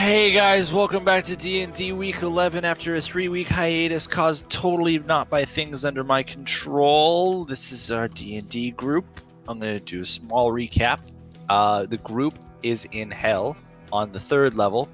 Hey guys, welcome back to D&D Week 11 after a 3-week hiatus caused totally not by things under my control. This is our D&D group. I'm going to do a small recap. The group is in hell on the 3rd level.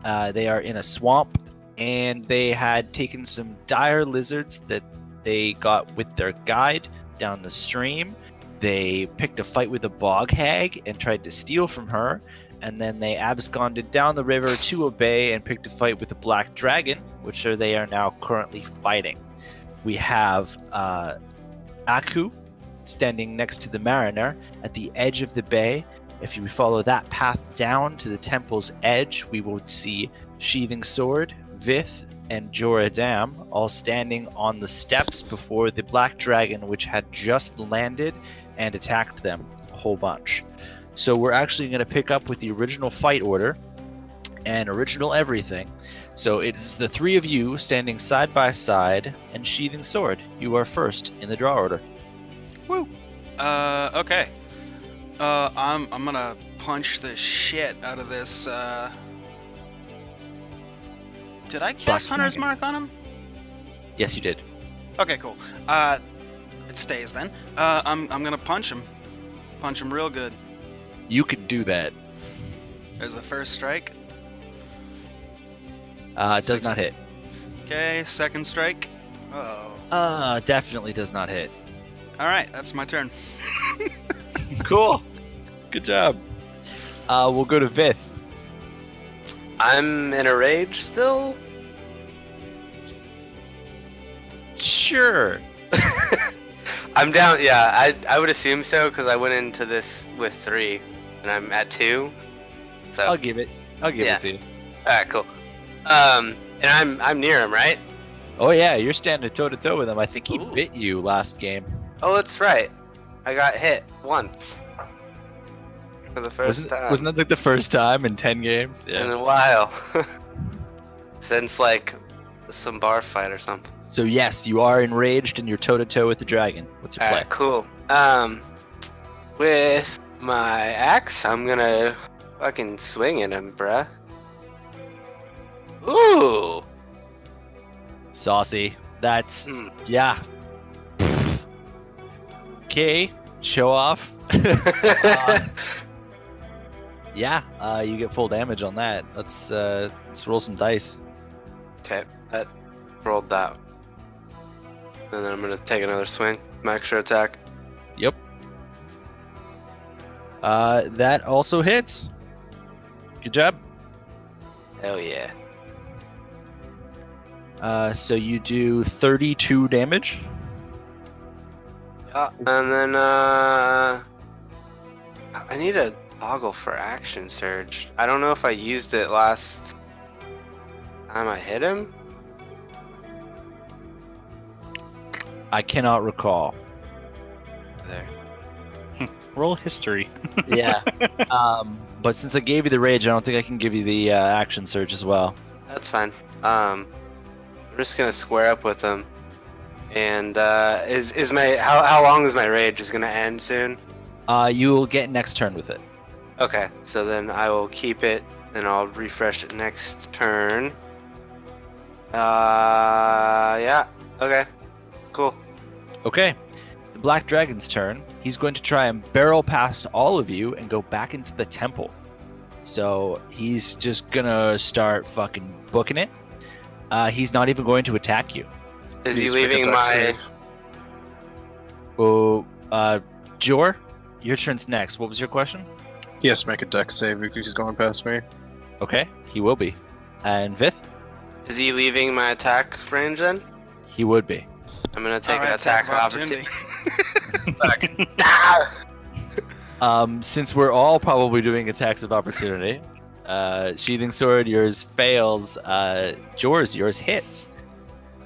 They are in a swamp, and they had taken some dire lizards that they got with their guide down the stream. They picked a fight with a bog hag and tried to steal from her. And then they absconded down the river to a bay and picked a fight with a black dragon, which they are now currently fighting. We have Aku standing next to the mariner at the edge of the bay. If you follow that path down to the temple's edge, we will see Sheathing Sword, Vith, and Joradam all standing on the steps before the black dragon, which had just landed and attacked them a whole bunch. So we're actually going to pick up with the original fight order and original everything. So it is the three of you standing side by side and sheathing sword. You are first in the draw order. Woo! Okay. I'm gonna punch the shit out of this, Did I cast Hunter's Mark on him? Yes, you did. Okay, cool. It stays then. I'm gonna punch him. Punch him real good. You can do that. There's a first strike. It does not hit. Okay, second strike. Uh-oh. Definitely does not hit. Alright, that's my turn. Cool. Good job. We'll go to Vith. I'm in a rage still? Sure. I'm down, yeah, I would assume so, because I went into this with 3, and I'm at 2. So I'll give it to you. Alright, cool. And I'm near him, right? Oh yeah, you're standing toe to toe with him. I think he Ooh. bit you last game. Oh, that's right. I got hit once. For the first time. Wasn't that like the first time in 10 games? In a while. Since, like, some bar fight or something. So yes, you are enraged and you're toe to toe with the dragon. What's your play? Alright, cool. With my axe, I'm gonna fucking swing at him, bruh. Ooh! Saucy. That's Hmm. yeah. Okay, show off. Yeah, you get full damage on that. Let's roll some dice. Okay, that rolled that. And then I'm gonna take another swing. My extra attack. Yep. That also hits. Good job. Hell yeah. So you do 32 damage. Yeah, and then I need a toggle for action surge. I don't know if I used it last time I hit him. I cannot recall. There. Roll history. Yeah. But since I gave you the rage, I don't think I can give you the action surge as well. That's fine. I'm just gonna square up with him. And is my how long is my rage? Is gonna end soon? You will get next turn with it. Okay, so then I will keep it and I'll refresh it next turn. Yeah. Okay. Cool. Okay. The Black Dragon's turn. He's going to try and barrel past all of you and go back into the temple. So he's just gonna start fucking booking it. He's not even going to attack you. Is he Please make a leaving dex my? save. Oh, Jor, your turn's next. What was your question? He has to make a dex save if he's going past me. Okay, he will be. And Vith, Is he leaving my attack range then? he would be. I'm gonna take an Alright, attack of opportunity. Since we're all probably doing attacks of opportunity, Sheathing Sword, yours fails. Yours hits.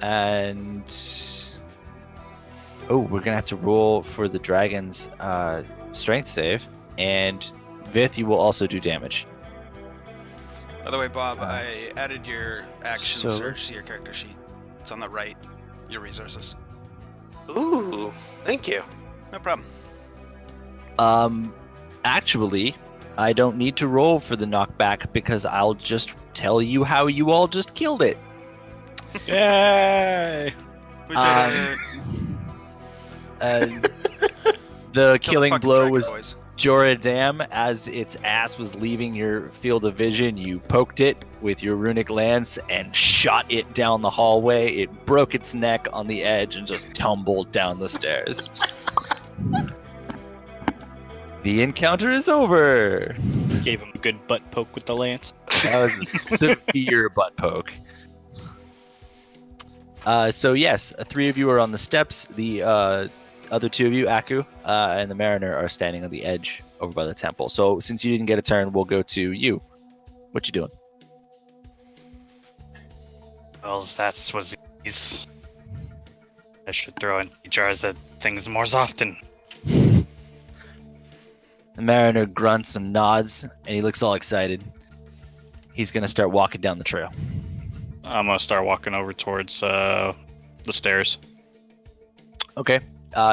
And we're gonna have to roll for the dragon's strength save. And Vith, you will also do damage. By the way, Bob, I added your action so- search to your character sheet. It's on the right. Your resources. Ooh, thank you. No problem. Actually, I don't need to roll for the knockback because I'll just tell you how you all just killed it. Yay! We Um, did it. The Kill killing fucking blow dragon was boys. Joradam. As its ass was leaving your field of vision, you poked it with your runic lance and shot it down the hallway. It broke its neck on the edge and just tumbled down the stairs. The encounter is over. Gave him a good butt poke with the lance. That was a severe butt poke. So yes, three of you are on the steps. The other two of you, Aku and the Mariner, are standing on the edge over by the temple. So since you didn't get a turn, we'll go to you. What you doing? Well, that was these. I should throw in jars at things more often. The Mariner grunts and nods, and he looks all excited. He's gonna start walking down the trail. I'm gonna start walking over towards the stairs. Okay.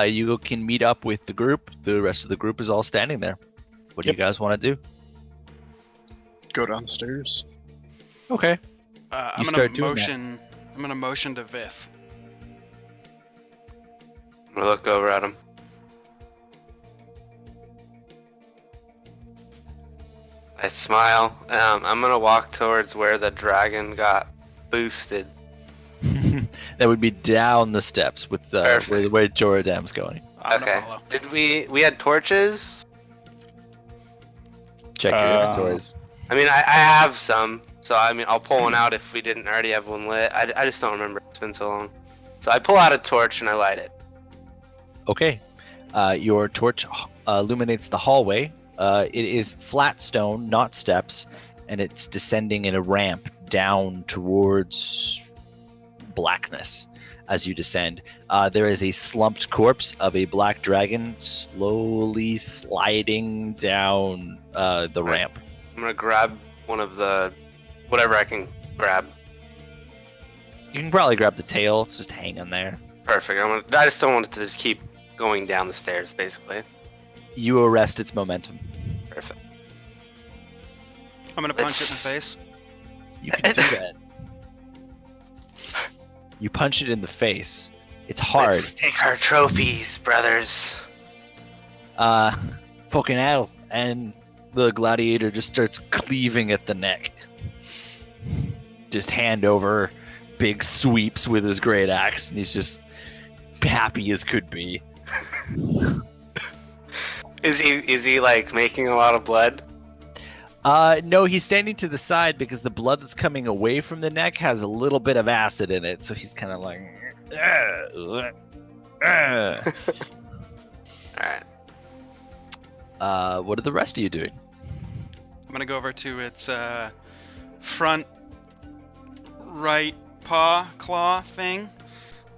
You can meet up with the group. The rest of the group is all standing there. What do you guys want to do? Go downstairs. Okay. I'm You gonna start doing that. motion. I'm gonna motion to Vith. I'm gonna look over at him. I smile. I'm gonna walk towards where the dragon got boosted. That would be down the steps with Perfect. where Joradam's going. I'm Okay. gonna follow. Did we had torches? Check your inventories. I mean, I have some, so I mean, I'll pull one out if we didn't already have one lit. I just don't remember. It's been so long. So I pull out a torch and I light it. Okay. Your torch illuminates the hallway. It is flat stone, not steps, and it's descending in a ramp down towards blackness as you descend. There is a slumped corpse of a black dragon slowly sliding down the ramp. I'm gonna grab one of the whatever I can grab. You can probably grab the tail. It's just hanging there. Perfect. I just don't want it to just keep going down the stairs, basically. You arrest its momentum. Perfect. I'm gonna punch it in the Let's- face. You can do that. You punch it in the face. It's hard. Let's take our trophies, brothers. Fucking hell. And the gladiator just starts cleaving at the neck. Just hand over big sweeps with his great axe, and he's just happy as could be. Is he like making a lot of blood? No, he's standing to the side because the blood that's coming away from the neck has a little bit of acid in it, so he's kind of like. Alright. What are the rest of you doing? I'm gonna go over to its front right paw claw thing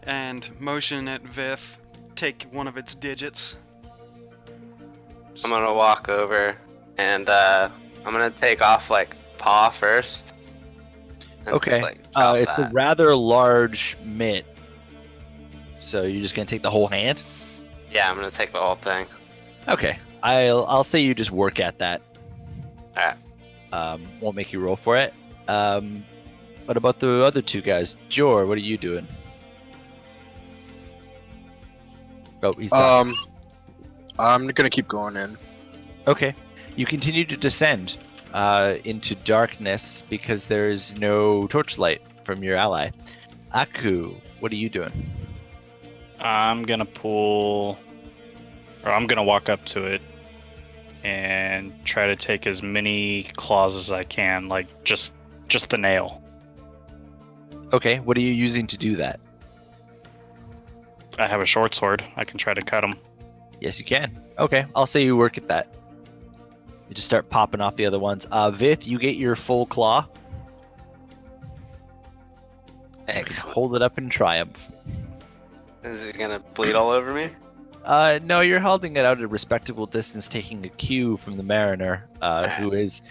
and motion at Vith. Take one of its digits. I'm gonna walk over and I'm gonna take off like paw first. and Okay. just, like, chop It's a that. rather large mitt. So you're just gonna take the whole hand? Yeah, I'm gonna take the whole thing. Okay. I'll say you just work at that. Alright. Won't make you roll for it. What about the other two guys? Jor, what are you doing? Oh, he's gone. I'm gonna keep going in. Okay. You continue to descend into darkness because there is no torchlight from your ally. Aku, what are you doing? I'm gonna I'm gonna walk up to it and try to take as many claws as I can, like just the nail. Okay, what are you using to do that? I have a short sword. I can try to cut him. Yes, you can. Okay, I'll say you work at that. You just start popping off the other ones. Vith, you get your full claw. Excellent. Hold it up in triumph. Is it gonna bleed all over me? No, you're holding it out at a respectable distance, taking a cue from the Mariner, who is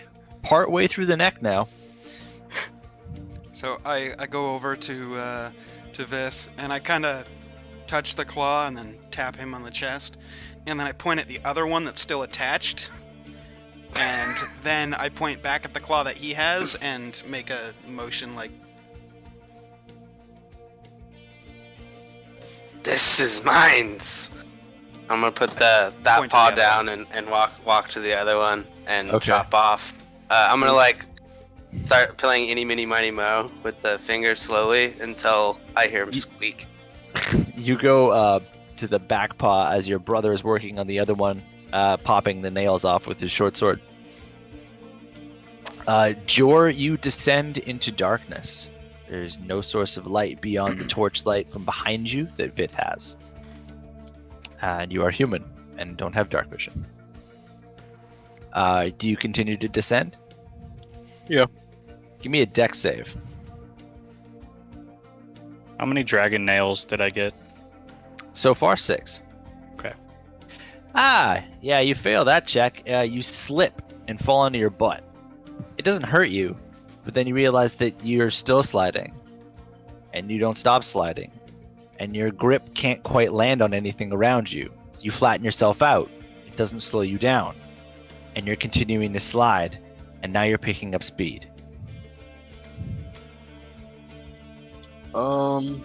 part way through the neck now. So I go over to Vith and I kind of touch the claw and then tap him on the chest, and then I point at the other one that's still attached, and then I point back at the claw that he has and make a motion like, This is mine's. I'm gonna put that Point to paw the other down and walk to the other one and Okay. chop off. I'm gonna like start playing Eeny Meeny Miny Mo with the finger slowly until I hear him squeak. You go to the back paw as your brother is working on the other one, popping the nails off with his short sword. Jor, you descend into darkness. There's no source of light beyond the torchlight from behind you that Vith has. And you are human and don't have dark vision. Do you continue to descend? Yeah. Give me a dex save. How many dragon nails did I get? So far, 6. Okay. Yeah, you fail that check. You slip and fall onto your butt. It doesn't hurt you, but then you realize that you're still sliding, and you don't stop sliding, and your grip can't quite land on anything around you. You flatten yourself out. It doesn't slow you down, and you're continuing to slide, and now you're picking up speed. I'm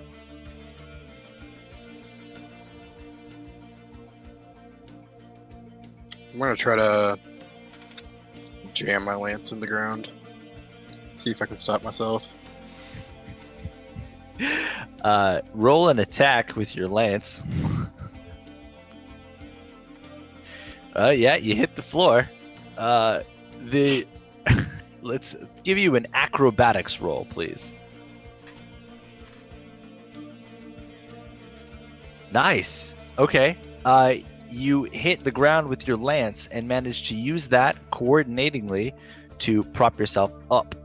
gonna try to jam my lance in the ground. See if I can stop myself. Roll an attack with your lance. Yeah, you hit the floor. Let's give you an acrobatics roll, please. Nice. Okay. You hit the ground with your lance and manage to use that coordinatingly to prop yourself up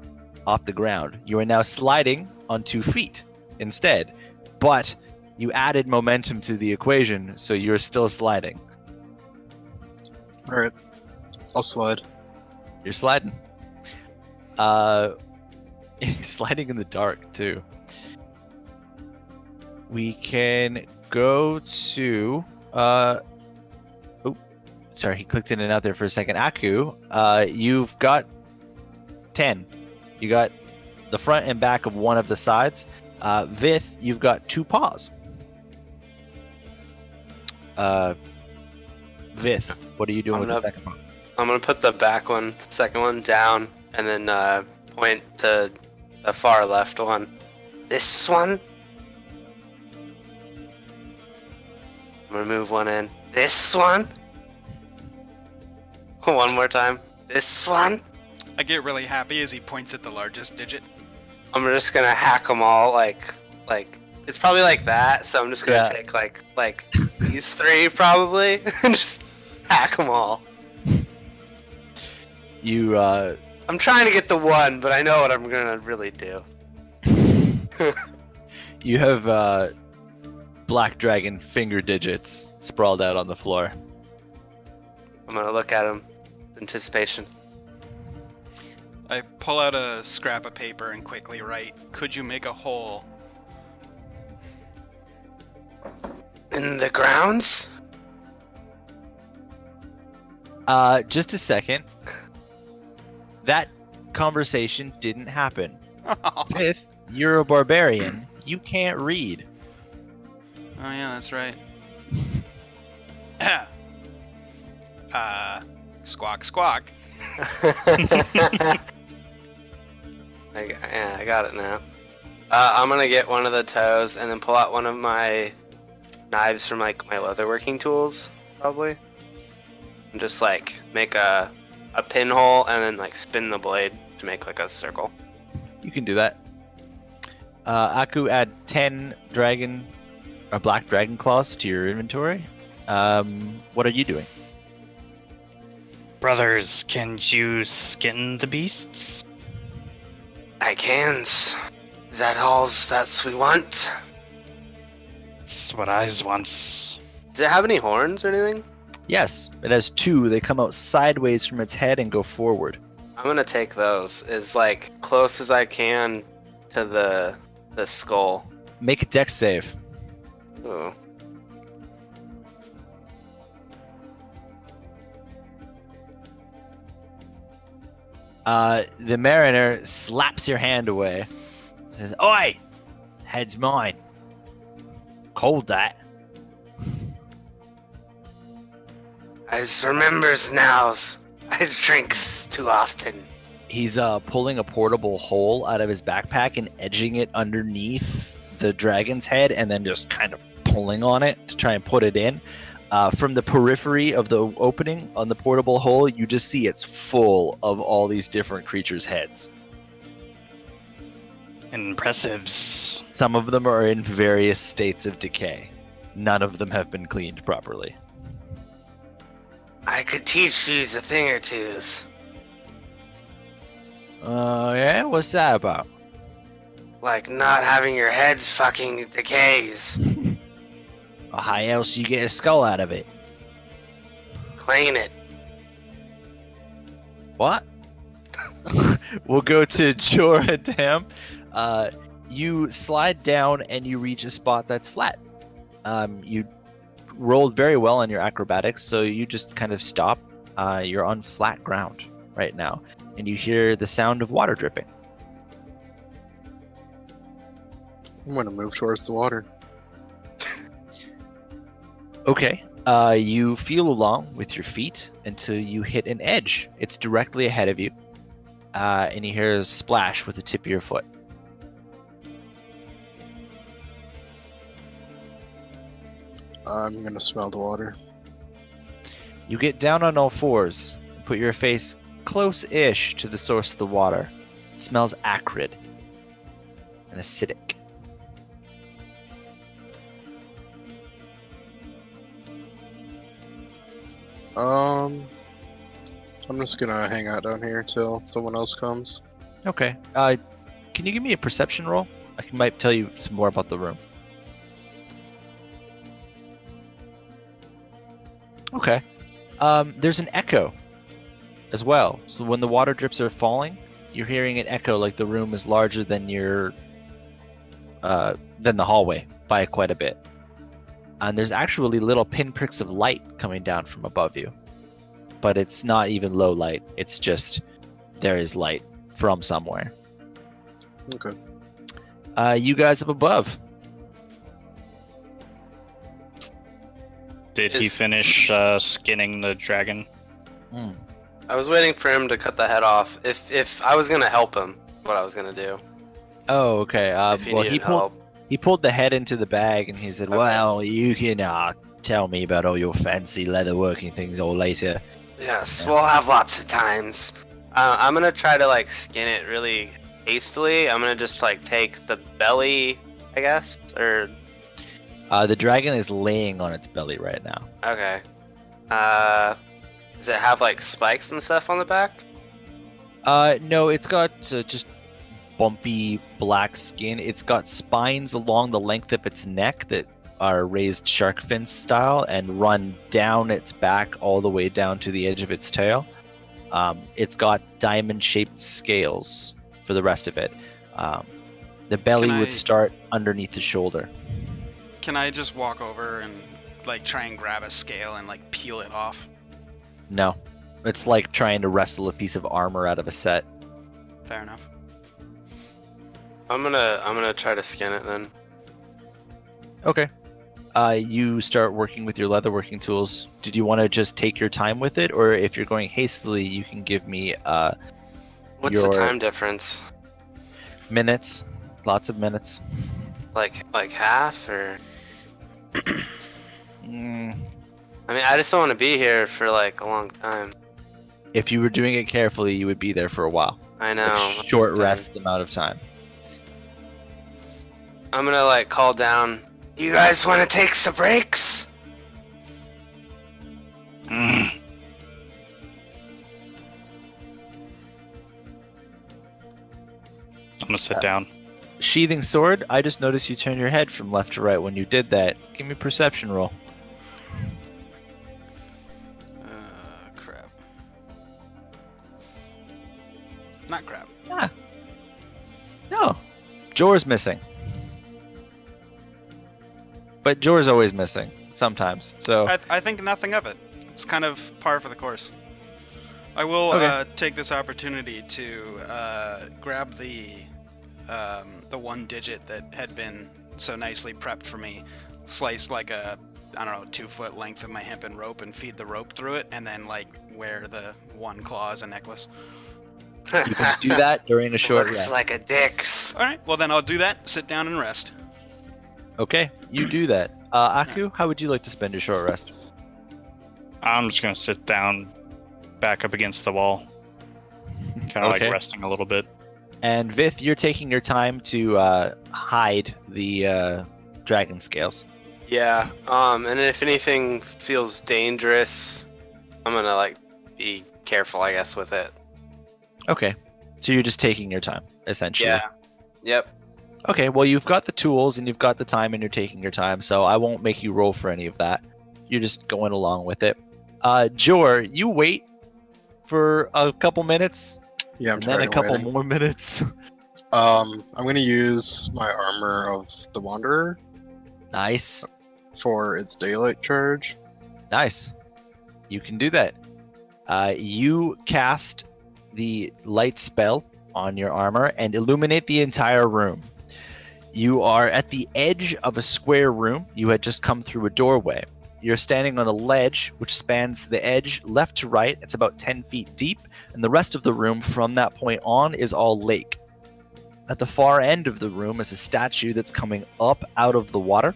off the ground. You are now sliding on 2 feet instead, but you added momentum to the equation, so you're still sliding. Alright. I'll slide. You're sliding. Sliding in the dark, too. We can go to... sorry, he clicked in and out there for a second. Aku, you've got 10. You got the front and back of one of the sides. Vith, you've got 2 paws. Vith, what are you doing with the second paw? I'm gonna put the second one down, and then point to the far left one. This one. I'm gonna move one in. This one. One more time. This one. I get really happy as he points at the largest digit. I'm just gonna hack them all like it's probably like that. So I'm just gonna take like these 3 probably and just hack them all. You I'm trying to get the 1, but I know what I'm gonna really do. you have black dragon finger digits sprawled out on the floor. I'm gonna look at him. Anticipation. I pull out a scrap of paper and quickly write, "Could you make a hole?" In the grounds? Just a second. That conversation didn't happen. Fifth, you're a barbarian. You can't read. Oh yeah, that's right. Squawk, squawk. I got it now. I'm gonna get one of the toes and then pull out one of my knives from like my leatherworking tools, probably. And just like make a pinhole and then like spin the blade to make like a circle. You can do that. Aku, add 10 black dragon claws to your inventory. What are you doing? Brothers, can you skin the beasts? I can. Is that all that we want? That's what I want. Does it have any horns or anything? Yes, it has 2. They come out sideways from its head and go forward. I'm gonna take those as like close as I can to the skull. Make a dex save. Ooh. The mariner slaps your hand away. Says, "Oi, head's mine. Cold that." I just remembers nows. I drinks too often. He's pulling a portable hole out of his backpack and edging it underneath the dragon's head, and then just kind of pulling on it to try and put it in. From the periphery of the opening on the portable hole, you just see it's full of all these different creatures' heads. Impressives. Some of them are in various states of decay. None of them have been cleaned properly. I could teach you a thing or two's. Yeah? What's that about? Like not having your heads fucking decays. How else you get a skull out of it? Clean it. What? We'll go to Joradam. You slide down and you reach a spot that's flat. You rolled very well on your acrobatics, so you just kind of stop. You're on flat ground right now, and you hear the sound of water dripping. I'm gonna move towards the water. Okay. You feel along with your feet until you hit an edge. It's directly ahead of you, and you hear a splash with the tip of your foot. I'm gonna smell the water. You get down on all fours and put your face close-ish to the source of the water. It smells acrid and acidic. I'm just gonna hang out down here till someone else comes. Okay. Can you give me a perception roll? I might tell you some more about the room. Okay. There's an echo as well. So when the water drips are falling, you're hearing an echo like the room is larger than your than the hallway by quite a bit. And there's actually little pinpricks of light coming down from above you. But it's not even low light. It's just there is light from somewhere. Okay. You guys up above. Did he Is- finish skinning the dragon? I was waiting for him to cut the head off. If I was gonna help him, what I was gonna do. Oh, okay. If he Well, needed he help. pulled the head into the bag and he said, Okay. "Well, you can tell me about all your fancy leatherworking things all later." Yes, we'll have lots of times. I'm gonna try to like skin it really hastily. I'm gonna just like take the belly, I guess, or The dragon is laying on its belly right now. okay. Does it have like spikes and stuff on the back? No, it's got just bumpy black skin. It's got spines along the length of its neck that are raised shark fin style and run down its back all the way down to the edge of its tail. It's got diamond-shaped scales for the rest of it. The belly Can would I- start underneath the shoulder. Can I just walk over and like try and grab a scale and like peel it off? No, it's like trying to wrestle a piece of armor out of a set. Fair enough. I'm gonna try to skin it then. Okay. You start working with your leatherworking tools. Did you want to just take your time with it, or if you're going hastily, you can give me What's your the time difference? minutes, lots of minutes. Like half or? Mm, I mean, I just don't want to be here for like a long time. if you were doing it carefully, you would be there for a while. I know. A short Okay. rest amount of time. I'm gonna like call down. You guys want to take some breaks? Mm. I'm gonna sit down. Sheathing sword. I just noticed you turned your head from left to right when you did that. Give me a perception roll. Crap. Not crap. No, Jor's missing. But Jor's always missing sometimes. So I think nothing of it. It's kind of par for the course. I will Okay. take this opportunity to grab the one digit that had been so nicely prepped for me, slice like a, I don't know, 2-foot length of my hempen rope and feed the rope through it, and then like wear the one claw as a necklace. You can do that during a short Looks rest. like a dicks. All right, well then I'll do that. Sit down and rest. Okay, you do that. Aku, how would you like to spend your short rest? I'm just gonna sit down, back up against the wall, kind of Okay. like resting a little bit. And Vith, you're taking your time to hide the dragon scales. Yeah. And if anything feels dangerous, I'm gonna like be careful, I guess, with it. Okay, so you're just taking your time, essentially. Yeah. Yep. Okay, well, you've got the tools and you've got the time and you're taking your time, so I won't make you roll for any of that. You're just going along with it. Jor, you wait for a couple minutes, Yeah, I'm and then tired a of couple waiting. more minutes. I'm gonna use my armor of the Wanderer Nice. for its daylight charge. Nice. You can do that. You cast the light spell on your armor and illuminate the entire room. You are at the edge of a square room. You had just come through a doorway. You're standing on a ledge which spans the edge left to right. It's about 10 feet deep, and the rest of the room from that point on is all lake. At the far end of the room is a statue that's coming up out of the water.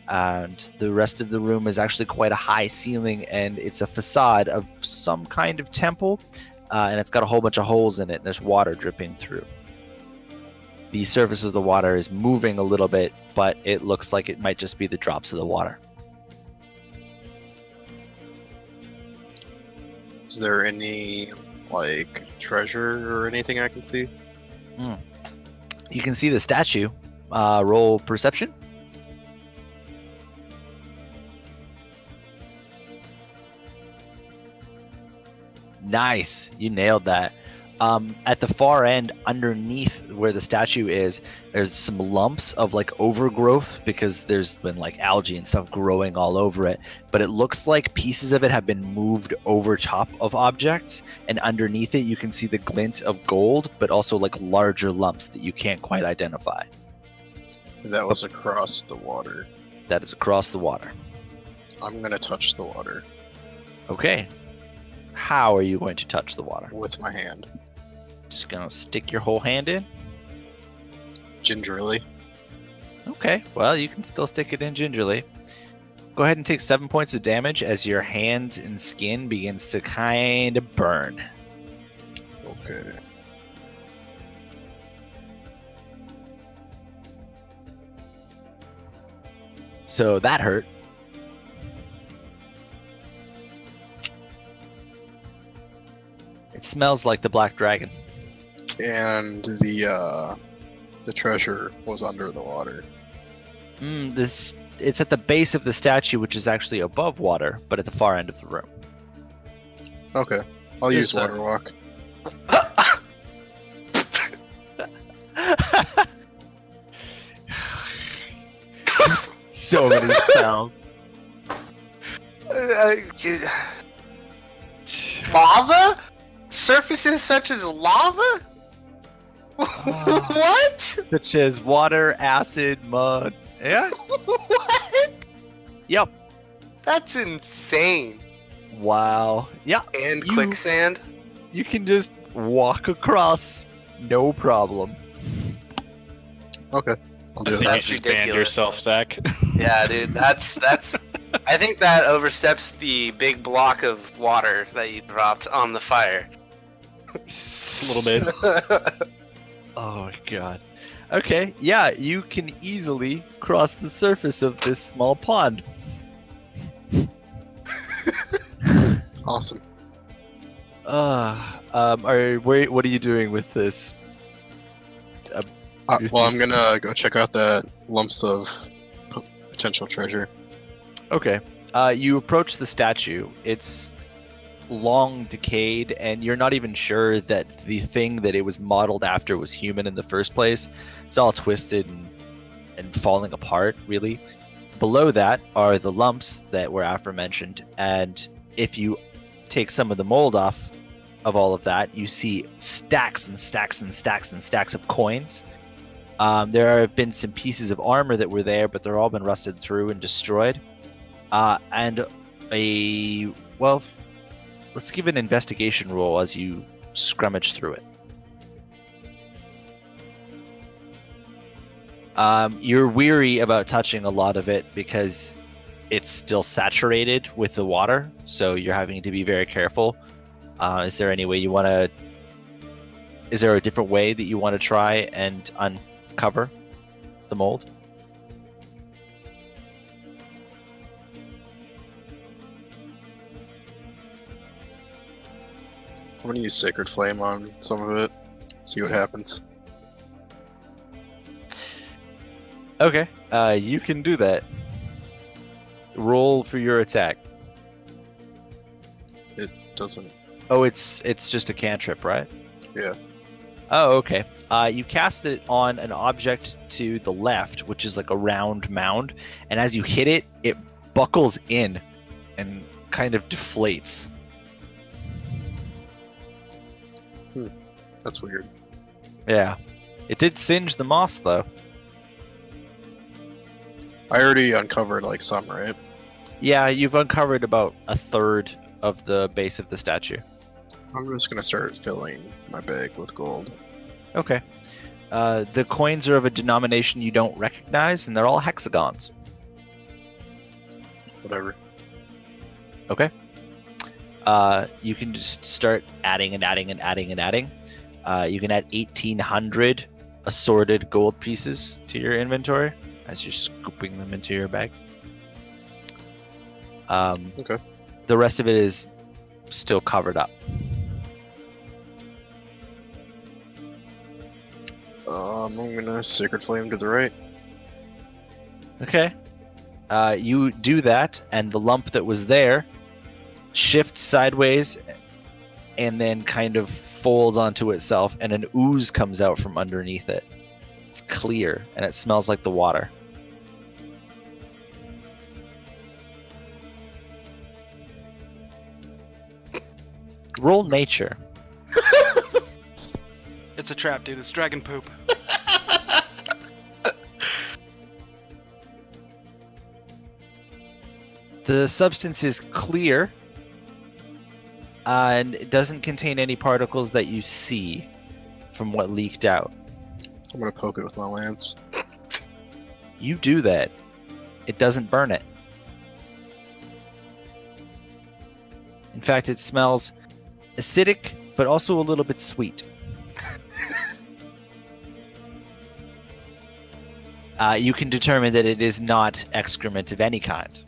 And the rest of the room is actually quite a high ceiling, and it's a facade of some kind of temple, and it's got a whole bunch of holes in it, and there's water dripping through. The surface of the water is moving a little bit, but it looks like it might just be the drops of the water. Is there any like treasure or anything I can see? You can see the statue. Roll perception. Nice. You nailed that. At the far end, underneath where the statue is, there's some lumps of like overgrowth because there's been like algae and stuff growing all over it. But it looks like pieces of it have been moved over top of objects, and underneath it, you can see the glint of gold, but also like larger lumps that you can't quite identify. That was across the water. That is across the water. I'm gonna touch the water Okay. How are you going to touch the water? with my hand, Just gonna stick your whole hand in? gingerly. Okay, well, you can still stick it in gingerly. Go ahead and take 7 points of damage as your hands and skin begins to kind of burn. Okay. So that hurt. It smells like the Black Dragon. And the treasure was under the water. It's at the base of the statue, which is actually above water, but at the far end of the room. Okay. I'll There's use a- water walk. So many spells. Lava? Surfaces such as lava? What? Such as water, acid, mud. Yeah. What? Yep. That's insane. Wow. Yeah. And You- quicksand? You can just walk across, no problem. Okay. I'll do That's that. You just banned ridiculous. yourself, Zach. Yeah, dude, that's I think that oversteps the big block of water that you dropped on the fire. A little bit. Oh my god. Okay, yeah, you can easily cross the surface of this small pond. Awesome. What are you doing with this? Well, I'm gonna go check out the lumps of potential treasure. Okay. You approach the statue. It's long decayed, and you're not even sure that the thing that it was modeled after was human in the first place. It's all twisted and falling apart, really. Below that are the lumps that were aforementioned, and if you take some of the mold off, of all of that, you see stacks and stacks and stacks and stacks of coins. There have been some pieces of armor that were there, but they're all been rusted through and destroyed. And well, let's give an investigation roll as you scrummage through it. You're weary about touching a lot of it because it's still saturated with the water, so you're having to be very careful. Is there any way you want to? Is there a different way that you want to try and uncover the mold? I'm gonna use Sacred Flame on some of it. See what happens. Okay, you can do that. Roll for your attack. It doesn't. Oh, it's just a cantrip, right? Yeah. Oh, okay. You cast it on an object to the left, which is like a round mound, and as you hit it, it buckles in and kind of deflates. That's weird. Yeah. It did singe the moss, though. I already uncovered like some, right? Yeah, you've uncovered about a third of the base of the statue. I'm just gonna start filling my bag with gold. Okay. The coins are of a denomination you don't recognize, and they're all hexagons. Whatever. Okay. You can just start adding and adding and adding and adding. You can add 1,800 assorted gold pieces to your inventory as you're scooping them into your bag. Okay. The rest of it is still covered up. I'm gonna Sacred Flame to the right. Okay. You do that, and the lump that was there shifts sideways and then kind of folds onto itself, and an ooze comes out from underneath it. It's clear, and it smells like the water. Roll nature. It's a trap, dude. It's dragon poop. The substance is clear, and it doesn't contain any particles that you see from what leaked out. I'm gonna poke it with my lance. You do that. It doesn't burn it. In fact, it smells acidic, but also a little bit sweet. You can determine that it is not excrement of any kind.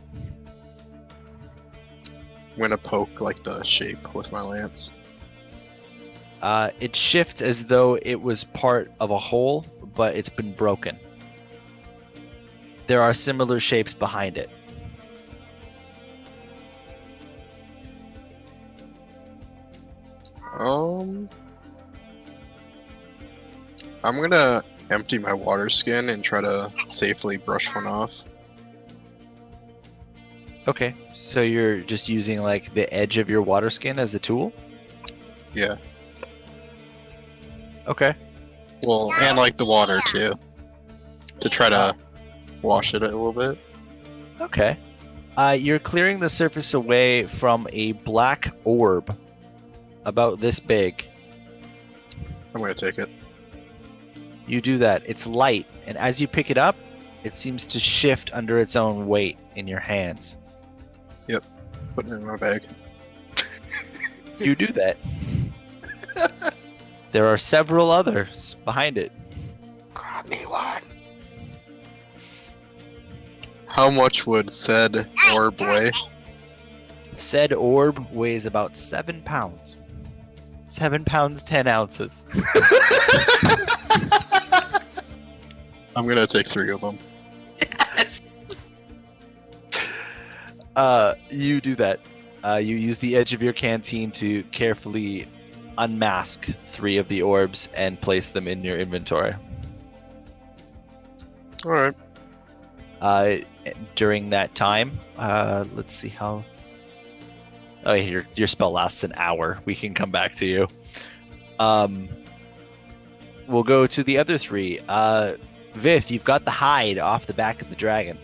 I'm gonna poke like the shape with my lance. It shifts as though it was part of a hole, but it's been broken. There are similar shapes behind it. I'm gonna empty my water skin and try to safely brush one off. Okay, so you're just using like the edge of your water skin as a tool? Yeah. Okay. Well, and like the water too. To try to wash it a little bit. Okay. You're clearing the surface away from a black orb about this big. I'm gonna take it. You do that. It's light, and as you pick it up, it seems to shift under its own weight in your hands. Put it in my bag. You do that. There are several others behind it. Grab me one. How much would said orb weigh? Said orb weighs about 7 pounds. 7 pounds, 10 ounces. I'm gonna take 3 of them. You do that. You use the edge of your canteen to carefully unmask 3 of the orbs and place them in your inventory. Alright. During that time, let's see how... Oh, your spell lasts an hour. We can come back to you. We'll go to the other three. Vith, you've got the hide off the back of the dragon.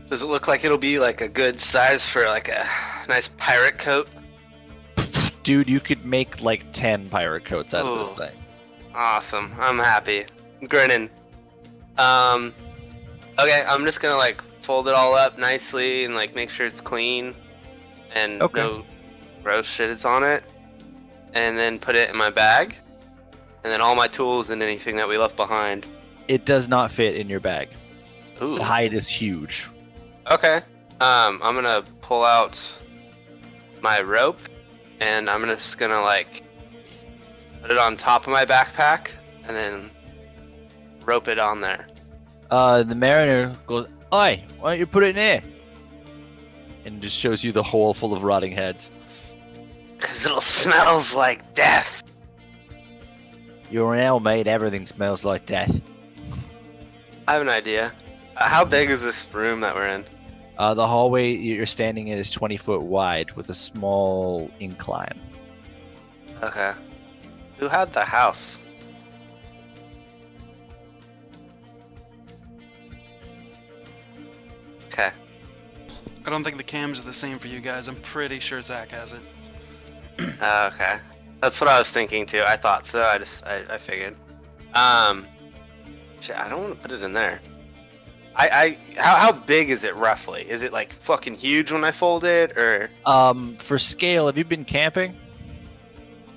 Does it look like it'll be like a good size for like a nice pirate coat? Dude, you could make like 10 pirate coats out of this Ooh. thing. Awesome. I'm happy. I'm grinning. Okay, I'm just gonna like fold it all up nicely and like make sure it's clean and Okay. no gross shit is on it. And then put it in my bag. And then all my tools and anything that we left behind. It does not fit in your bag. Ooh. The hide is huge. Okay. I'm gonna pull out my rope and I'm just gonna like put it on top of my backpack and then rope it on there. The mariner goes, "Oi, why don't you put it in here?" And just shows you the hole full of rotting heads. Cause it'll smells like death. You're an owl, mate. Everything smells like death. I have an idea. How big is this room that we're in? The hallway you're standing in is 20 foot wide with a small incline. Okay. Who had the house? Okay. I don't think the cams are the same for you guys. I'm pretty sure Zach has it. Okay. That's what I was thinking too. I thought so. I figured. Shit, I don't want to put it in there. How big is it roughly? Is it like fucking huge when I fold it, or? For scale, have you been camping?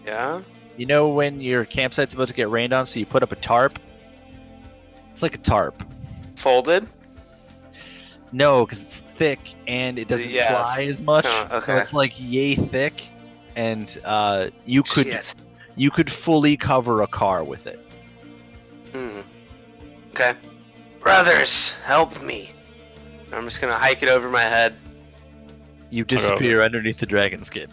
Yeah. You know when your campsite's about to get rained on, so you put up a tarp? It's like a tarp. Folded? No, because it's thick and it doesn't Yeah, fly as much. oh, okay. So it's like yay thick, and you could Shit. you could fully cover a car with it. Okay. Brothers, help me. I'm just gonna hike it over my head. You disappear underneath the dragon skin.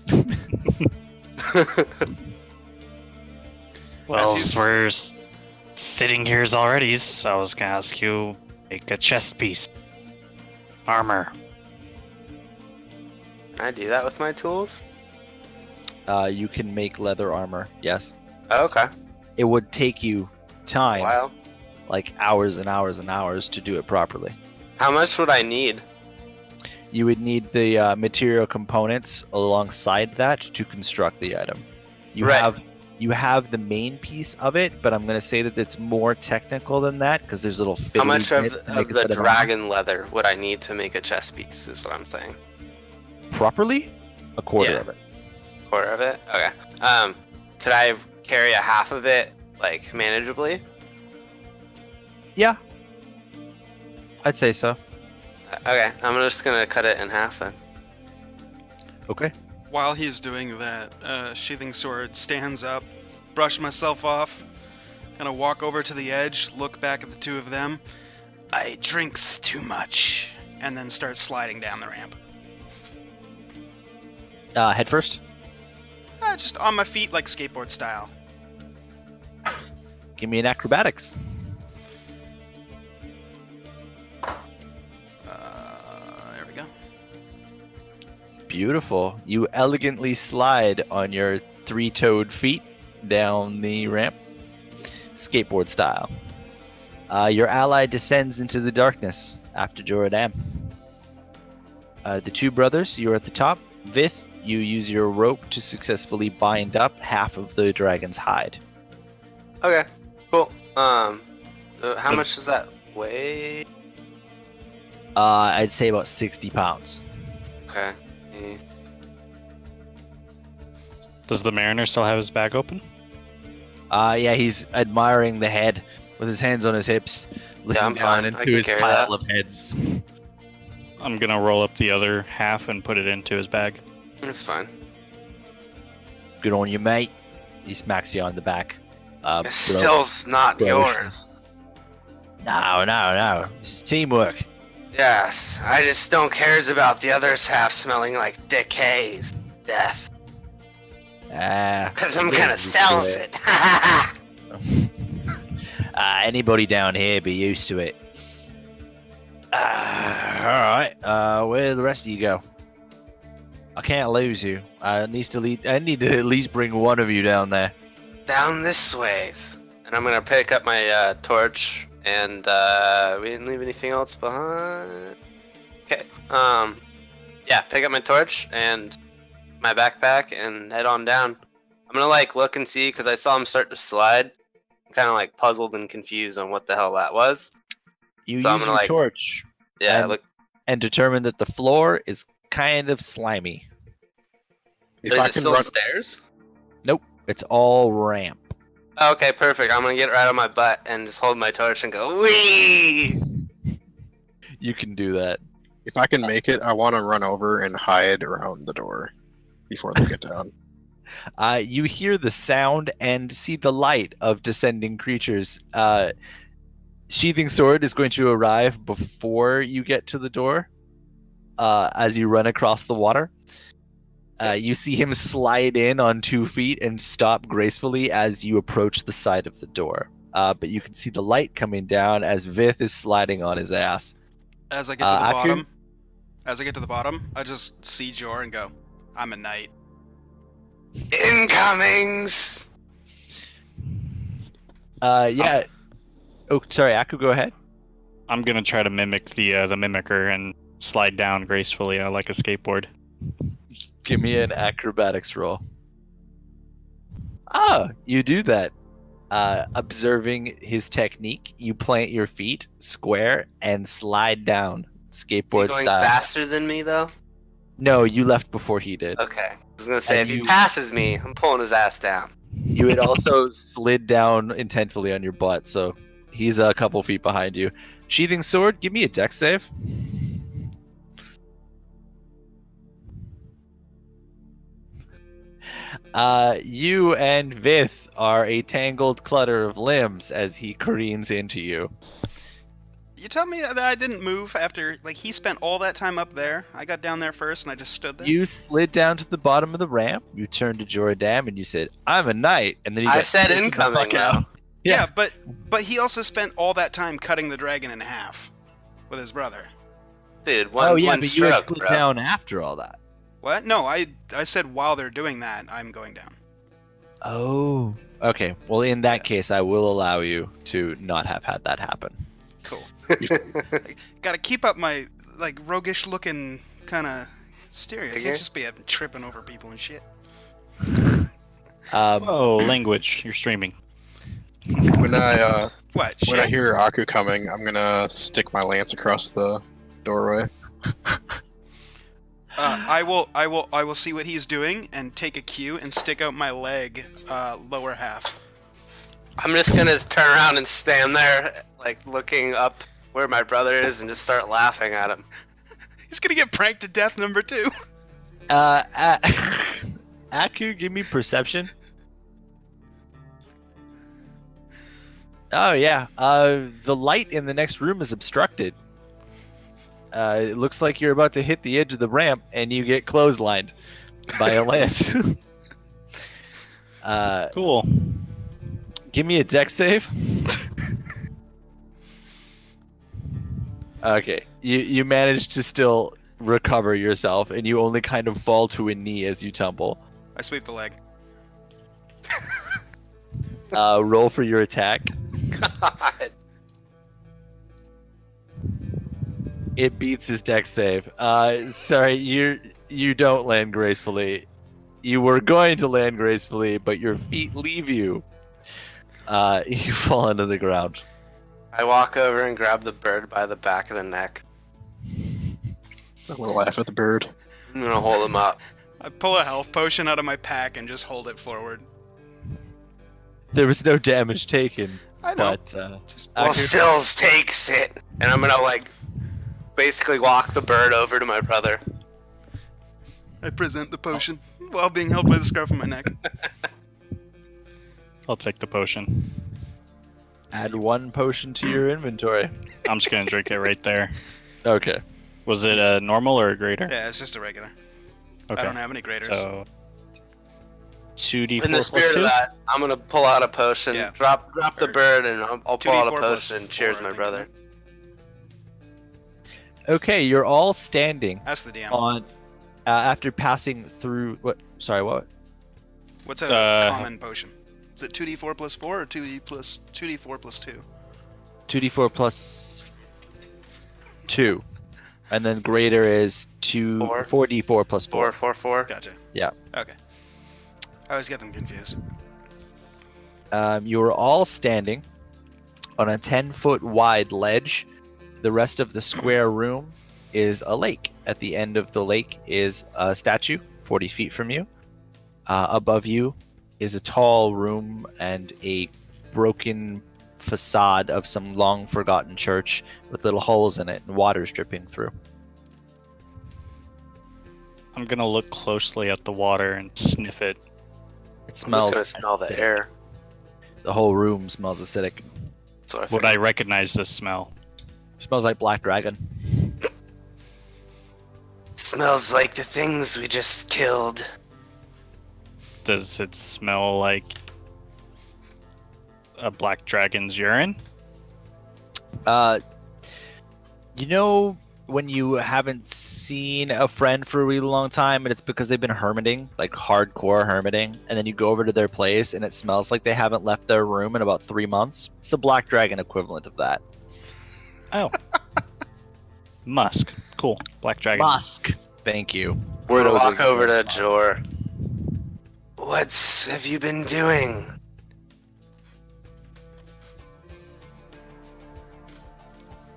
Well, As you- we're sitting here already, so I was gonna ask you make a chest piece, armor. Can I do that with my tools? You can make leather armor. Yes, Oh, okay. it would take you time, Wow. like hours and hours and hours, to do it properly. How much would I need? You would need the material components alongside that to construct the item. Right. You have the main piece of it, but I'm going to say that it's more technical than that because there's little fiddly How much of, bits to make of a the set of armor. dragon leather would I need to make a chest piece? Is what I'm saying. Properly? A quarter Yeah. of it. Quarter of it. Okay. Could I carry a half of it like manageably? Yeah. I'd say so. Okay. I'm just gonna cut it in half then. Okay. While he's doing that, Sheathing Sword stands up, brush myself off, kind of walk over to the edge, look back at the two of them. I drinks too much, and then start sliding down the ramp. Head first. Just on my feet, like skateboard style. Give me an acrobatics. There we go. Beautiful. You elegantly slide on your three-toed feet down the ramp, skateboard style. Your ally descends into the darkness after Joradam. The two brothers, you're at the top. Vith, you use your rope to successfully bind up half of the dragon's hide. Okay. Cool. How much does that weigh? I'd say about 60 pounds. Okay. Eh. Does the mariner still have his bag open? Yeah, he's admiring the head with his hands on his hips, looking I'm down fine. I into can his carry pile that. of heads. I'm gonna roll up the other half and put it into his bag. That's fine. Good on you, mate. He smacks you on the back. It Bro. still's not Bro. yours. No. It's teamwork. Yes. I just don't cares about the others half smelling like decays. Death. Cause I'm get gonna used to sells it. Anybody down here be used to it. Alright, where the rest of you go? I can't lose you. I need to at least bring one of you down there. Down this ways. And I'm gonna pick up my torch, and we didn't leave anything else behind. Okay. Yeah, pick up my torch and my backpack and head on down. I'm gonna like look and see because I saw him start to slide. I'm kind of like puzzled and confused on what the hell that was. You So I'm use gonna, your like- torch Yeah, And- look. and determine that the floor is kind of slimy. If Is I it can still run, stairs? It's all ramp. Okay, perfect. I'm gonna get right on my butt and just hold my torch and go wee. You can do that. if I can make it, I want to run over and hide around the door before they get down. You hear the sound and see the light of descending creatures. Sheathing Sword is going to arrive before you get to the door. As you run across the water, you see him slide in on 2 feet and stop gracefully as you approach the side of the door. But you can see the light coming down as Vith is sliding on his ass. As I get to the Aku? bottom, I just see Jor and go, I'm a knight. Incomings. Yeah. Oh, sorry, Aku, go ahead. I'm gonna try to mimic the mimicker and slide down gracefully like a skateboard. Give me an acrobatics roll. Ah, you do that. Observing his technique, you plant your feet square and slide down, Is skateboard he going style. faster than me though? No, you left before he did. Okay. I was gonna say And if he you- passes me, I'm pulling his ass down. You had also slid down intentfully on your butt, so he's a couple feet behind you. Sheathing Sword, give me a dex save. You and Vith are a tangled clutter of limbs as he careens into you. You tell me that I didn't move after, like, he spent all that time up there. I got down there first and I just stood there. You slid down to the bottom of the ramp. You turned to Joradam and you said, "I'm a knight." And then you I got said taken the incoming, fuck though. out. Yeah, but he also spent all that time cutting the dragon in half with his brother. Dude, one, Oh yeah, one but you had stroke, slid bro. down after all that. What? No, I said while they're doing that, I'm going down. Oh. Okay. Well, in that case, I will allow you to not have had that happen. Cool. Gotta keep up my, like, roguish looking kind of steer. I Figure. can't just be tripping over people and shit. Oh, language! You're streaming. When I What? when I Shit? hear Aku coming, I'm gonna stick my lance across the doorway. I will see what he's doing and take a cue and stick out my leg, lower half. I'm just gonna turn around and stand there, like looking up where my brother is, and just start laughing at him. He's gonna get pranked to death, number 2. Aku, give me perception. Oh yeah. The light in the next room is obstructed. It looks like you're about to hit the edge of the ramp, and you get clotheslined by a lance. Cool. Give me a dex save. Okay, you manage to still recover yourself, and you only kind of fall to a knee as you tumble. I sweep the leg. Roll for your attack. God. It beats his dex save. Sorry, you don't land gracefully. You were going to land gracefully, but your feet leave you. You fall into the ground. I walk over and grab the bird by the back of the neck. I'm gonna laugh at the bird. I'm gonna hold him up. I pull a health potion out of my pack and just hold it forward. There was no damage taken, I know. but Just Well, Aku- Stills takes it, and I'm gonna like basically walk the bird over to my brother. I present the potion while being held by the scarf on my neck. I'll take the potion. add 1 potion to your inventory. I'm just gonna drink it right there. Okay. Was it a normal or a greater? Yeah, it's just a regular. Okay. I don't have any graders. So 2d4 In the plus spirit 2? of that, I'm gonna pull out a potion, Yeah. drop the bird, and I'll pull out a 2d4 plus potion. 4, Cheers, I my think, brother. isn't it? Okay, you're all standing That's the DM. on After passing through what? Sorry, what? What's a common potion? Is it 2d4 plus 4 or 2d4 plus 2? 2d4 plus 2, and then greater is 4d4 plus 4. 4. Gotcha. Yeah. Okay. I was getting confused. You are all standing on a 10-foot wide ledge. The rest of the square room is a lake. At the end of the lake is a statue 40 feet from you. Above you is a tall room and a broken facade of some long forgotten church with little holes in it and water's dripping through. I'm gonna look closely at the water and sniff it. It smells. I'm just gonna smell the acidic. air. The whole room smells acidic. That's what I Would figured. I recognize this smell? Smells like black dragon. Smells like the things we just killed. Does it smell like a black dragon's urine? You know when you haven't seen a friend for a really long time and it's because they've been hermiting, like hardcore hermiting, and then you go over to their place and it smells like they haven't left their room in about 3 months? It's the black dragon equivalent of that. Oh. Musk. Cool. Black dragon. Musk. Thank you. We're gonna Weirdos walk are over to musk. Jor. What have you been doing?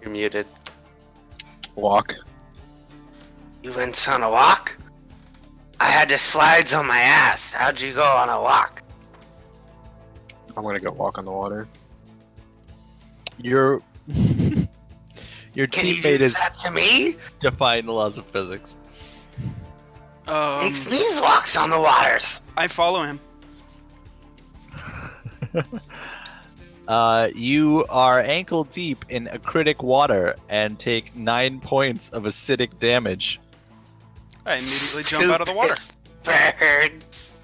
You're muted. Walk. You went on a walk? I had the slides on my ass. How'd you go on a walk? I'm gonna go walk on the water. Your your Can you do teammate is that to me? defying the laws of physics. Makes me walks on the waters. I follow him. You are ankle deep in acritic water and take 9 points of acidic damage. I immediately jump out of the water. Birds.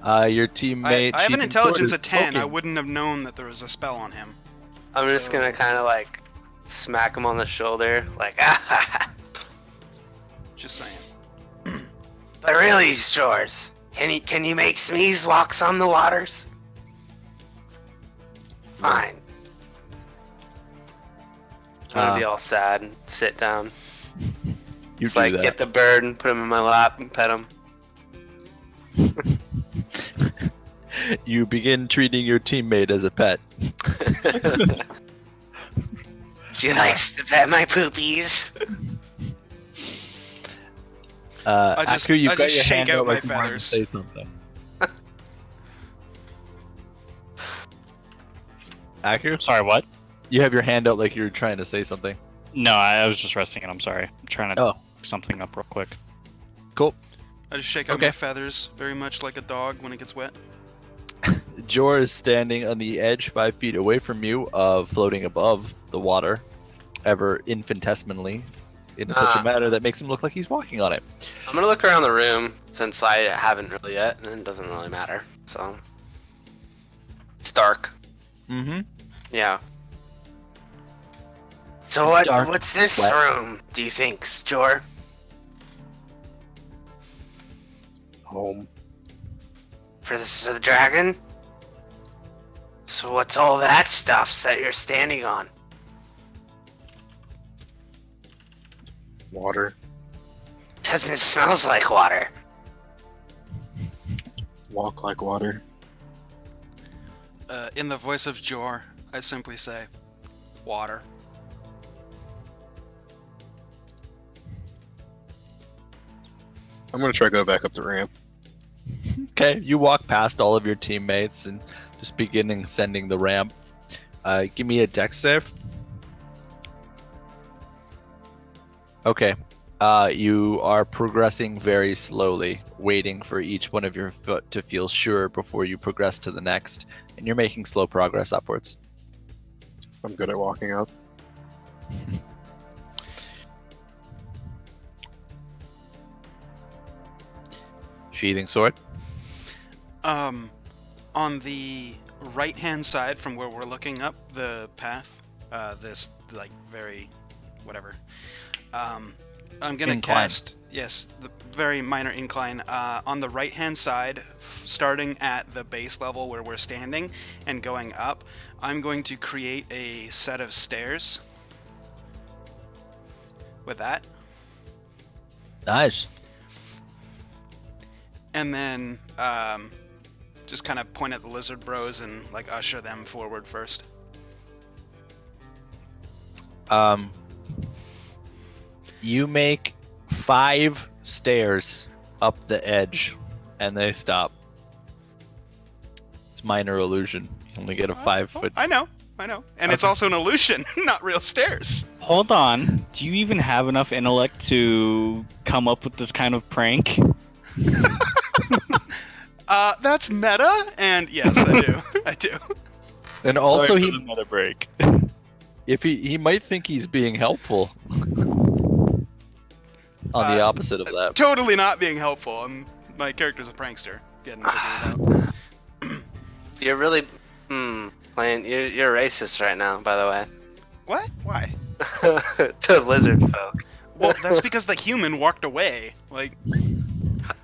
Your teammate. I have an Sheathen intelligence Sword of is 10. I smoking. wouldn't have known that there was a spell on him. I'm just So- gonna kind of like smack him on the shoulder, like, ah. Just saying. But really, Shores, can you make Sneeze walks on the waters? Fine. I'm gonna be all sad and sit down. You It's do like that. get the bird and put him in my lap and pet him. You begin treating your teammate as a pet. She likes to pet my poopies. I just- Aku, you've I got just your shake hand out out my like you wanted to feathers. say something. Aku, Sorry, what? you have your hand out like you're trying to say something. No, I was just resting it. I'm sorry. I'm trying to Oh. look something up real quick. Cool. I just shake out Okay. my feathers, very much like a dog when it gets wet. Jor is standing on the edge 5 feet away from you, floating above the water, ever infinitesimally, in such a Ah. manner that makes him look like he's walking on it. I'm gonna look around the room since I haven't really yet, and it doesn't really matter. So it's dark. Mm-hmm. Yeah. So It's dark, what's this wet. room, do you think, Jor? Home. For the dragon? So what's all that stuff that you're standing on? Water. Doesn't smells like water. Walk like water. In the voice of Jor, I simply say, water. I'm gonna try to go back up the ramp. Okay, you walk past all of your teammates and just begin ascending the ramp. Give me a dex save. Okay. You are progressing very slowly, waiting for each one of your foot to feel sure before you progress to the next, and you're making slow progress upwards. I'm good at walking up. Sheathing sword. On the right-hand side from where we're looking up the path, this like very, whatever. I'm gonna Incline. cast, yes, the very minor incline on the right-hand side, starting at the base level where we're standing and going up. I'm going to create a set of stairs with that, Nice. and then just kind of point at the lizard bros and like usher them forward first. You make 5 stairs up the edge, and they stop. It's minor illusion. You only get a 5-foot. I know, and it's Okay. also an illusion, not real stairs. Hold on. Do you even have enough intellect to come up with this kind of prank? That's meta, and yes, I do. I do. And also, Sorry for he the meta break. if he might think he's being helpful. On the opposite of that. Totally not being helpful. My character's a prankster. Getting figured out. You're really playing. You're racist right now, by the way. What? Why? To lizard folk. Well, that's because the human walked away. Like,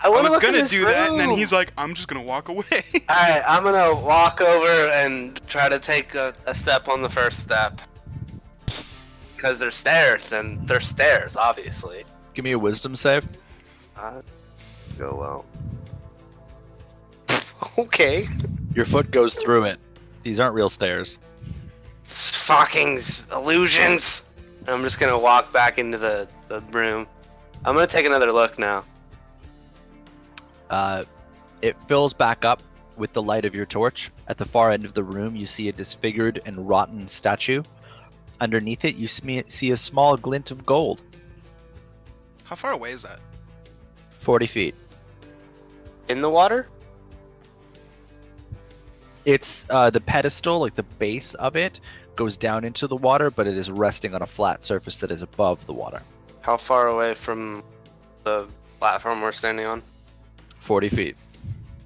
I I wanna was look in gonna this do that, and then room. he's like, I'm just gonna walk away. Alright, I'm gonna walk over and try to take a step on the first step. Because they're stairs, and they're stairs, obviously. Give me a wisdom save. Go well. Okay. Your foot goes through it. These aren't real stairs. Fucking illusions. I'm just gonna walk back into the room. I'm gonna take another look now. It fills back up with the light of your torch. At the far end of the room, you see a disfigured and rotten statue. Underneath it, you see a small glint of gold. How far away is that? 40 feet. In the water? It's the pedestal, like the base of it, goes down into the water, but it is resting on a flat surface that is above the water. How far away from the platform we're standing on? 40 feet.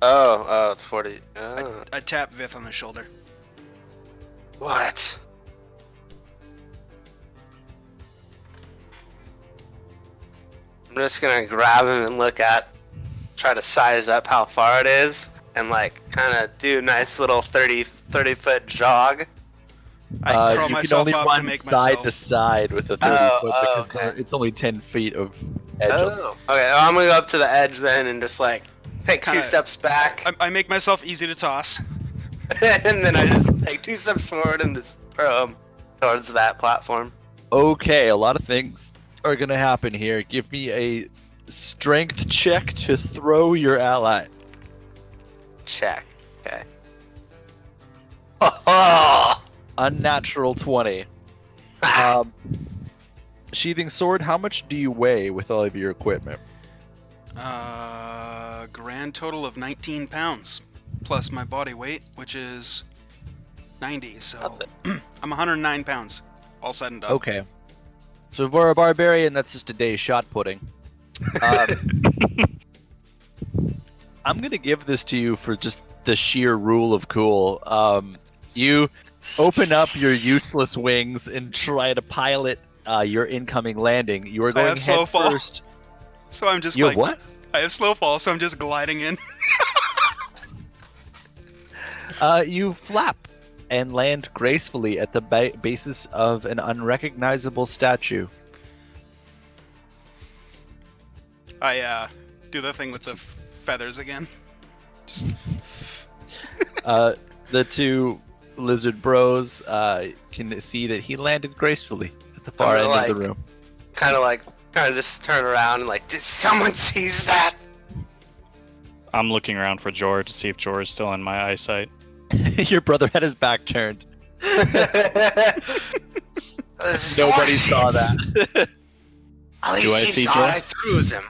Oh, it's 40. Oh. I tap Vith on the shoulder. What? I'm just gonna grab him and try to size up how far it is, and like kind of do a nice little 30 foot jog. I curl You can myself only up to run make side myself. to side with a 30 Oh, foot oh, because okay. it's only 10 feet of edge. Oh, okay. Well, I'm gonna go up to the edge then and just like take Kinda- 2 steps back, I make myself easy to toss. and then I just take 2 steps forward and just throw him towards that platform. Okay, a lot of things are going to happen here. Give me a strength check to throw your ally. Check. Okay. Oh, Unnatural 20. Sheathing sword, how much do you weigh with all of your equipment? Grand total of 19 pounds, plus my body weight, which is 90. So I'm 109 pounds, all said and done. Okay. So for a barbarian, that's just a day's shot putting. I'm going to give this to you for just the sheer rule of cool. You open up your useless wings and try to pilot your incoming landing. You are going have slow head fall. first. So I'm just You like, have what? I have slow fall, so I'm just gliding in. You flap and land gracefully at the basis of an unrecognizable statue. I do the thing with the feathers again. Just The two lizard bros can see that he landed gracefully at the far I'm end gonna, of the room. kind of just turn around and like, did someone sees that? I'm looking around for Jor to see if Jor is still in my eyesight. Your brother had his back turned. Nobody saw that. At least Do I he see thought Jor? I threw him.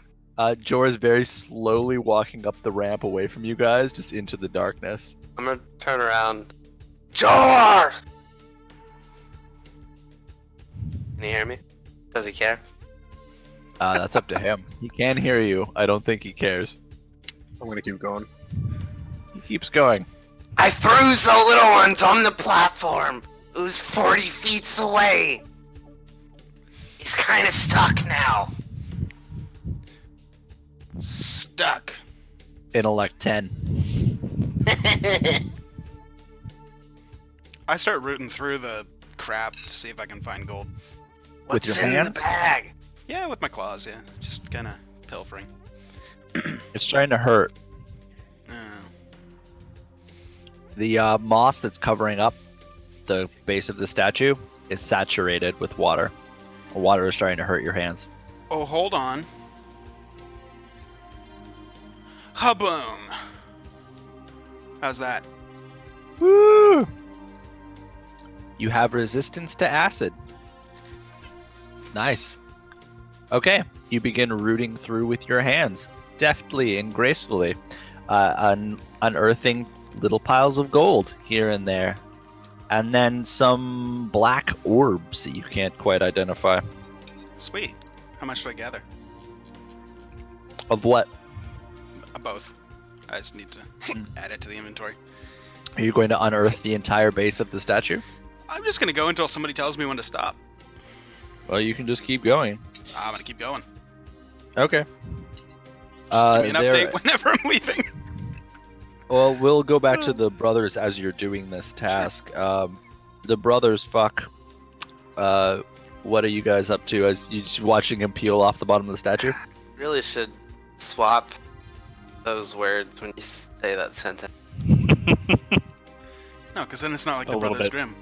Jor is very slowly walking up the ramp away from you guys, just into the darkness. I'm gonna turn around. Jor! Can you hear me? Does he care? That's up to him. He can hear you. I don't think he cares. I'm gonna keep going. He keeps going. I threw the little ones on the platform. It was 40 feet away. He's kind of stuck now. duck. Intellect 10. I start rooting through the crap to see if I can find gold. With your What's in hands? the bag? Yeah, with my claws, yeah. Just kind of pilfering. It's trying to hurt. Uh, The moss that's covering up the base of the statue is saturated with water. Water is trying to hurt your hands. oh, hold on. Haboom! How's that? Woo! You have resistance to acid. Nice. Okay, you begin rooting through with your hands, deftly and gracefully, unearthing little piles of gold here and there, and then some black orbs that you can't quite identify. Sweet. How much do I gather? Of what? Both. I just need to add it to the inventory. Are you going to unearth the entire base of the statue? I'm just gonna go until somebody tells me when to stop. Well, you can just keep going. I'm gonna keep going. Okay. Just give me an there- update whenever I'm leaving. Well, we'll go back to the brothers as you're doing this task. The brothers, fuck. What are you guys up to as you just watching him peel off the bottom of the statue? Really should swap those words when you say that sentence. No, because then it's not like A the little Brothers bit. Grimm.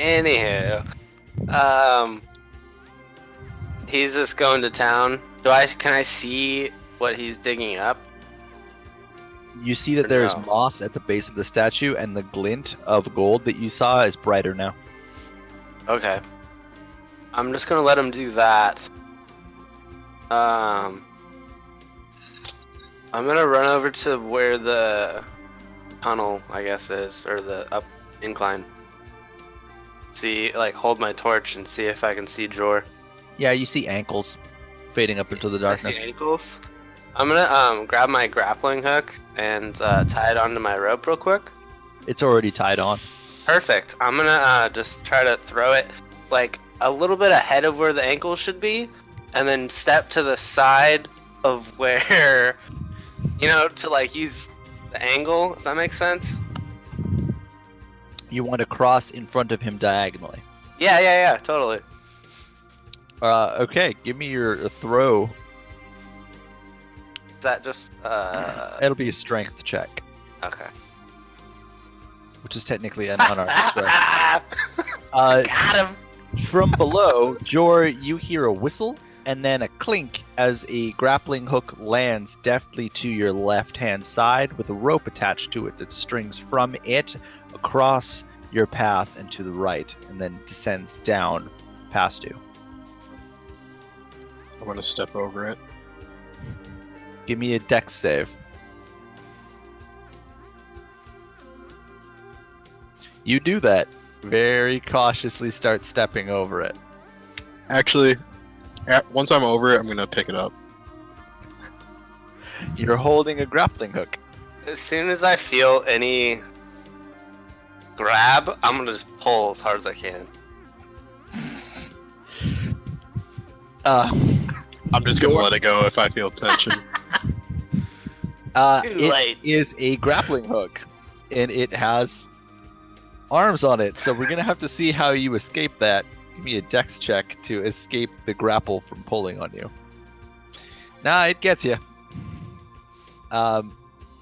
Anywho, he's just going to town. Can I see what he's digging up? You see that Or there is no? moss at the base of the statue, and the glint of gold that you saw is brighter now. Okay. I'm just gonna let him do that. I'm gonna run over to where the tunnel, I guess, is, or the up incline. See, like, hold my torch and see if I can see Jor. Yeah, you see ankles fading up into the I see darkness. ankles. I'm gonna grab my grappling hook and tie it onto my rope real quick. It's already tied on. Perfect. I'm gonna just try to throw it like a little bit ahead of where the ankle should be, and then step to the side of where, to like use the angle, if that makes sense. You want to cross in front of him diagonally. Yeah, totally. Okay, give me your throw. Is that just It'll be a strength check, okay. which is technically an unarmed strength. Got him. From below, Jor, you hear a whistle and then a clink as a grappling hook lands deftly to your left-hand side with a rope attached to it that strings from it across your path and to the right, and then descends down past you. I'm gonna step over it. Give me a dex save. You do that. Very cautiously start stepping over it. Actually, once I'm over it, I'm gonna pick it up. You're holding a grappling hook. As soon as I feel any grab, I'm gonna just pull as hard as I can. I'm just gonna let it go if I feel tension. Too It late. is a grappling hook, and it has arms on it. So we're gonna have to see how you escape that. Give me a dex check to escape the grapple from pulling on you. Nah, it gets you.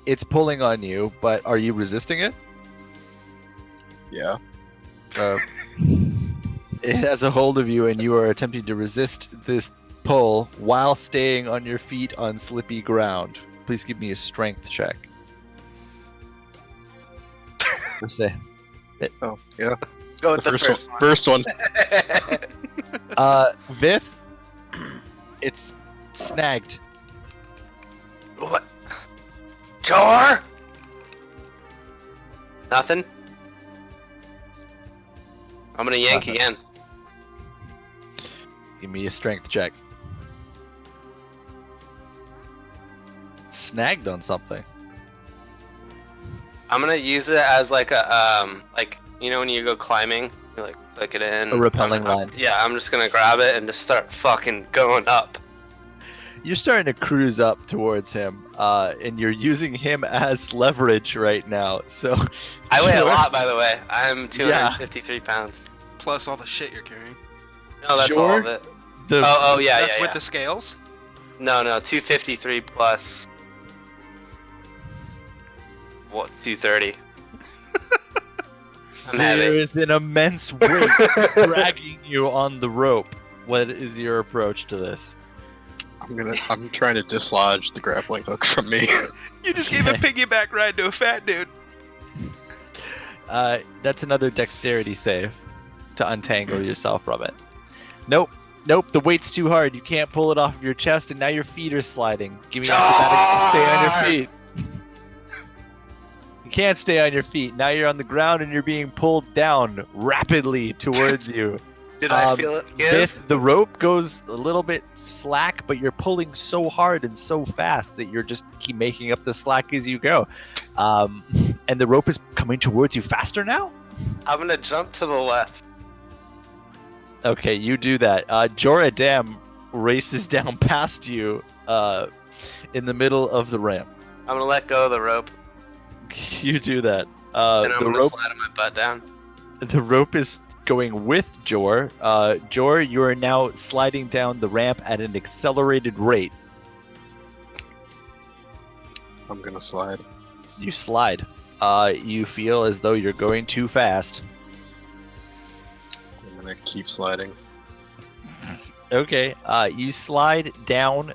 It's pulling on you, but are you resisting it? Yeah. It has a hold of you, and you are attempting to resist this pull while staying on your feet on slippy ground. Please give me a strength check. Per se. Oh, yeah. Go with the First first one. one. Vith, it's snagged. What? Jor? Nothing? I'm gonna yank Nothing. again. Give me a strength check. It's snagged on something. I'm gonna use it as like a when you go climbing, you like click it in. A rappelling I'm- line. Yeah, I'm just gonna grab it and just start fucking going up. You're starting to cruise up towards him, and you're using him as leverage right now. So I weigh a Jor- lot, by the way. I'm 253 pounds. Plus all the shit you're carrying. No, that's all Jor? of it. The, Oh, yeah, That's yeah, with yeah. the scales? No, 253 plus. What? 230. I'm there heavy. is an immense weight dragging you on the rope. What is your approach to this? I'm trying to dislodge the grappling hook from me. You just gave a piggyback ride to a fat dude. That's another dexterity save to untangle yourself from it. Nope. The weight's too hard. You can't pull it off of your chest, and now your feet are sliding. Give me acrobatics to stay on your feet. You can't stay on your feet. Now you're on the ground, and you're being pulled down rapidly towards you. Did I feel it give? Vith, the rope goes a little bit slack, but you're pulling so hard and so fast that you're just keep making up the slack as you go. And the rope is coming towards you faster now? I'm gonna jump to the left. Okay, you do that. Joradam races down past you in the middle of the ramp. I'm gonna let go of the rope, You do that. and I'm The gonna rope, slide my butt down. the rope is going with Jor. Jor, you are now sliding down the ramp at an accelerated rate. I'm gonna slide. You slide. You feel as though you're going too fast. I'm gonna keep sliding. Okay. You slide down,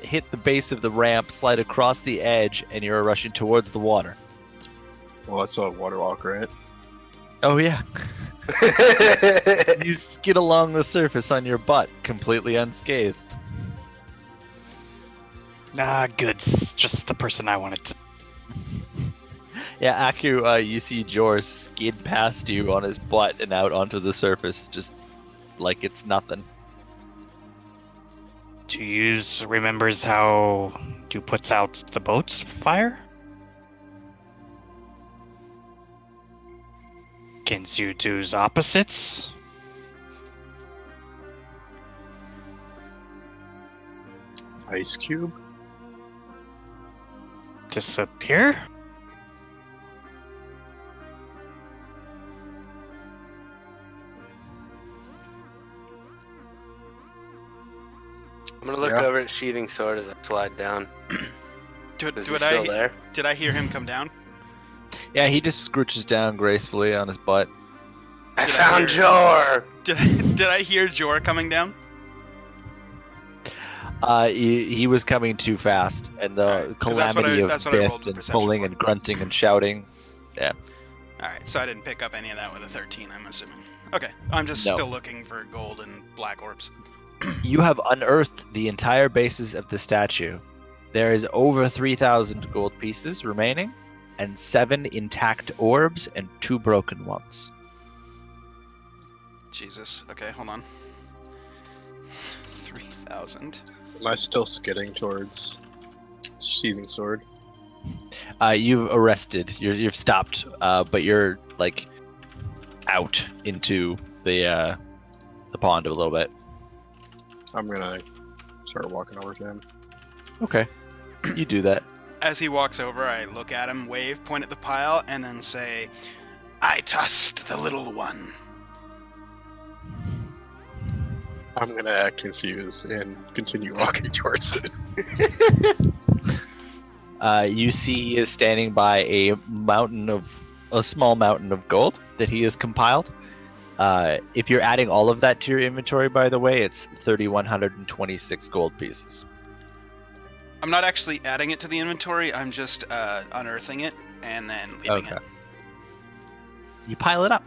hit the base of the ramp, slide across the edge, and you're rushing towards the water. Well, I saw a water walk, right? Oh yeah. You skid along the surface on your butt, completely unscathed. Nah, good. Just the person I wanted to. Yeah, Aku, you see Jor skid past you on his butt and out onto the surface, just like it's nothing. To use remembers how you puts out the boat's fire? Can you do's opposites? Ice cube. Disappear? I'm gonna look Yeah. over at Sheathing Sword as I slide down. Is he Did still there? I hear him come down? Yeah, he just scrooches down gracefully on his butt. I Did I found hear- Jor! Did I hear Jor coming down? He was coming too fast, and the Alright, 'cause that's what I- calamity that's of what I rolled Biff the and perception pulling for. and grunting and shouting. Alright, so I didn't pick up any of that with a 13, I'm assuming. Okay, I'm just No. still looking for gold and black orbs. You have unearthed the entire basis of the statue. There is over 3,000 gold pieces remaining, and 7 intact orbs and 2 broken ones. Jesus. Okay, hold on. 3,000. Am I still skidding towards Sheathing Sword? You've arrested. You've stopped, but you're like out into the pond a little bit. I'm gonna start walking over to him. Okay, you do that. As he walks over, I look at him, wave, point at the pile, and then say, I tusked the little one. I'm gonna act confused and continue walking towards it. You see he is standing by a small mountain of gold that he has compiled. If you're adding all of that to your inventory, by the way, it's 3,126 gold pieces. I'm not actually adding it to the inventory, I'm just unearthing it and then leaving it. You pile it up,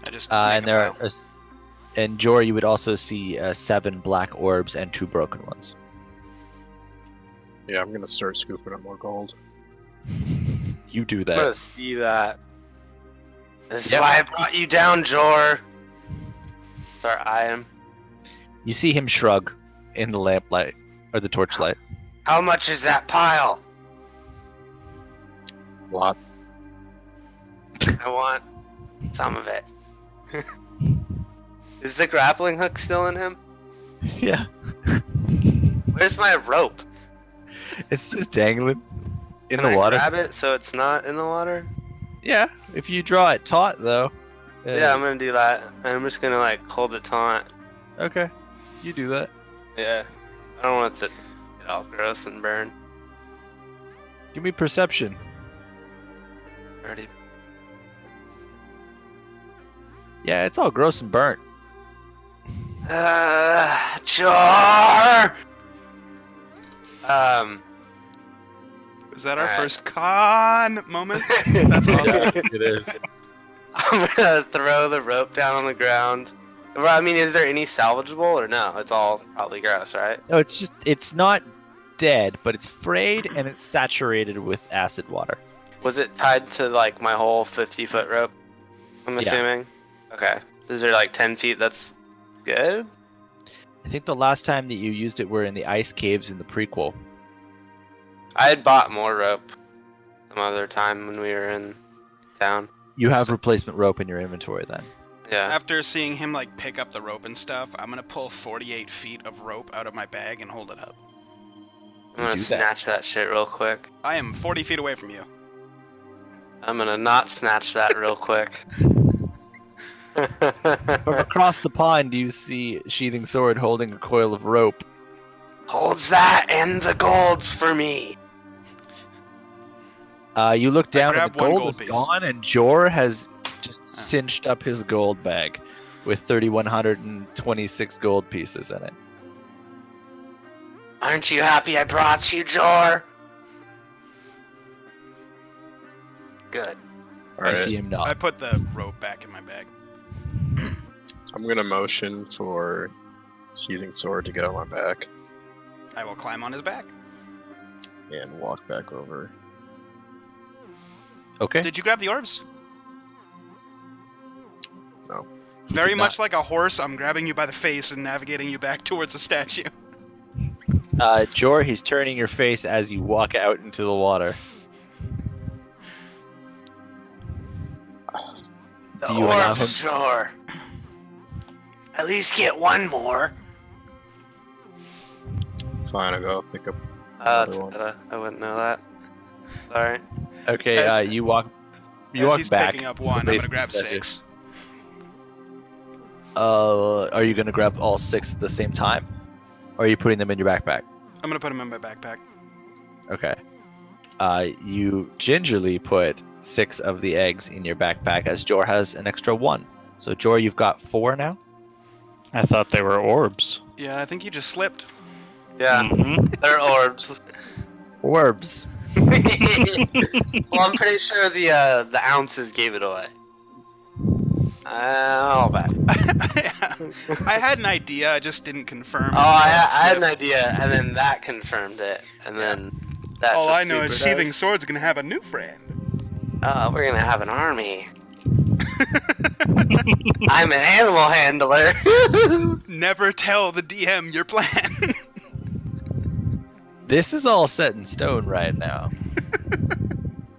I just and make a there pile. are, and Jor, you would also see 7 black orbs and 2 broken ones. Yeah, I'm gonna start scooping up more gold. You do I'm that. gonna see that. This is Yep. why I brought you down, Jor. Sorry, I am. You see him shrug in the lamplight or the torchlight. How much is that pile? A lot. I want some of it. Is the grappling hook still in him? Yeah. Where's my rope? It's just dangling in Can the I water. grab it so it's not in the water? Yeah, if you draw it taut though. Yeah, I'm gonna do that. I'm just gonna like hold it taut. Okay, you do that. Yeah. I don't want it to get all gross and burn. Give me perception. Already. Yeah, it's all gross and burnt. Jar! Is that our Alright. first con moment? That's awesome. It is. I'm gonna throw the rope down on the ground. Well, I mean, is there any salvageable or no? It's all probably gross, right? No, it's not dead, but it's frayed and it's saturated with acid water. Was it tied to like my whole 50-foot rope? I'm Yeah. assuming. Okay. Is there like 10 feet? That's good. I think the last time that you used it were in the ice caves in the prequel. I had bought more rope some other time when we were in town. You have replacement rope in your inventory then. Yeah. After seeing him like pick up the rope and stuff, I'm gonna pull 48 feet of rope out of my bag and hold it up. I'm gonna do that. snatch that shit real quick. I am 40 feet away from you. I'm gonna not snatch that real quick. From across the pond, you see Sheathing Sword holding a coil of rope. Holds that and the golds for me. You look down and grab the one gold gold is piece. gone, and Jor has just cinched up his gold bag with 3,126 gold pieces in it. Aren't you happy I brought you, Jor? Good. I Alright, see him I not. put the rope back in my bag. I'm gonna motion for Sheathing Sword to get on my back I will climb on his back. and walk back over. Okay. Did you grab the orbs? No. Very did much like a horse, I'm grabbing you by the face and navigating you back towards the statue. Jor, he's turning your face as you walk out into the water. Do you allow him? Jor. At least get one more. Fine, I'll go pick up. That's Another one. better. I wouldn't know that. Sorry. Okay, As- you walk. You As walk he's back. picking up to the one, I'm base gonna of grab the statue. 6. Are you gonna grab all 6 at the same time, or are you putting them in your backpack? I'm gonna put them in my backpack. Okay. You gingerly put 6 of the eggs in your backpack, as Jor has an extra 1. So Jor, you've got 4 now. I thought they were orbs. Yeah, I think you just slipped. Yeah, Mhm. they're orbs. Orbs. Well, I'm pretty sure the ounces gave it away. All bad. I had an idea, I just didn't confirm. Oh, I had an Slip. idea, and then that confirmed it, and then that. All just I know is super Sheathing does. Sword's gonna have a new friend. We're gonna have an army. I'm an animal handler. Never tell the DM your plan. This is all set in stone right now.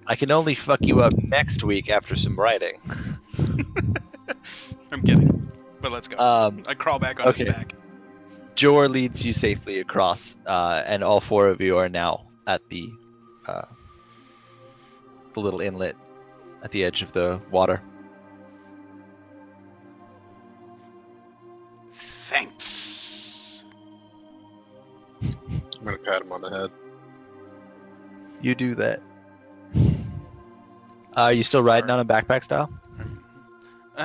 I can only fuck you up next week after some writing. I'm kidding. But let's go. I crawl back on okay. his back. Jor leads you safely across, and all 4 of you are now at the little inlet at the edge of the water. Thanks. I'm gonna pat him on the head. You do that. Are you still riding on a backpack style?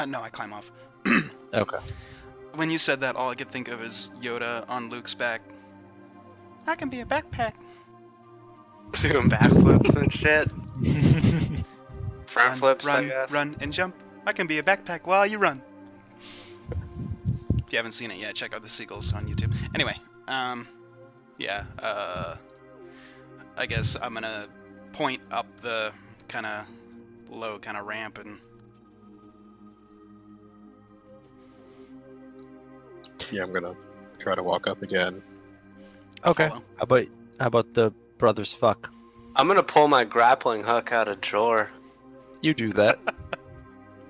No, I climb off. Okay. When you said that, all I could think of is Yoda on Luke's back. I can be a backpack. Doing backflips and shit. Front Run, flips, I run, guess. run, and jump. I can be a backpack while you run. If you haven't seen it yet, check out the seagulls on YouTube. Anyway, yeah, I guess I'm gonna point up the kind of low kind of ramp and Yeah, I'm gonna try to walk up again. Okay. follow. How about the brothers fuck? I'm gonna pull my grappling hook out of drawer. You do that.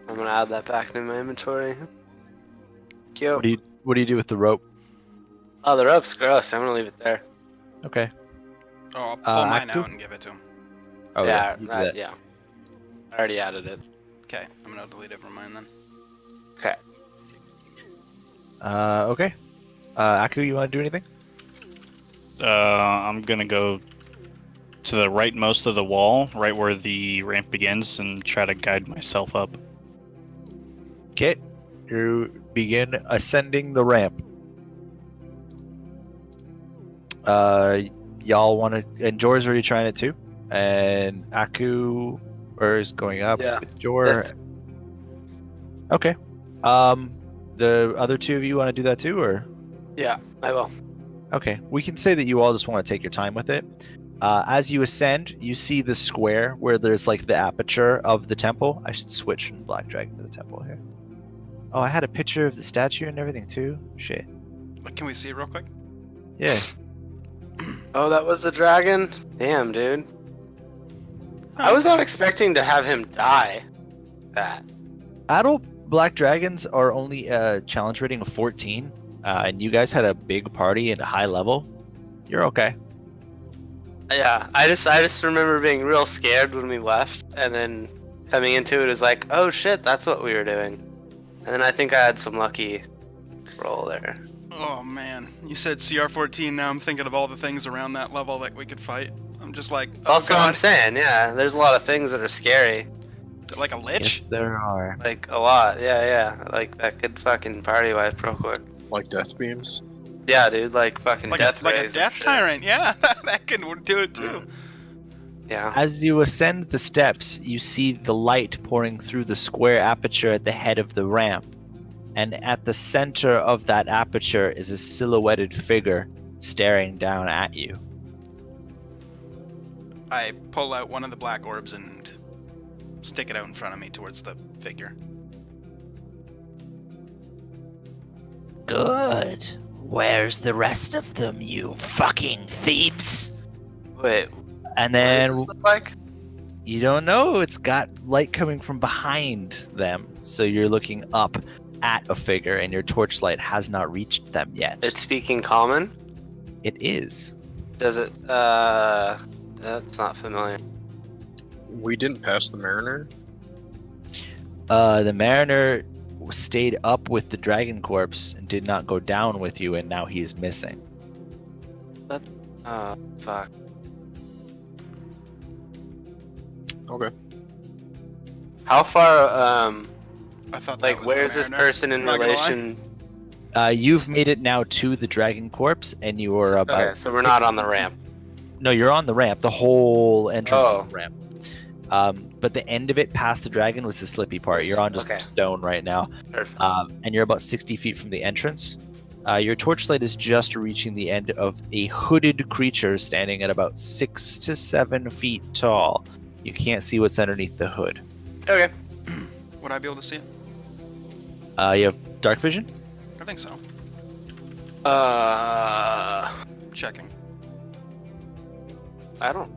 I'm gonna add that back into my inventory. Cute. What do you do with the rope? Oh, the rope's gross. I'm gonna leave it there. Okay. Oh, I'll pull mine Aku? out and give it to him. Oh yeah, you do that. yeah. I already added it. Okay, I'm gonna delete it from mine then. Okay. Okay. Aku, you want to do anything? I'm gonna go to the rightmost of the wall, right where the ramp begins, and try to guide myself up. Okay. You begin ascending the ramp. Y'all want to, and Jor's already trying it too, and Aku is going up Yeah. with Jor. Okay. The other two of you want to do that too, or? Yeah, I will. Okay, we can say that you all just want to take your time with it. As you ascend, you see the square where there's like the aperture of the temple. I should switch from Black Dragon to the temple here. Oh, I had a picture of the statue and everything too. Shit. But can we see it real quick? Yeah. Oh, that was the dragon? Damn, dude. I was not expecting to have him die. That. Adult Black Dragons are only a challenge rating of 14, and you guys had a big party at a high level. You're okay. Yeah, I just remember being real scared when we left, and then coming into it is like, oh shit, that's what we were doing. And then I think I had some lucky roll there. Oh man, you said CR14. Now I'm thinking of all the things around that level that we could fight. I'm just like, oh That's what I'm god, saying, yeah. There's a lot of things that are scary. like a lich. Yes, there are. Like, a lot, yeah. Like, that could fucking party wipe real quick. Like death beams. Yeah, dude, like fucking Like death a rays and death shit. tyrant. Yeah, that can do it too. Yeah. As you ascend the steps, you see the light pouring through the square aperture at the head of the ramp. And at the center of that aperture is a silhouetted figure staring down at you. I pull out one of the black orbs and stick it out in front of me towards the figure. Good. Where's the rest of them, you fucking thieves? Wait, And what does then this look like? you don't know, it's got light coming from behind them. So you're looking up at a figure and your torchlight has not reached them yet. It's speaking common? It is. Does it, that's not familiar. We didn't pass the Mariner. The Mariner stayed up with the Dragon Corpse and did not go down with you, and now he is missing. Oh, fuck. Okay. How far, I thought that like, was where's the this Mariner. person in Not gonna lie. relation? You've made it now to the Dragon Corpse, and you are about. Okay, so we're not on the ramp. No, you're on the ramp. The whole entrance Oh. is the ramp. But the end of it, past the dragon, was the slippy part. You're on just Okay. stone right now, Perfect. and you're about 60 feet from the entrance. Your torchlight is just reaching the end of a hooded creature standing at about 6 to 7 feet tall. You can't see what's underneath the hood. Okay. Would I be able to see it? You have dark vision? I think so. Checking. I don't.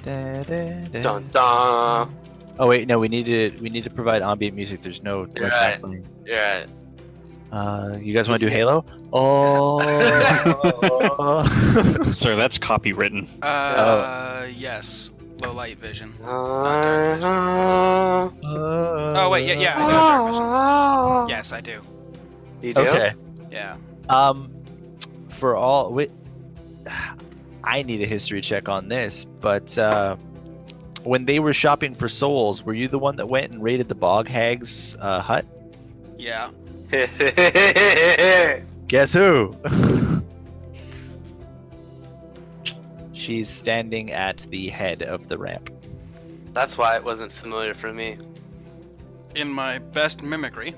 Dun dun. Oh wait, no, we need to provide ambient music. There's no. You're sound right. playing. Yeah. You guys want to do Halo? Oh. Sir, that's copywritten. Yes. Low light vision. Oh, Oh wait, yeah, I do have dark vision. Yes, I do. You do? Okay. Yeah. For all, wait, I need a history check on this. But when they were shopping for souls, were you the one that went and raided the Bog Hag's hut? Yeah. Guess who? She's standing at the head of the ramp. That's why it wasn't familiar for me. In my best mimicry,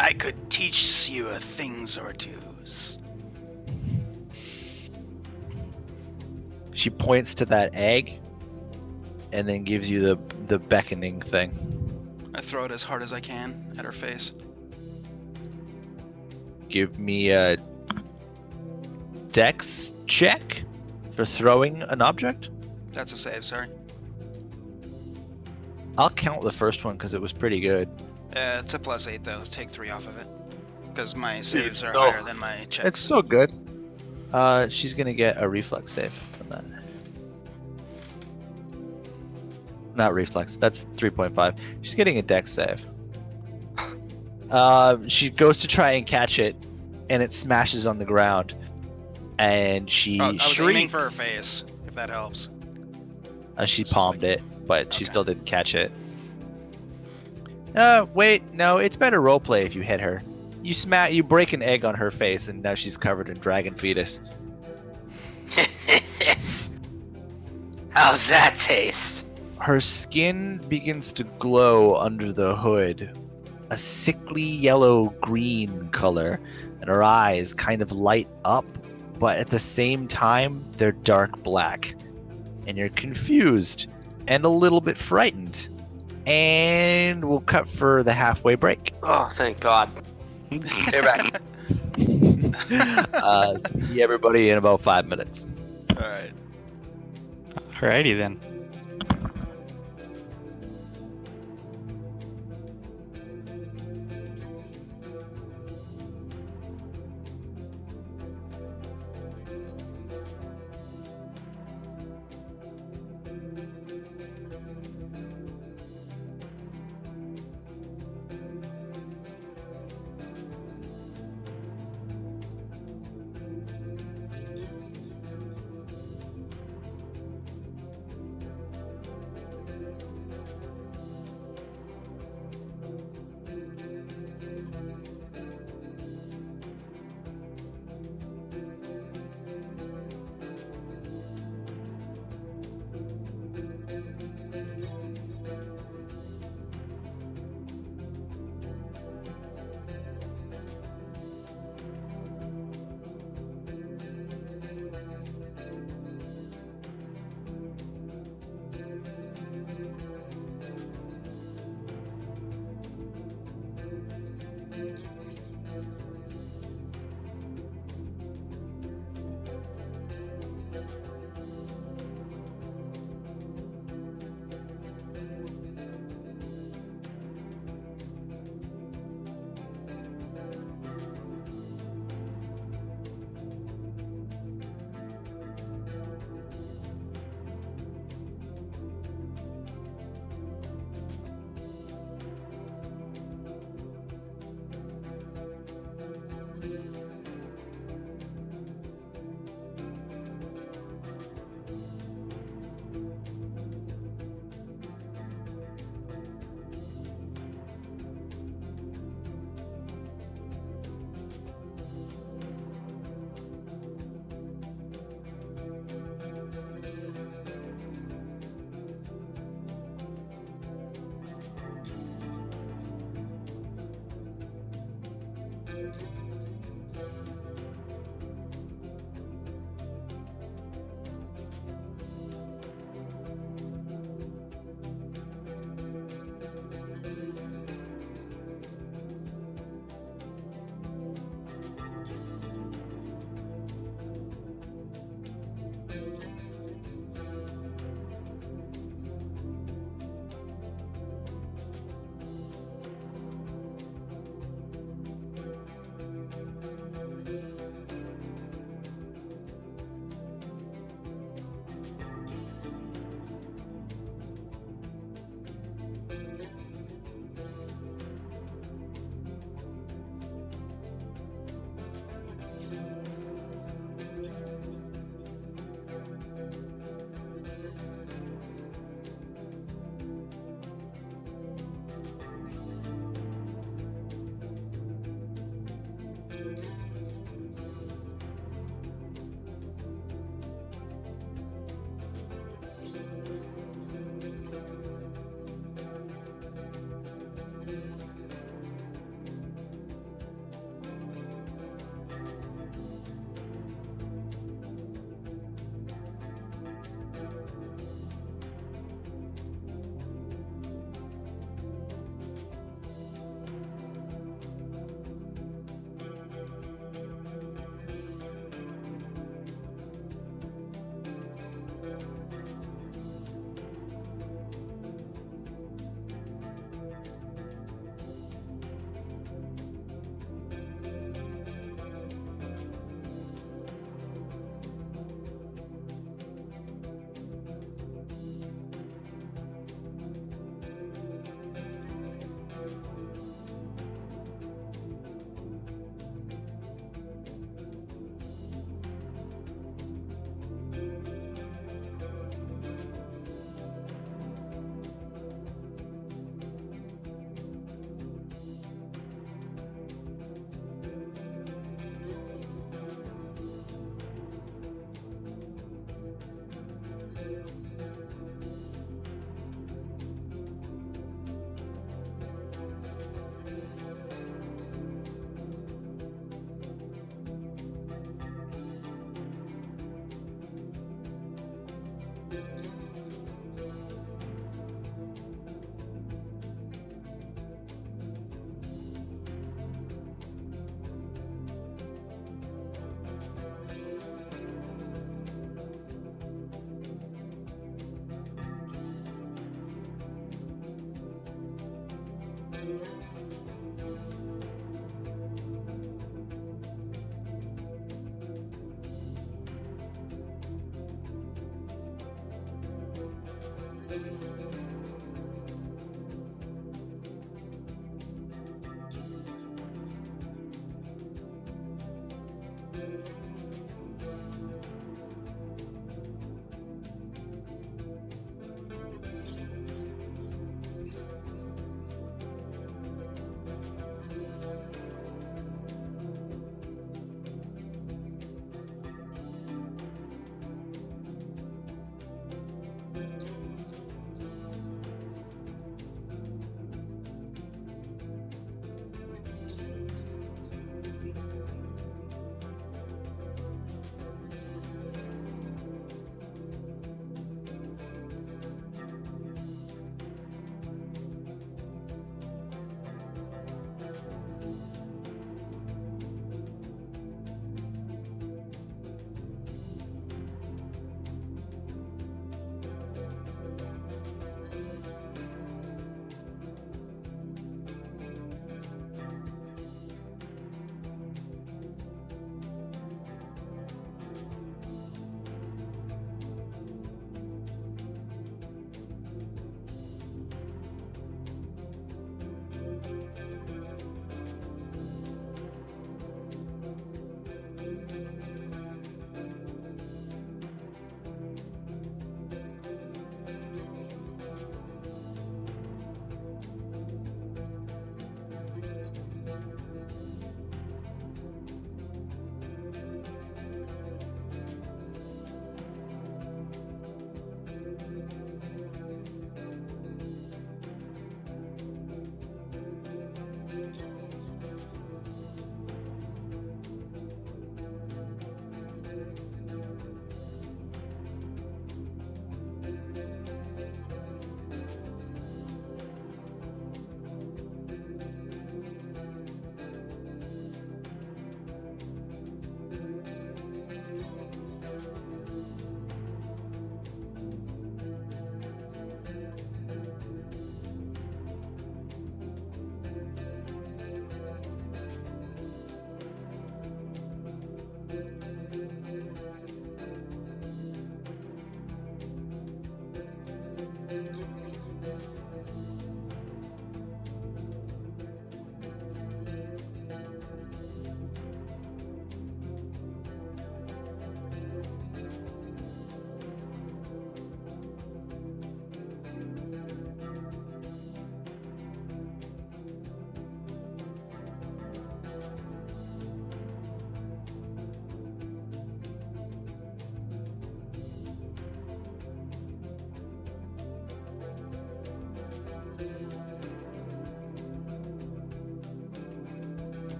I could teach you a things or twos. She points to that egg, and then gives you the beckoning thing. I throw it as hard as I can at her face. Give me a dex check for throwing an object. That's a save, sorry. I'll count the first one because it was pretty good. It's a +8 though. Let's take 3 off of it. Because my saves are no. higher than my checks. It's still good. She's gonna get a reflex save from that. Not reflex. That's 3.5. She's getting a dex save. She goes to try and catch it, and it smashes on the ground. And she I was shrieks. aiming for her face, if that helps. She Just palmed like- it, but she Okay. still didn't catch it. Wait, no, it's better roleplay if you hit her. You break an egg on her face, and now she's covered in dragon fetus. How's that taste? Her skin begins to glow under the hood, a sickly yellow-green color, and her eyes kind of light up, but at the same time, they're dark black. And you're confused and a little bit frightened. And we'll cut for the halfway break. Oh, thank God. You're back. See everybody in about 5 minutes. Alright. Alrighty then.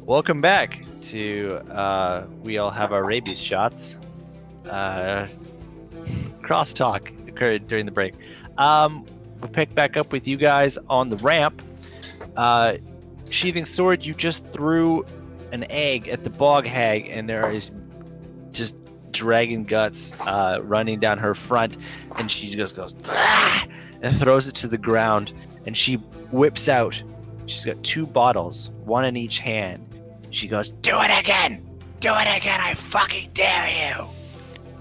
Welcome back to we all have our rabies shots. Crosstalk occurred during the break. We'll pick back up with you guys on the ramp. Sheathing sword, you just threw an egg at the bog hag, and there is just dragon guts running down her front, and she just goes "Ah!" and throws it to the ground, and she whips out. She's got 2 bottles, one in each hand. She goes, "Do it again! Do it again! I fucking dare you!"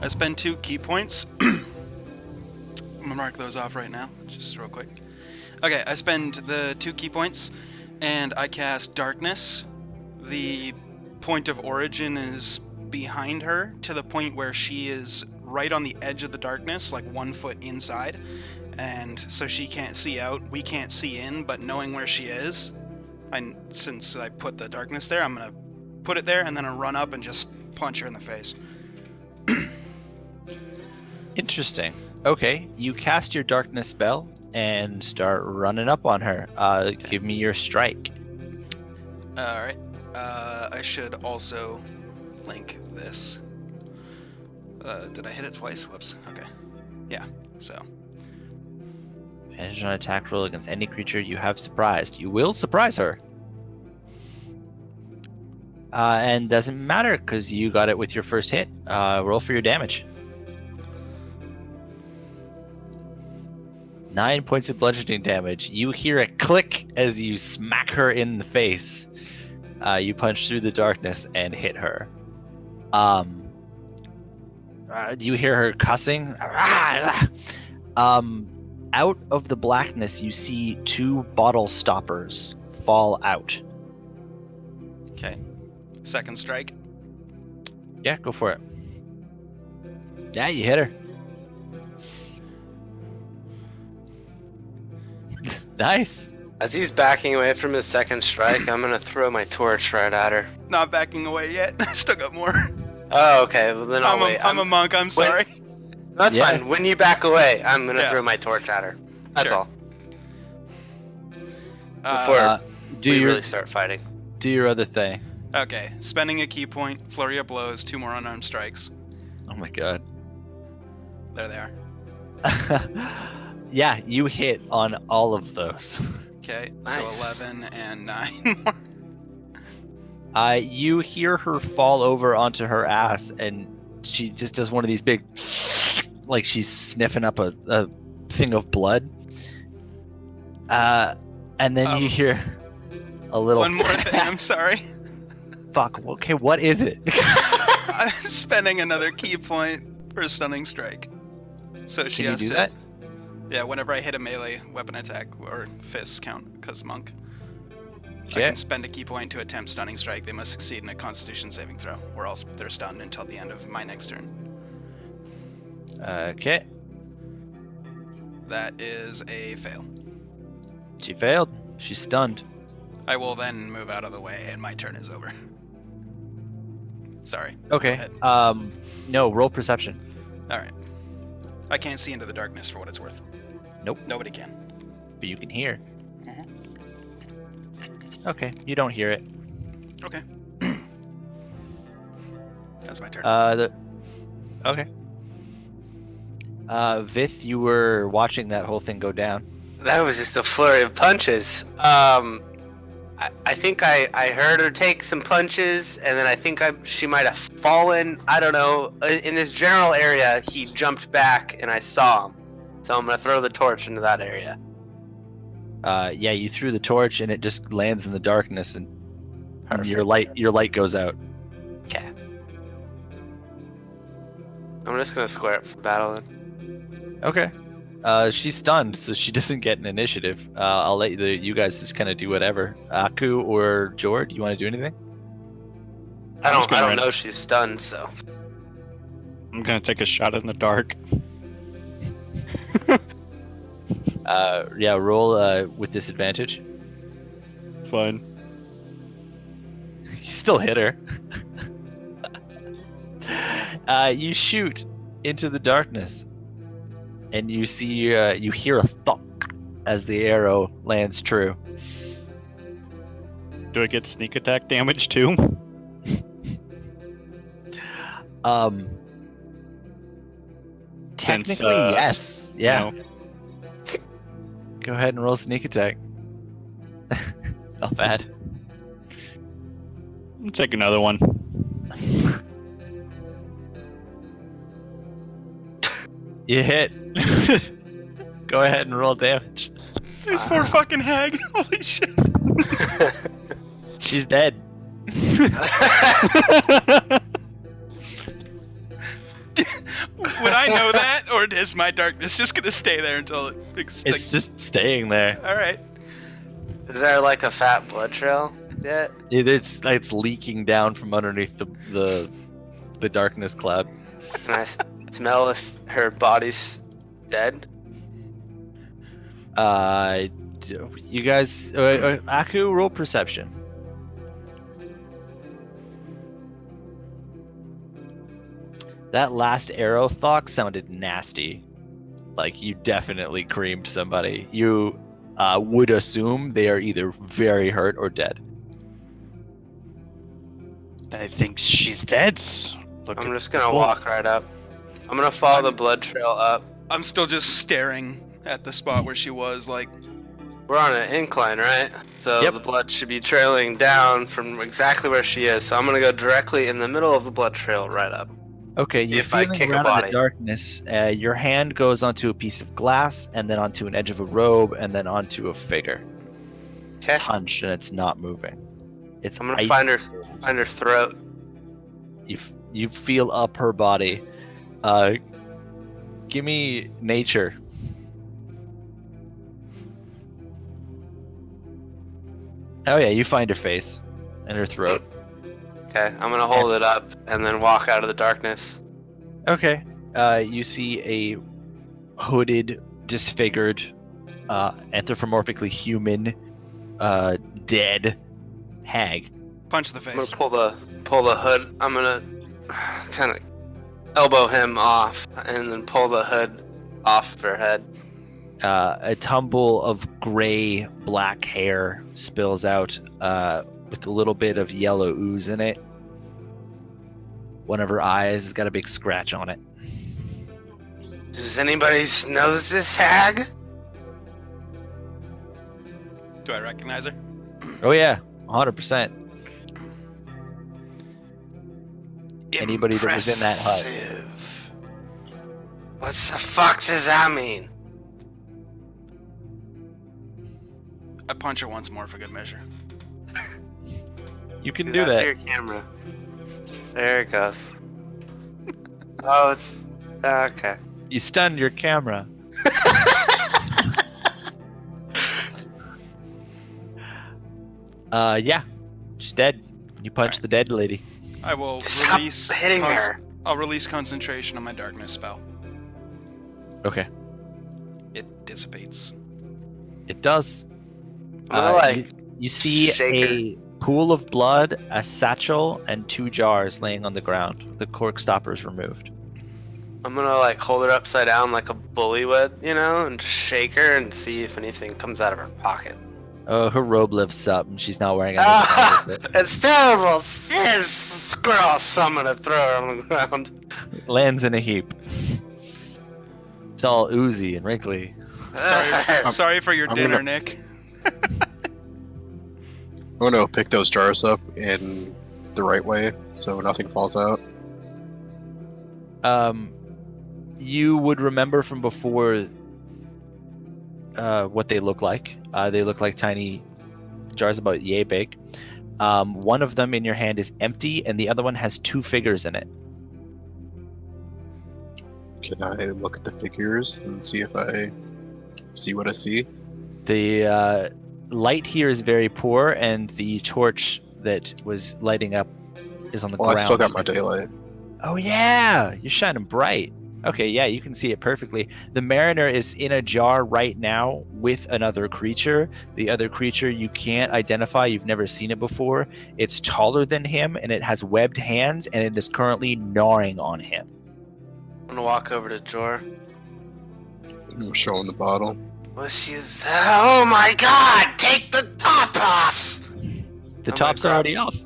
I spend 2 key points. I'm gonna mark those off right now, just real quick. Okay, I spend the 2 key points, and I cast Darkness. The point of origin is behind her, to the point where she is right on the edge of the darkness, like 1 foot inside. And so she can't see out, we can't see in, but knowing where she is, since I put the darkness there, I'm gonna put it there, and then I run up and just punch her in the face. Interesting. Okay, you cast your darkness spell and start running up on her. Give me your strike. All right. I should also link this. Did I hit it twice? Whoops. Okay. Yeah. So. Advantage on attack roll against any creature you have surprised. You will surprise her. And doesn't matter because you got it with your first hit. Roll for your damage. 9 points of bludgeoning damage. You hear a click as you smack her in the face. You punch through the darkness and hit her. You hear her cussing. Out of the blackness, you see 2 bottle stoppers fall out. Okay. Second strike. Yeah, go for it. Yeah, you hit her. Nice. As he's backing away from his second strike, I'm gonna throw my torch right at her. Not backing away yet. I still got more. Oh, okay. Well, then I'll wait. I'm a monk. I'm sorry. That's Yeah. fine. When you back away, I'm gonna Yeah. throw my torch at her. That's Sure. all. Uh, Before Do we your really start fighting. do your other thing. okay. Spending a key point. Flurry of blows. 2 more unarmed strikes. Oh my god. There they are. Yeah, you hit on all of those. Okay. Nice. So 11 and 9 more. You hear her fall over onto her ass, and she just does one of these big, like she's sniffing up a thing of blood. And then you hear a little. One more thing. I'm sorry. Fuck. Okay, what is it? I'm spending another key point for a stunning strike. So she Can you has do to. that? Yeah, whenever I hit a melee weapon attack or fists count because monk. I Okay. can spend a key point to attempt stunning strike. They must succeed in a Constitution saving throw, or else they're stunned until the end of my next turn. Okay. That is a fail. She failed. She's stunned. I will then move out of the way, and my turn is over. Sorry. Okay. ahead. No. Roll perception. All right. I can't see into the darkness for what it's worth. Nope. Nobody can. But you can hear. Mhm. Okay. You don't hear it. Okay. That's my turn. Okay. Vith, you were watching that whole thing go down. That was just a flurry of punches. I think I heard her take some punches, and then I think she might have fallen. I don't know. In this general area, he jumped back, and I saw him. So I'm gonna throw the torch into that area. Yeah, you threw the torch and it just lands in the darkness, and your light goes out. Okay. I'm just gonna square up for battle then. Okay. She's stunned, so she doesn't get an initiative. I'll let you guys just kind of do whatever. Aku or Jord, you want to do anything? I just gonna don't run- know she's stunned, so. I'm gonna take a shot in the dark. Yeah, roll with disadvantage. Fine. You still hit her. You shoot into the darkness, and you see you hear a thunk as the arrow lands true. Do I get sneak attack damage too? Technically, uh, yes. Yeah. No. Go ahead and roll sneak attack. Not bad. I'll take another one. You hit. Go ahead and roll damage. This poor fucking hag. Holy shit. She's dead. Would I know that, or is my darkness just gonna stay there until it It's just staying there. All right. Is there like a fat blood trail yet? It's leaking down from underneath the darkness cloud. Can I smell if her body's dead? You guys, Aku, roll perception. That last arrow Thok sounded nasty. Like you definitely creamed somebody. You would assume they are either very hurt or dead. I think she's dead. Look I'm at just gonna the walk right up. I'm gonna follow the blood trail up. I'm still just staring at the spot where she was, like, We're on an incline, right? So Yep. the blood should be trailing down from exactly where she is. So I'm gonna go directly in the middle of the blood trail right up. Okay, See you're if I feeling kick a around in body. the darkness. Your hand goes onto a piece of glass, and then onto an edge of a robe, and then onto a figure. Okay. It's hunched and it's not moving. It's I'm gonna ice. find her throat. You feel up her body. Give me nature. Oh yeah, you find her face and her throat. Okay, I'm gonna hold it up and then walk out of the darkness. Okay. You see a hooded, disfigured, anthropomorphically human, dead hag. punch the I'm gonna face. pull the hood. I'm gonna kind of elbow him off and then pull the hood off of her head. A tumble of gray black hair spills out with a little bit of yellow ooze in it. One of her eyes has got a big scratch on it. Does anybody know this hag? Do I recognize her? Oh yeah, 100%. Anybody that was in that hut. Impressive. What the fuck does that mean? I punch her once more for good measure. You can Do do to that. your camera. There it goes. Oh, it's okay. You stunned your camera. Yeah, she's dead. You punched the dead lady. I will Stop release. hitting her. I'll release concentration on my darkness spell. Okay, It dissipates. it does. I'm gonna, You see shake a pool of blood, a satchel, and 2 jars laying on the ground. The cork stoppers removed. I'm gonna hold her upside down like a bully would, and just shake her and see if anything comes out of her pocket. Oh, her robe lifts up, and she's not wearing anything Ah, with it. it's terrible. It's squirrel. So I'm gonna throw her on the ground. Lands in a heap. It's all oozy and wrinkly. Sorry for your I'm dinner, gonna- Nick. I'm gonna pick those jars up in the right way so nothing falls out. You would remember from before what they look like. They look like tiny jars about yay big. One of them in your hand is empty, and the other one has 2 figures in it. Can I look at the figures and see if I see what I see? The light here is very poor, and the torch that was lighting up is on the Well, ground. I still got my daylight. Oh yeah, you're shining bright. Okay, yeah, you can see it perfectly. The mariner is in a jar right now with another creature. The other creature you can't identify. You've never seen it before. It's taller than him, and it has webbed hands, and it is currently gnawing on him. I'm gonna walk over to Jor. I'm showing the bottle. Well, she's. Oh my god! Take the top offs! The I'm top's gonna grab- already off.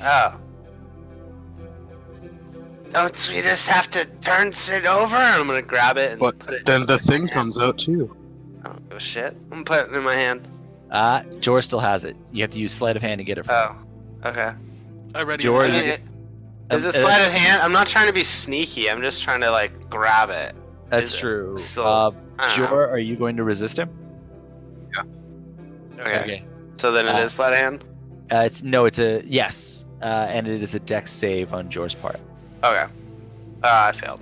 Oh. Don't we just have to turn it over? I'm gonna grab it and But put it. Then the in my thing hand. comes out too. I don't give a shit. I'm gonna put it in my hand. Jor still has it. You have to use sleight of hand to get it from Oh. Okay. I ready. Jor, I you mean, get- is it sleight of hand? I'm not trying to be sneaky. I'm just trying to grab it. That's Is it true. still- I don't know. Jor, are you going to resist him? Okay. So then it is sleight of hand. It's a yes, and it is a dex save on Jor's part. Okay. I failed.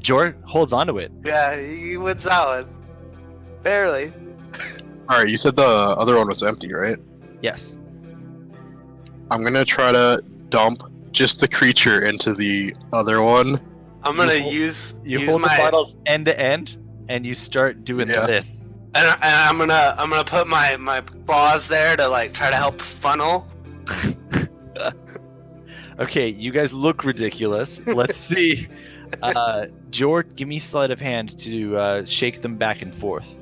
Jor holds onto it. Yeah, he wins that one. Barely. Alright, you said the other one was empty, right? Yes. I'm gonna try to dump just the creature into the other one. I'm gonna You hold- use You use hold my the bottles end to end, and you start doing Yeah. this. and I'm gonna put my claws there to try to help funnel. Okay, you guys look ridiculous. Let's see. Jord, give me sleight of hand to shake them back and forth.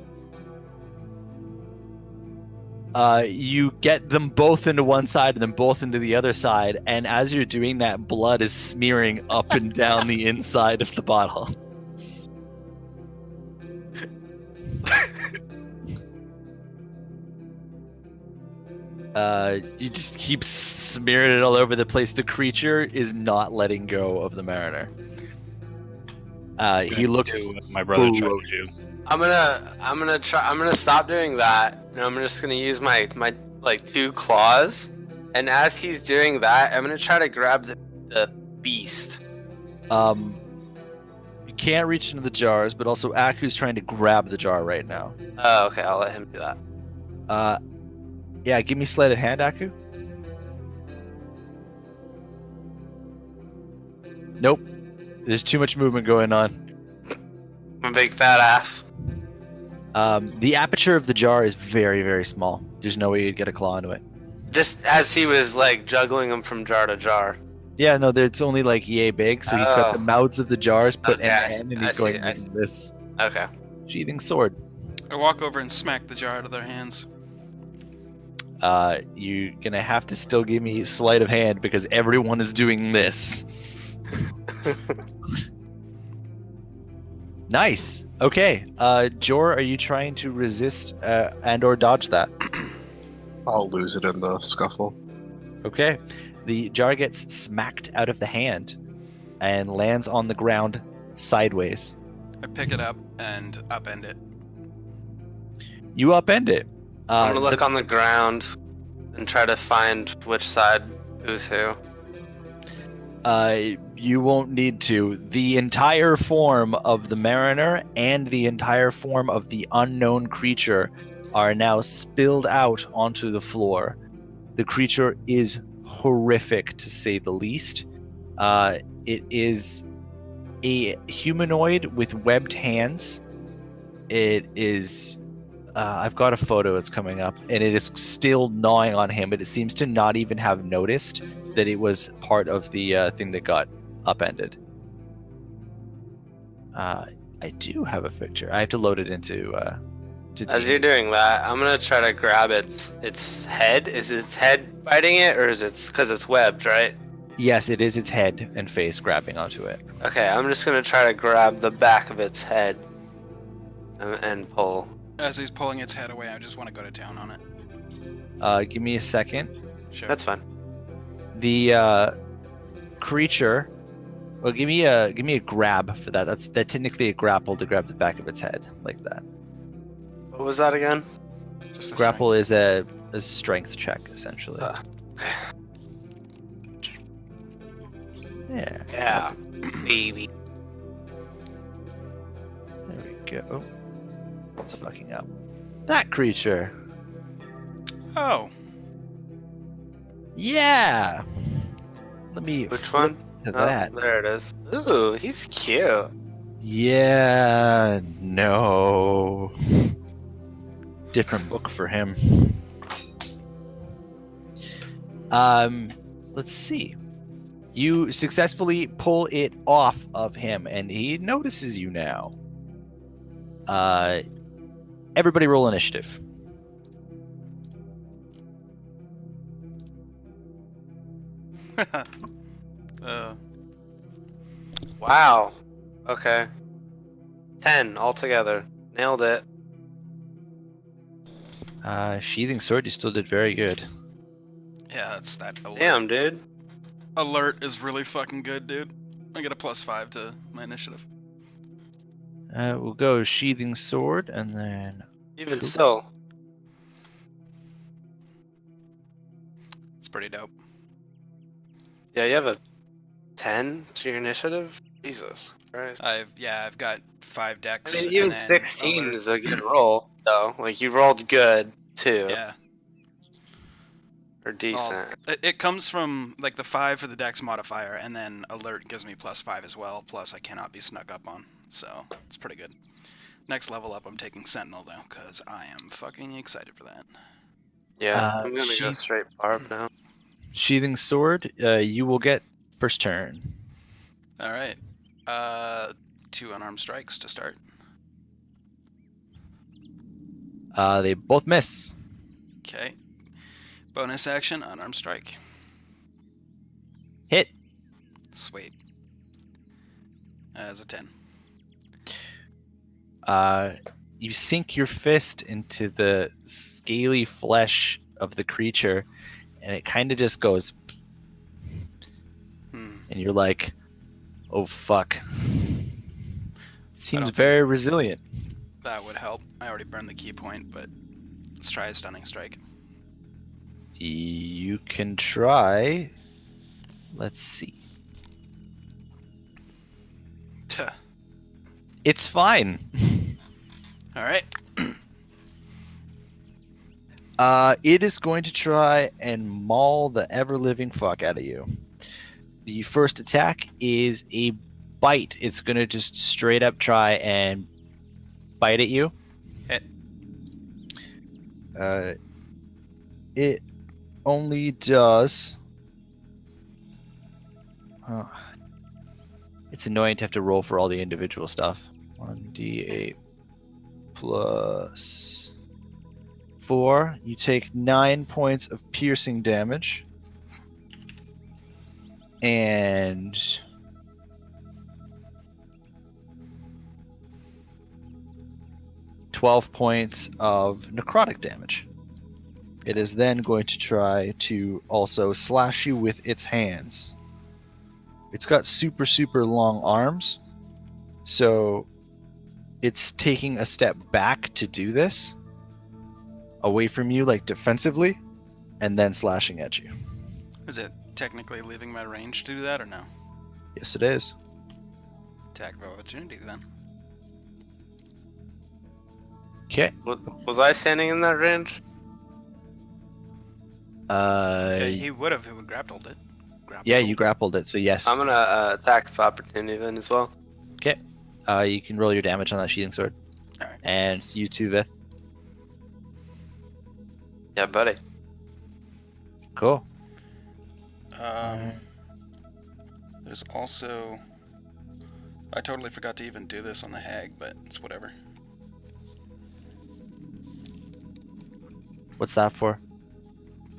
You get them both into one side and then both into the other side, and as you're doing that, blood is smearing up and down the inside of the bottle. You just keep smearing it all over the place. The creature is not letting go of the mariner. He looks Do what my brother tried to do. ferocious. I'm gonna stop doing that, and I'm just gonna use my like 2 claws. And as he's doing that, I'm gonna try to grab the beast. You can't reach into the jars, but also Aku's trying to grab the jar right now. Oh, okay, I'll let him do that. Yeah, give me sleight of hand, Aku. Nope. There's too much movement going on. I'm a big fat ass. The aperture of the jar is very, very small. There's no way you'd get a claw into it. Just as he was like juggling them from jar to jar. Yeah, no, it's only like yay big, so he's got the mouths of the jars put Okay, end to end, and I he's going see, like this. Okay. Sheathing sword. I walk over and smack the jar out of their hands. You're gonna have to still give me sleight of hand because everyone is doing this. Nice. Okay. Jor, are you trying to resist and or dodge that? I'll lose it in the scuffle. Okay. The jar gets smacked out of the hand and lands on the ground sideways. I pick it up and upend it. You upend it. I'm gonna look on the ground and try to find which side who's who. You won't need to. The entire form of the mariner and the entire form of the unknown creature are now spilled out onto the floor. The creature is horrific, to say the least. It is a humanoid with webbed hands. It is... I've got a photo that's coming up, and it is still gnawing on him, but it seems to not even have noticed that it was part of the thing that got upended. I do have a picture. I have to load it into As you're doing that, I'm gonna try to grab its head. Is its head biting it, or is it because it's webbed, right? Yes, it is its head and face grabbing onto it. Okay, I'm just gonna try to grab the back of its head and pull. As he's pulling its head away, I just want to go to town on it. Give me a second. Sure. That's fine. The creature. Well, give me a grab for that. That's technically a grapple to grab the back of its head like that. What was that again? Just a Grapple is a strength check essentially. Yeah. Yeah, baby. There we go. What's fucking up? That creature. strength. Oh, Yeah. Let me. Which flip one? To Oh, that. there it is. Ooh, he's cute. Yeah. No. Different book for him. Let's see. You successfully pull it off of him, and he notices you now. Everybody roll initiative. Wow. Okay. 10 altogether. Nailed it. Sheathing sword, you still did very good. yeah, that's that alert. Damn, dude. Alert is really fucking good, dude. I get a +5 to my initiative. We'll go sheathing sword, and then Even Cool. still. It's pretty dope. Yeah, you have a 10 to your initiative? Jesus Christ. I've got 5 I decks. mean, and even then 16 alert. is a good roll, though. Like, you rolled good, too. Yeah. Or decent. It comes from like the 5 for the dex modifier, and then alert gives me +5 as well. Plus, I cannot be snuck up on, so it's pretty good. Next level up, I'm taking Sentinel though, because I am fucking excited for that. Yeah, I'm gonna go she- straight barb now. Sheathing sword. You will get first turn. All right. 2 unarmed strikes to start. They both miss. Okay. Bonus action, unarmed strike. Hit. Sweet. As a 10. You sink your fist into the scaly flesh of the creature, and it kind of just goes. And you're like, "Oh fuck!" It seems think- very resilient. That would help. I already burned the key point, but let's try a stunning strike. You can try. Let's see. Tuh. It's fine. All right. It is going to try and maul the ever-living fuck out of you. The first attack is a bite. It's going to just straight up try and bite at you. Hit. It only does. It's annoying to have to roll for all the individual stuff. 1d8 plus 4. You take 9 points of piercing damage. And $12 points of necrotic damage. It is then going to try to also slash you with its hands. It's got super, super long arms, so it's taking a step back to do this, away from you, like defensively, and then slashing at you. Is it technically leaving my range to do that or no? Yes, it is. Attack of opportunity then. Okay. Was I standing in that range? Yeah, he would have. He would grappled it. Yeah, you grappled it, so yes. I'm gonna attack of opportunity then as well. Okay. You can roll your damage on that sheathing sword. Alright. And you too, Vith. Yeah, buddy. Cool. There's also. I totally forgot to even do this on the hag, but it's whatever. What's that for?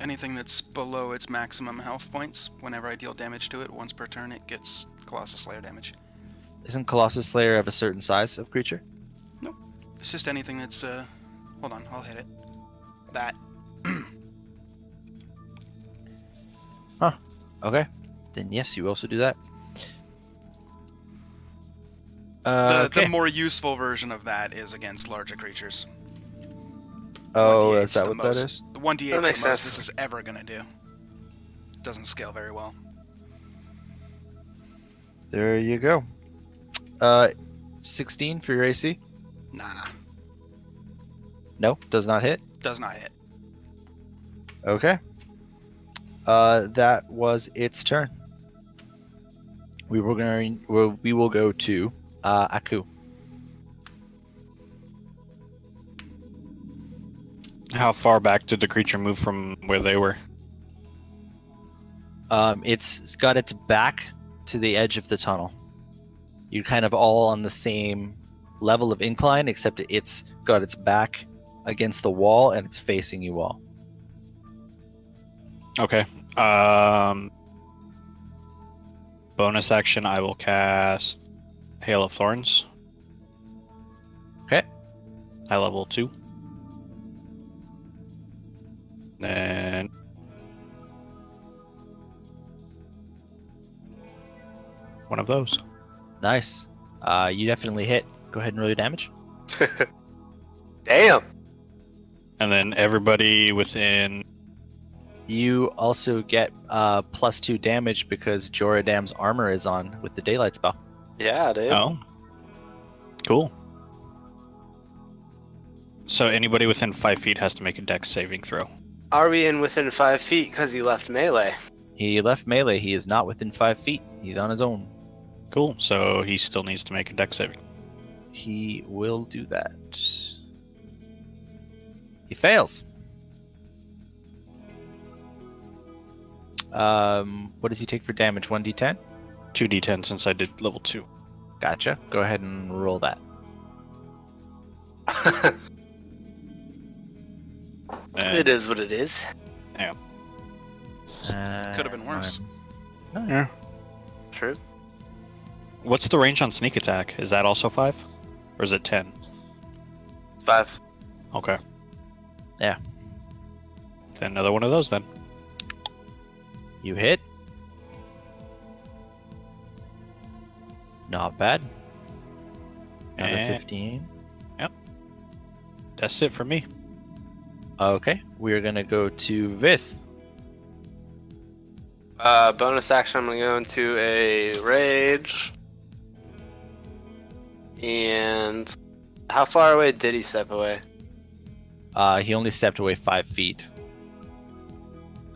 Anything that's below its maximum health points, whenever I deal damage to it once per turn, it gets Colossus Slayer damage. Isn't Colossus Slayer of a certain size of creature? It's just anything that's, hold on, I'll hit it. That. Okay. Then yes, you also do that. The more useful version of that is against larger creatures. Oh, 1d8's is that the what most- that is? The 1d8 is the makes most sense. this is ever gonna do. Doesn't scale very well. There you go. 16 for your AC? Nah, No, does not hit. does not hit. Okay. That was its turn. We will go to Aku. How far back did the creature move from where they were? It's got its back to the edge of the tunnel. You're kind of all on the same level of incline, except it's got its back against the wall and it's facing you all. Okay. Bonus action, I will cast Hail of Thorns. Okay. High level 2. Then one of those. Nice. You definitely hit. Go ahead and roll your damage. Damn. And then everybody within. You also get +2 damage because Joradam's armor is on with the daylight spell. Yeah, dude. Oh. Cool. So anybody within 5 feet has to make a dex saving throw. Are we in within 5 feet because he left melee? He left melee. He is not within 5 feet. He's on his own. Cool. So he still needs to make a dex saving. He will do that. He fails. What does he take for damage? 1d10? 2d10 since I did level 2. Gotcha. Go ahead and roll that. It is what it is. Could have been worse. Yeah. True. What's the range on sneak attack? Is that also 5? Or is it 10? 5. Okay. Yeah. Then another one of those then. You hit. Not bad. Another And 15. that's it for me. Okay, we're gonna go to Vith. Bonus action, I'm gonna go into a rage. And how far away did he step away? He only stepped away 5 feet.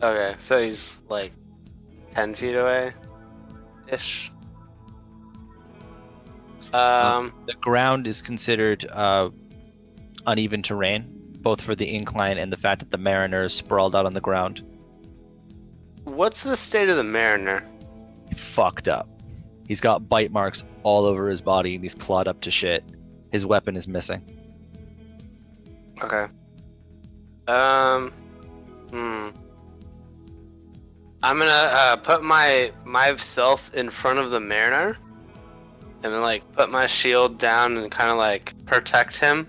Okay, so he's like 10 feet away ish. The ground is considered uneven terrain, both for the incline and the fact that the Mariner is sprawled out on the ground. What's the state of the Mariner? He fucked up. He's got bite marks all over his body and he's clawed up to shit. His weapon is missing. Okay. I'm gonna put myself in front of the Mariner, and then like put my shield down and kind of like protect him,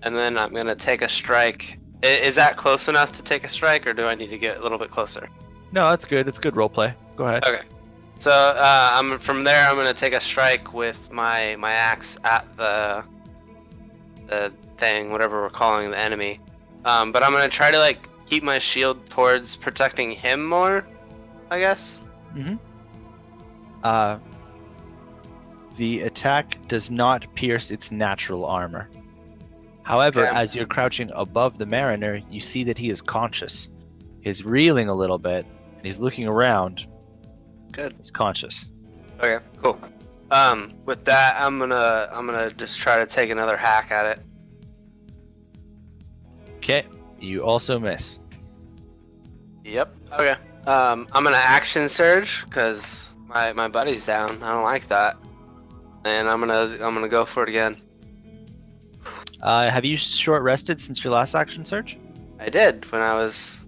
and then I'm gonna take a strike. Is that close enough to take a strike, or do I need to get a little bit closer? No, that's good. It's good roleplay. Go ahead. Okay. So from there, I'm gonna take a strike with my axe at the thing, whatever we're calling the enemy. But I'm gonna try to like keep my shield towards protecting him more, I guess. The attack does not pierce its natural armor. However, Okay. as you're crouching above the Mariner, you see that he is conscious. He's reeling a little bit, and he's looking around. Good. He's conscious. Okay. Cool. With that, I'm gonna just try to take another hack at it. Okay, you also miss. Yep. Okay. I'm gonna action surge because my buddy's down. I don't like that. And I'm gonna go for it again. Have you short rested since your last action surge? I did when I was.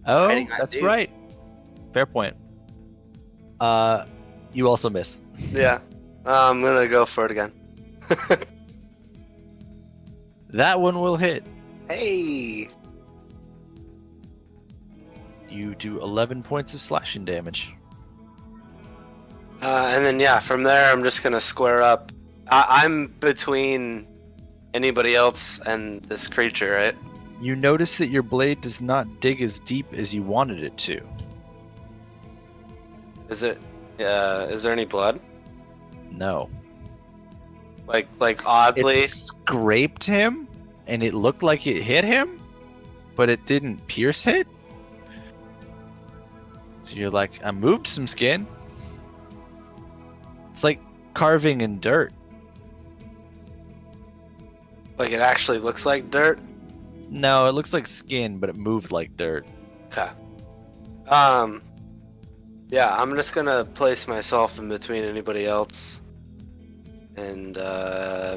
Oh, Fighting that that's dude. right. Fair point. You also miss. Yeah. I'm gonna go for it again. That one will hit. Hey. You do 11 points of slashing damage. And then yeah, from there I'm just gonna square up. I'm between anybody else and this creature, right? You notice that your blade does not dig as deep as you wanted it to. Is it? Is there any blood? No. Like oddly. It scraped him, and it looked like it hit him, but it didn't pierce it. So you're like, I moved some skin. It's like carving in dirt. Like it actually looks like dirt. No, it looks like skin, but it moved like dirt. Okay. Yeah, I'm just gonna place myself in between anybody else and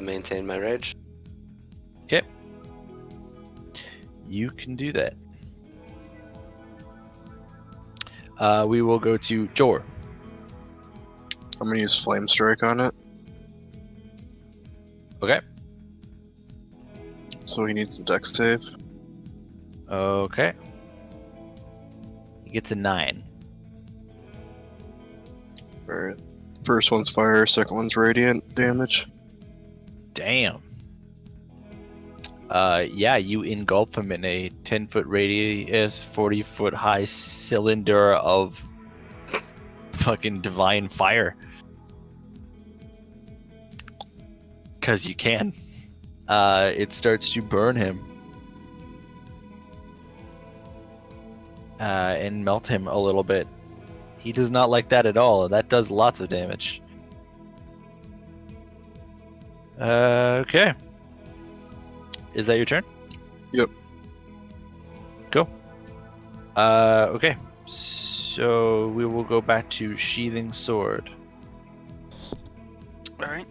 maintain my rage. Okay. You can do that. We will go to Jor. I'm gonna use Flame Strike on it. Okay. So he needs the Dex save. Okay. He gets a 9. Alright. First one's fire, second one's radiant damage. Damn. Yeah, you engulf him in a 10-foot radius, 40-foot high cylinder of fucking divine fire. Because you can. It starts to burn him. And melt him a little bit. He does not like that at all. That does lots of damage. Okay. Is that your turn? Yep. Cool. Okay. So we will go back to sheathing sword. All right.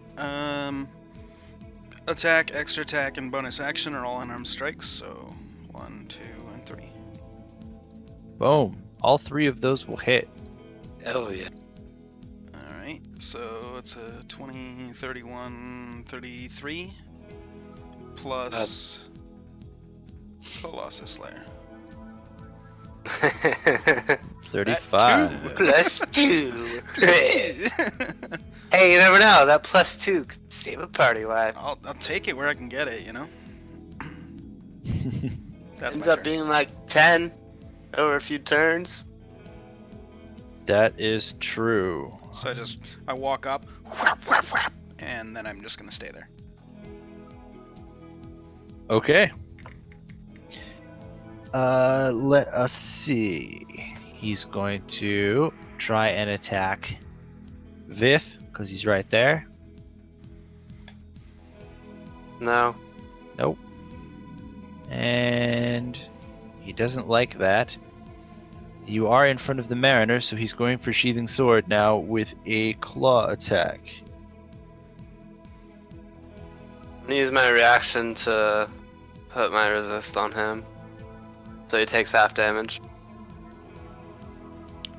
Attack, extra attack, and bonus action are all unarmed strikes. So 1, 2, and 3. Boom. All 3 of those will hit. Oh yeah. All right. So it's a 20, 31, 33 plus Colossus Slayer. 35. Plus 2. Plus 2. Hey, you never know. That plus 2 could save a party wife. I'll take it where I can get it. You know. That's Ends my up turn. being like 10 over a few turns. That is true. So I walk up, whap, whap, whap, and then I'm just gonna stay there. Okay. Let us see. He's going to try and attack Vith, because he's right there. No. Nope. And he doesn't like that. You are in front of the Mariner, so he's going for Sheathing Sword now with a claw attack. I'm gonna use my reaction to put my resist on him. So he takes half damage.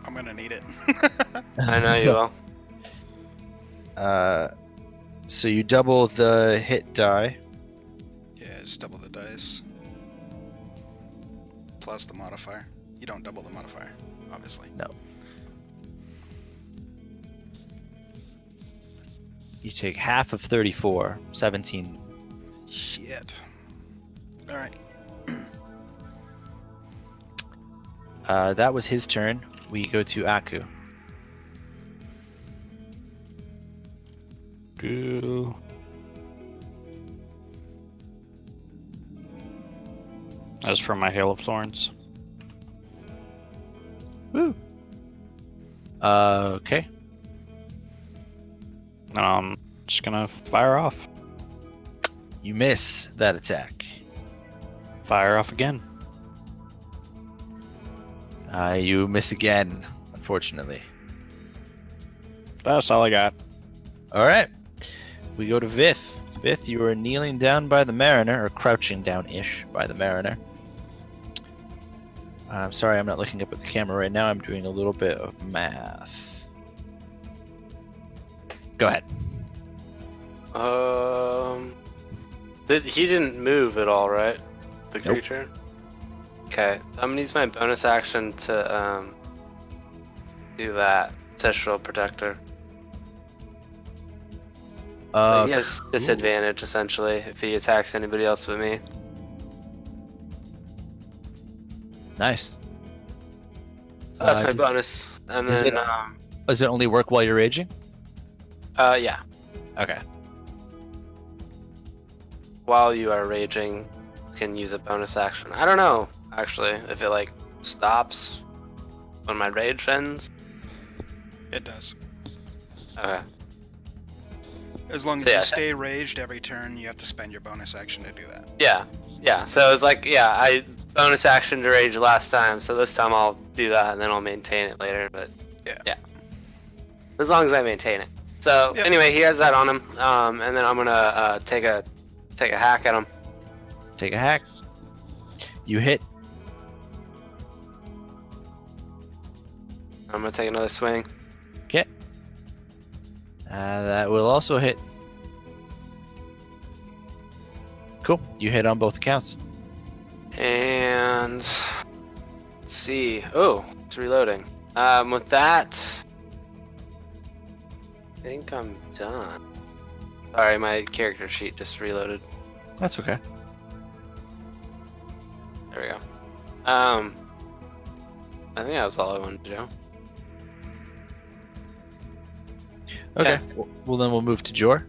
I'm gonna need it. I know you will. So you double the hit die. Yeah, just double the dice. Plus the modifier. You don't double the modifier, obviously. No. You take half of 34, 17. Shit. Alright. That was his turn. We go to Aku. Go. As for my Hail of Thorns. Woo. Okay. Just gonna fire off. You miss that attack. Fire off again. You miss again, unfortunately. That's all I got. All right. We go to Vith. Vith, you are kneeling down by the Mariner, or crouching down-ish by the Mariner. I'm sorry, I'm not looking up at the camera right now. I'm doing a little bit of math. Go ahead. He didn't move at all, right? The Nope. creature? Okay. I'm gonna use my bonus action to do that. Ancestral Protector. But he has disadvantage essentially if he attacks anybody else but me. Nice. That's my does- bonus. And is then it- Does it only work while you're raging? yeah. Okay. While you are raging, you can use a bonus action. I don't know actually if it like stops when my rage ends. It does. Okay. As long as Yeah. you stay raged every turn, you have to spend your bonus action to do that. Yeah. So it's like I bonus action to rage last time, so this time I'll do that and then I'll maintain it later. But Yeah. as long as I maintain it. So Yep. anyway, he has that on him, and then I'm gonna take a hack at him. Take a hack. You hit. I'm gonna take another swing. Okay. That will also hit. Cool. You hit on both accounts. And let's see. Oh, it's reloading. With that, I think I'm done. Sorry, my character sheet just reloaded. That's okay. There we go. I think that was all I wanted to do. Okay. Yeah. Well, then we'll move to Jor.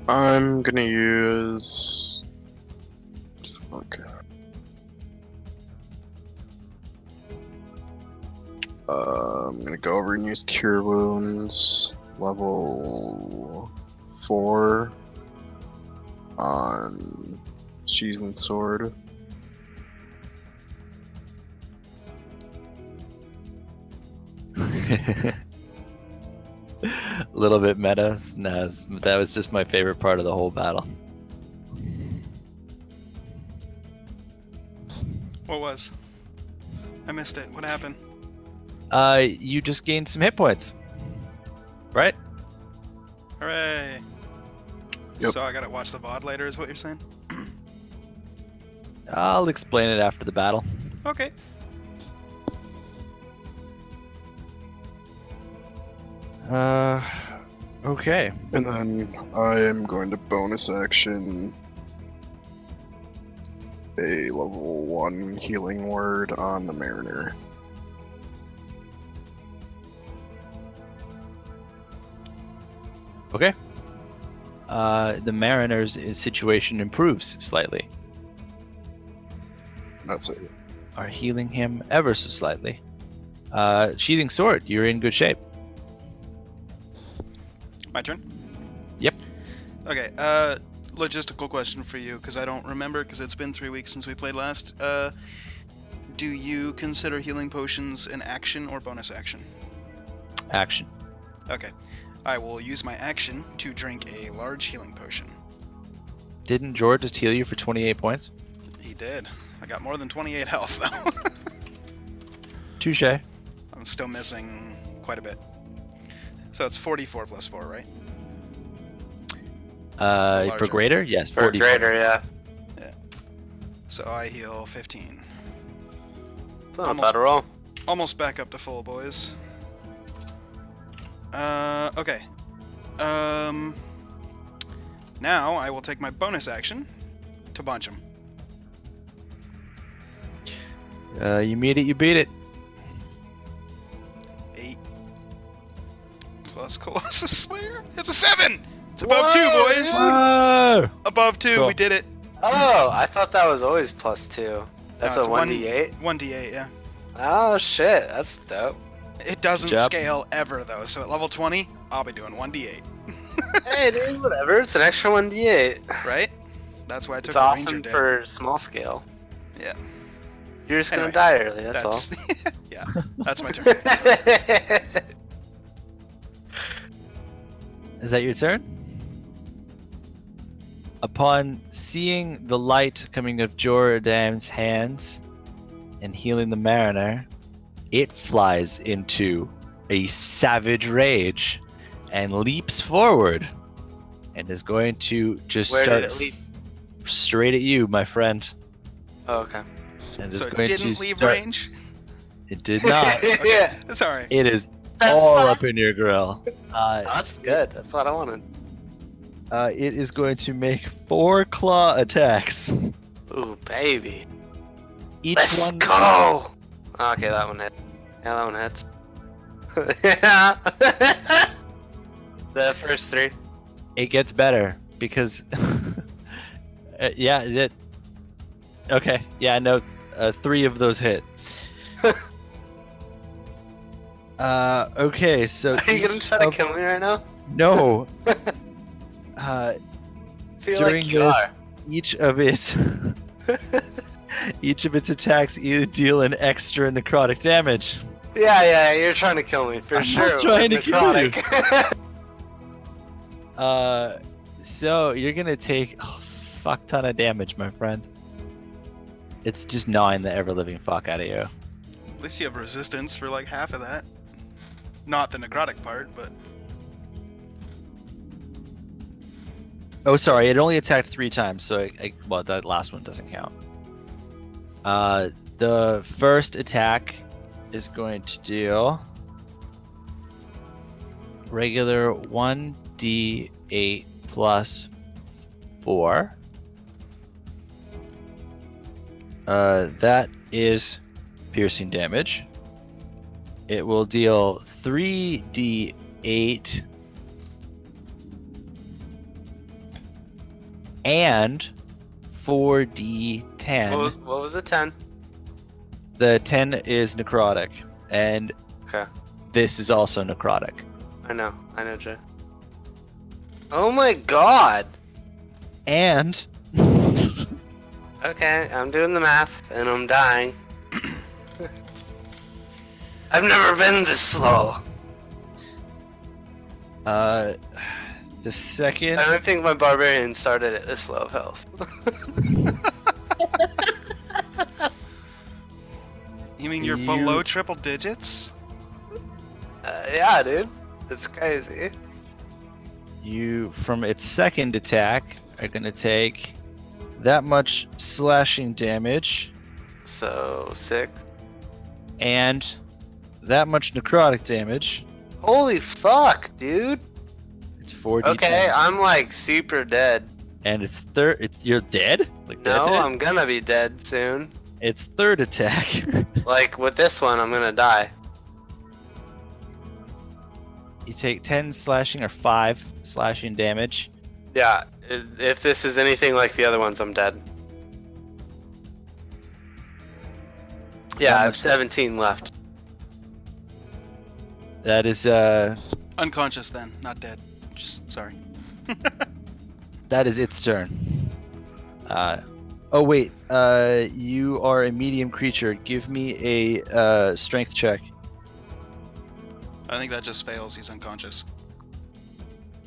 I'm gonna use. Fuck. I'm gonna go over and use Cure Wounds level 4 on sheathed sword. A little bit meta. No, that was just my favorite part of the whole battle. What was? I missed it. What happened? You just gained some hit points, right? Hooray! Yep. So I gotta watch the VOD later, is what you're saying? I'll explain it after the battle. Okay. Okay. And then I am going to bonus action a level 1 healing word on the Mariner. Okay. The Mariner's situation improves slightly. That's it. Are healing him ever so slightly. Sheathing sword, you're in good shape. My turn? Yep. Okay, logistical question for you, because I don't remember, because it's been 3 weeks since we played last. Do you consider healing potions an action or bonus action? Action. Okay. I will use my action to drink a large healing potion. Didn't George just heal you for 28 points? He did. I got more than 28 health, though. Touche. I'm still missing quite a bit. So it's 44 plus 4, right? For larger. greater? Yes, For 40 greater, points. yeah. So I heal 15. It's not a Almost. bad roll. Almost back up to full, boys. Okay. Now I will take my bonus action to bunch him. You meet it, you beat it. 8 plus Colossus Slayer. It's a 7. It's above 2, boys. Whoa! Above 2. Cool. We did it. Oh, I thought that was always +2. That's No, a it's 1d8? 1d8, yeah. Oh, shit. That's dope. It doesn't Good job. scale ever, though. So at level 20, I'll be doing 1d8. Hey, dude, whatever. It's an extra 1d8. Right? That's why I took It's the awesome Ranger Day. for small scale. Yeah. You're just Anyway, gonna die early, that's all. Yeah, that's my turn. Is that your turn? Upon seeing the light coming of Jordan's hands and healing the Mariner, it flies into a savage rage and leaps forward and is going to just Where start did it leap? straight at you, my friend. Oh, okay. And is So it going didn't to leave start- range? It did not. Yeah, It's alright. It is that's all fine. up in your grill. That's good. That's what I wanted. It is going to make 4 claw attacks. Ooh, baby. Each Let's one. go! Okay, that one hit. Yeah, that one hits. Yeah. The first 3. It gets better because. Yeah. Okay. Yeah. No. 3 of those hit. Okay. So. Are you gonna each try to of- kill me right now? No. Feel During like you this, are. each of its attacks either deal an extra necrotic damage. Yeah, you're trying to kill me for I'm sure. not trying with to kill you. necrotic. So you're gonna take a fuck ton of damage, my friend. It's just gnawing the ever living fuck out of you. At least you have resistance for like half of that. Not the necrotic part, but Oh, sorry, it only attacked 3 times, so well, that last one doesn't count. The first attack is going to deal regular 1d8 plus 4. That is piercing damage. It will deal 3d8 and 4d10. What was it? 10? The 10 is necrotic, and Okay. this is also necrotic. I know, Jay. Oh my god! And Okay, I'm doing the math, and I'm dying. I've never been this slow. The second. I don't think my barbarian started at this low of health. You mean you're below triple digits? Yeah, dude. It's crazy. You, from its second attack, are going to take that much slashing damage So, 6. and that much necrotic damage. Holy fuck, dude. It's 4d10. Okay, I'm like super dead. And it's you're dead? Like No, dead? I'm gonna be dead soon. Its third attack. Like, with this one, I'm gonna die. You take 10 slashing or 5 slashing damage. Yeah, if this is anything like the other ones, I'm dead. Yeah, I have 17 left. That is Unconscious then, not dead. Just sorry. that is its turn. Oh wait, you are a medium creature. Give me a strength check. I think that just fails. He's unconscious.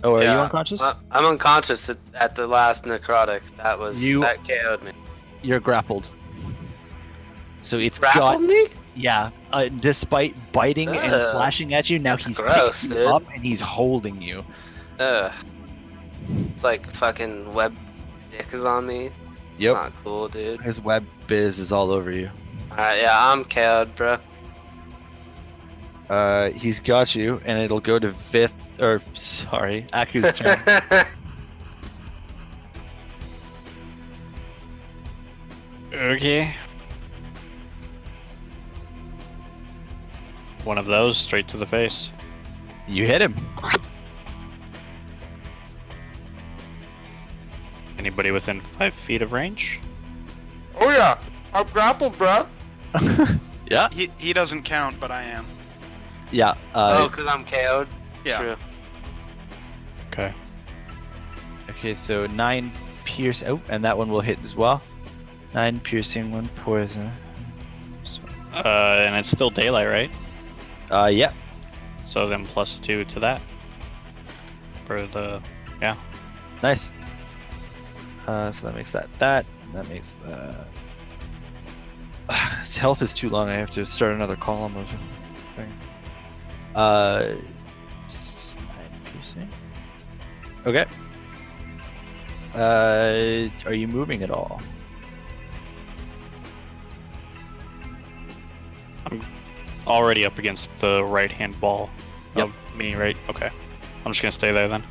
Oh, are you Yeah, unconscious? I'm unconscious at the last necrotic. That KO'd me. You're grappled. So it's Grappled got me? yeah. Despite biting and Ugh. flashing at you, now he's Gross, picking you dude. up and he's holding you. Ugh. It's like fucking web dick is on me. Yep. Not cool, dude. His web biz is all over you. Alright, yeah, I'm KO'd, bro. He's got you, and it'll go to Aku's turn. Okay. One of those straight to the face. You hit him. Anybody within 5 feet of range? Oh yeah, I'm grappled, bro. Yeah. He doesn't count, but I am. Yeah. Oh, because I'm KO'd? Yeah. True. Okay. Okay, so 9 pierce. Oh, and that one will hit as well. 9 piercing, 1 poison. And it's still daylight, right? Yeah. So then +2 to that. For the Nice. So that makes that. And that makes that. His health is too long. I have to start another column of thing. 9 piercing. Okay. Are you moving at all? already up against the right hand wall Yep. of me, right? Okay. I'm just gonna stay there then.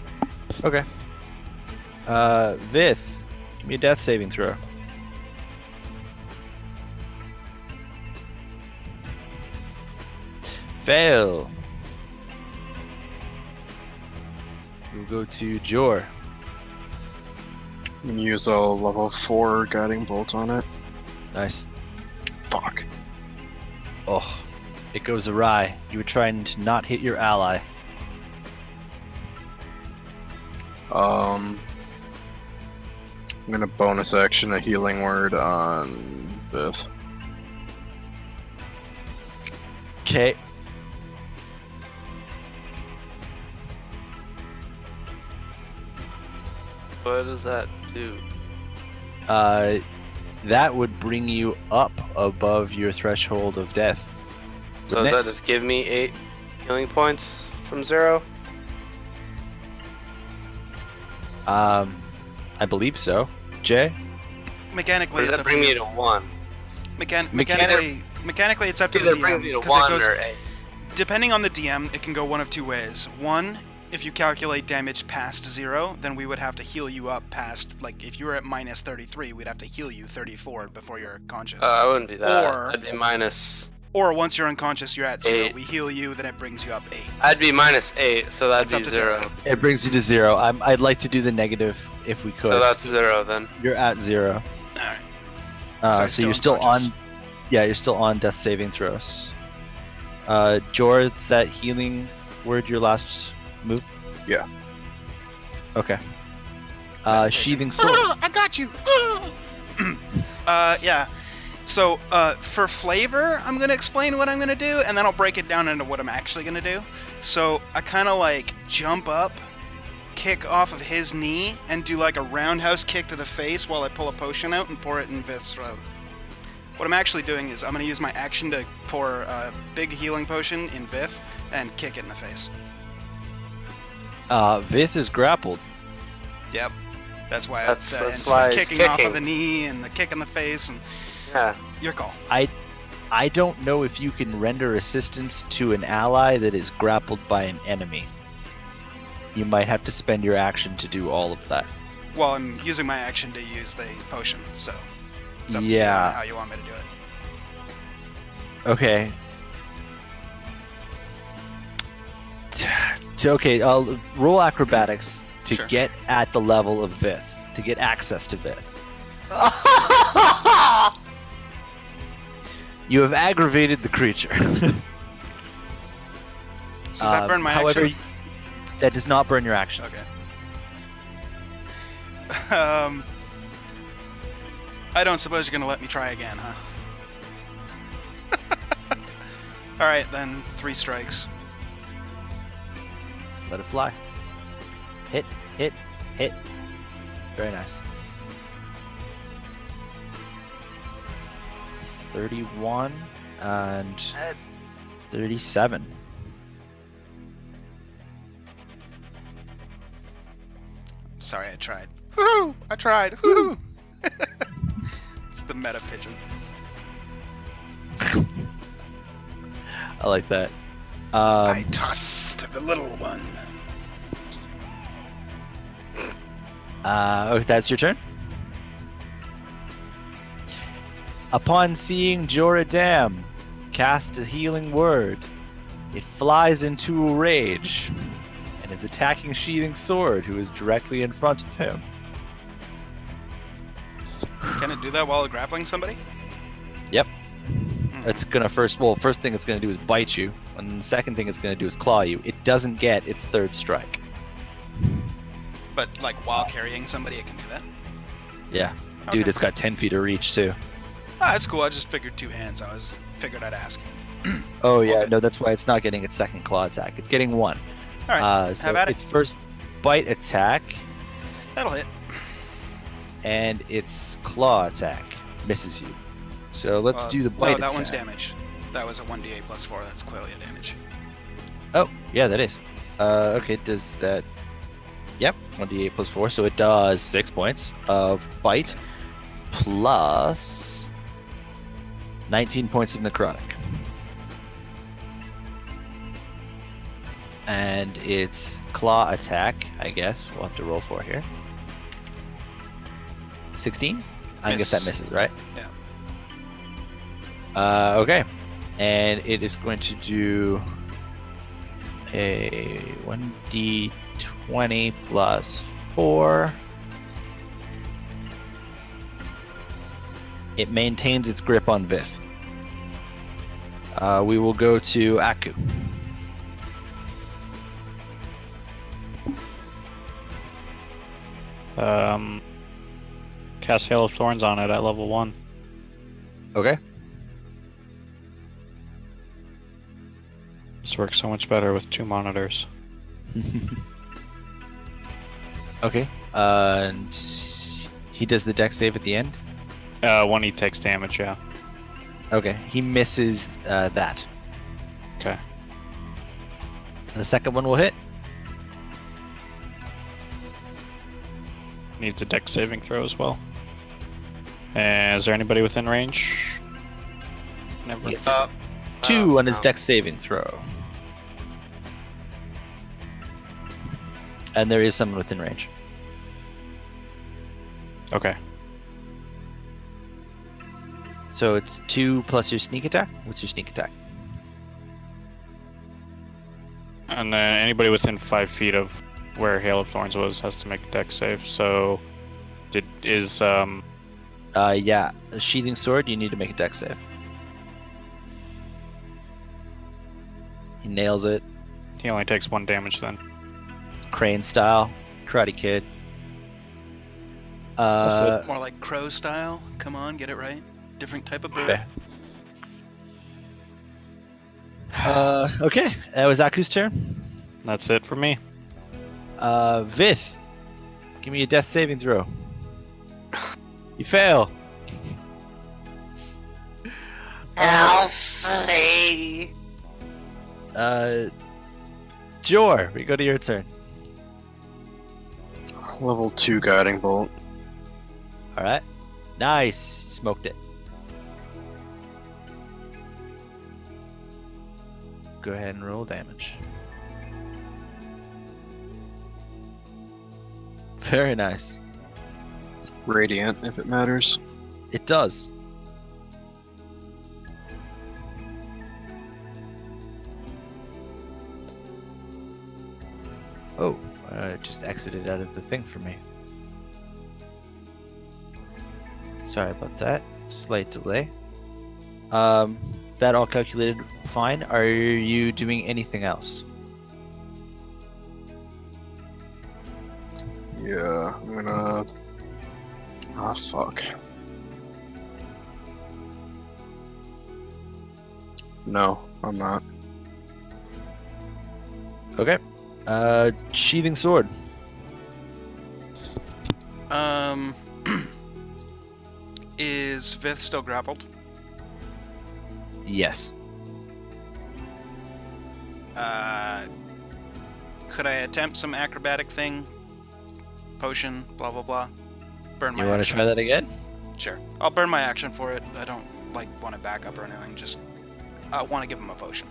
Okay. Vith, give me a death saving throw. Fail. We'll go to Jor. And use a level 4 guiding bolt on it. Nice. Fuck. Oh, it goes awry. You were trying to not hit your ally. I'm gonna bonus action a healing word on Vith. Okay. What does that do? That would bring you up above your threshold of death. So does that just give me 8 healing points from 0? I believe so. Jay? Or Mechanically, does it's that up bring to me you. to 1? Mechanically, it's up to the Either DM. brings me to 'cause 1 it goes, or 8. depending on the DM, it can go one of two ways. One, if you calculate damage past 0, then we would have to heal you up past, like, if you were at minus 33, we'd have to heal you 34 before you're conscious. I wouldn't do that. Or- I'd be minus. Or once you're unconscious, you're at 0. 8. We heal you, then it brings you up 8. I'd be minus 8, so that'd It's up be to 0. It brings you to 0. I'd like to do the negative if we could. So that's 0 then. You're at 0. Alright. So So you're still unconscious. on. Yeah, you're still on death saving throws. Jor, is that healing word your last move? Yeah. Okay. Sheathing sword. I got you! Yeah. So, for flavor, I'm gonna explain what I'm gonna do, and then I'll break it down into what I'm actually gonna do. So, I kind of like jump up, kick off of his knee, and do like a roundhouse kick to the face while I pull a potion out and pour it in Vith's throat. What I'm actually doing is I'm gonna use my action to pour a big healing potion in Vith and kick it in the face. Vith is grappled. Yep. That's why That's it's why it's kicking off kicking. of the knee and the kick in the face, and Yeah. your call. I don't know if you can render assistance to an ally that is grappled by an enemy. You might have to spend your action to do all of that. Well, I'm using my action to use the potion, so it's up to you Yeah. on how you want me to do it. Okay. Okay, I'll roll acrobatics to Sure. get at the level of Vith, to get access to Vith. You have aggravated the creature. So does that burn my however, action? that does not burn your action. Okay. I don't suppose you're gonna let me try again, huh? Alright, then 3 strikes. Let it fly. Hit, hit, hit. Very nice. 31 and 37. Sorry, I tried. Woohoo! I tried. Woohoo! It's the meta pigeon. I like that. I tossed the little one. That's your turn. Upon seeing Joradam cast a healing word, it flies into a rage and is attacking Sheathing Sword, who is directly in front of him. Can it do that while grappling somebody? Yep. Hmm. It's gonna first thing it's gonna do is bite you, and then the second thing it's gonna do is claw you. It doesn't get its third strike. But like while carrying somebody, it can do that. Yeah. Dude, Okay. it's got 10 feet of reach too. Ah, that's cool. I just figured 2 hands. Figured I'd ask. Oh yeah, Okay. no, that's why it's not getting its second claw attack. It's getting one. All right, So have at it. its first bite attack That'll hit. and its claw attack misses you. So let's do the bite No, that one's attack. damage. That was a 1d8 plus 4. That's clearly a damage. Oh, yeah, that is. Okay, does that... Yep, 1d8 plus 4, so it does 6 points of bite plus 19 points of necrotic. And its claw attack, I guess, we'll have to roll for here. 16? I guess that Miss. misses, right? Yeah. Okay. And it is going to do a 1d20 plus 4. It maintains its grip on Vith. We will go to Aku. Cast Hail of Thorns on it at level 1. Okay. This works so much better with 2 monitors. Okay. And he does the dex save at the end. When he takes damage, yeah. Okay. He misses that. Okay. The second one will hit. Needs a dex saving throw as well. And is there anybody within range? Never. He gets 2 on his dex saving throw. And there is someone within range. Okay. So it's 2 plus your sneak attack. What's your sneak attack? And then anybody within 5 feet of where Hail of Thorns was has to make a dex save. So, Yeah, a sheathing sword. You need to make a dex save. He nails it. he only takes 1 damage then. Crane style, Karate Kid. More like crow style. Come on, get it right. Different type of bird. Okay. Okay, that was Aku's turn. That's it for me. Vith, give me a death saving throw. You fail. Elsie. Jor, we go to your turn. Level 2 guiding bolt. All right. Nice. You smoked it. Go ahead and roll damage. Very nice. Radiant, if it matters. It does. Oh, it just exited out of the thing for me. Sorry about that. Slight delay. That all calculated fine. Are you doing anything else? Yeah, I'm gonna... Ah, fuck. No, I'm not. Okay. Sheathing sword. Is Vith still grappled? Yes. Could I attempt some acrobatic thing? Potion, blah blah blah. Burn my You want to action. try that again? Sure. I'll burn my action for it. I don't want to back up or anything. Just I want to give him a potion.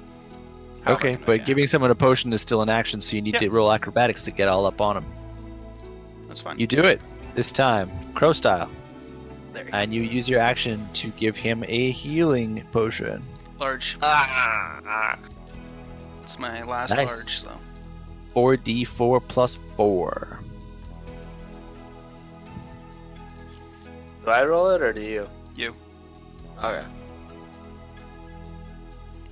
However I Okay, can but make it giving someone a potion is still an action, so you need Yeah. to roll acrobatics to get all up on him. happen. That's fine. You do it this time, crow style, There you go. and you use your action to give him a healing potion. Large. Ah. It's my last Nice. large, so 4d4 plus 4. Do I roll it or do you? you. Okay.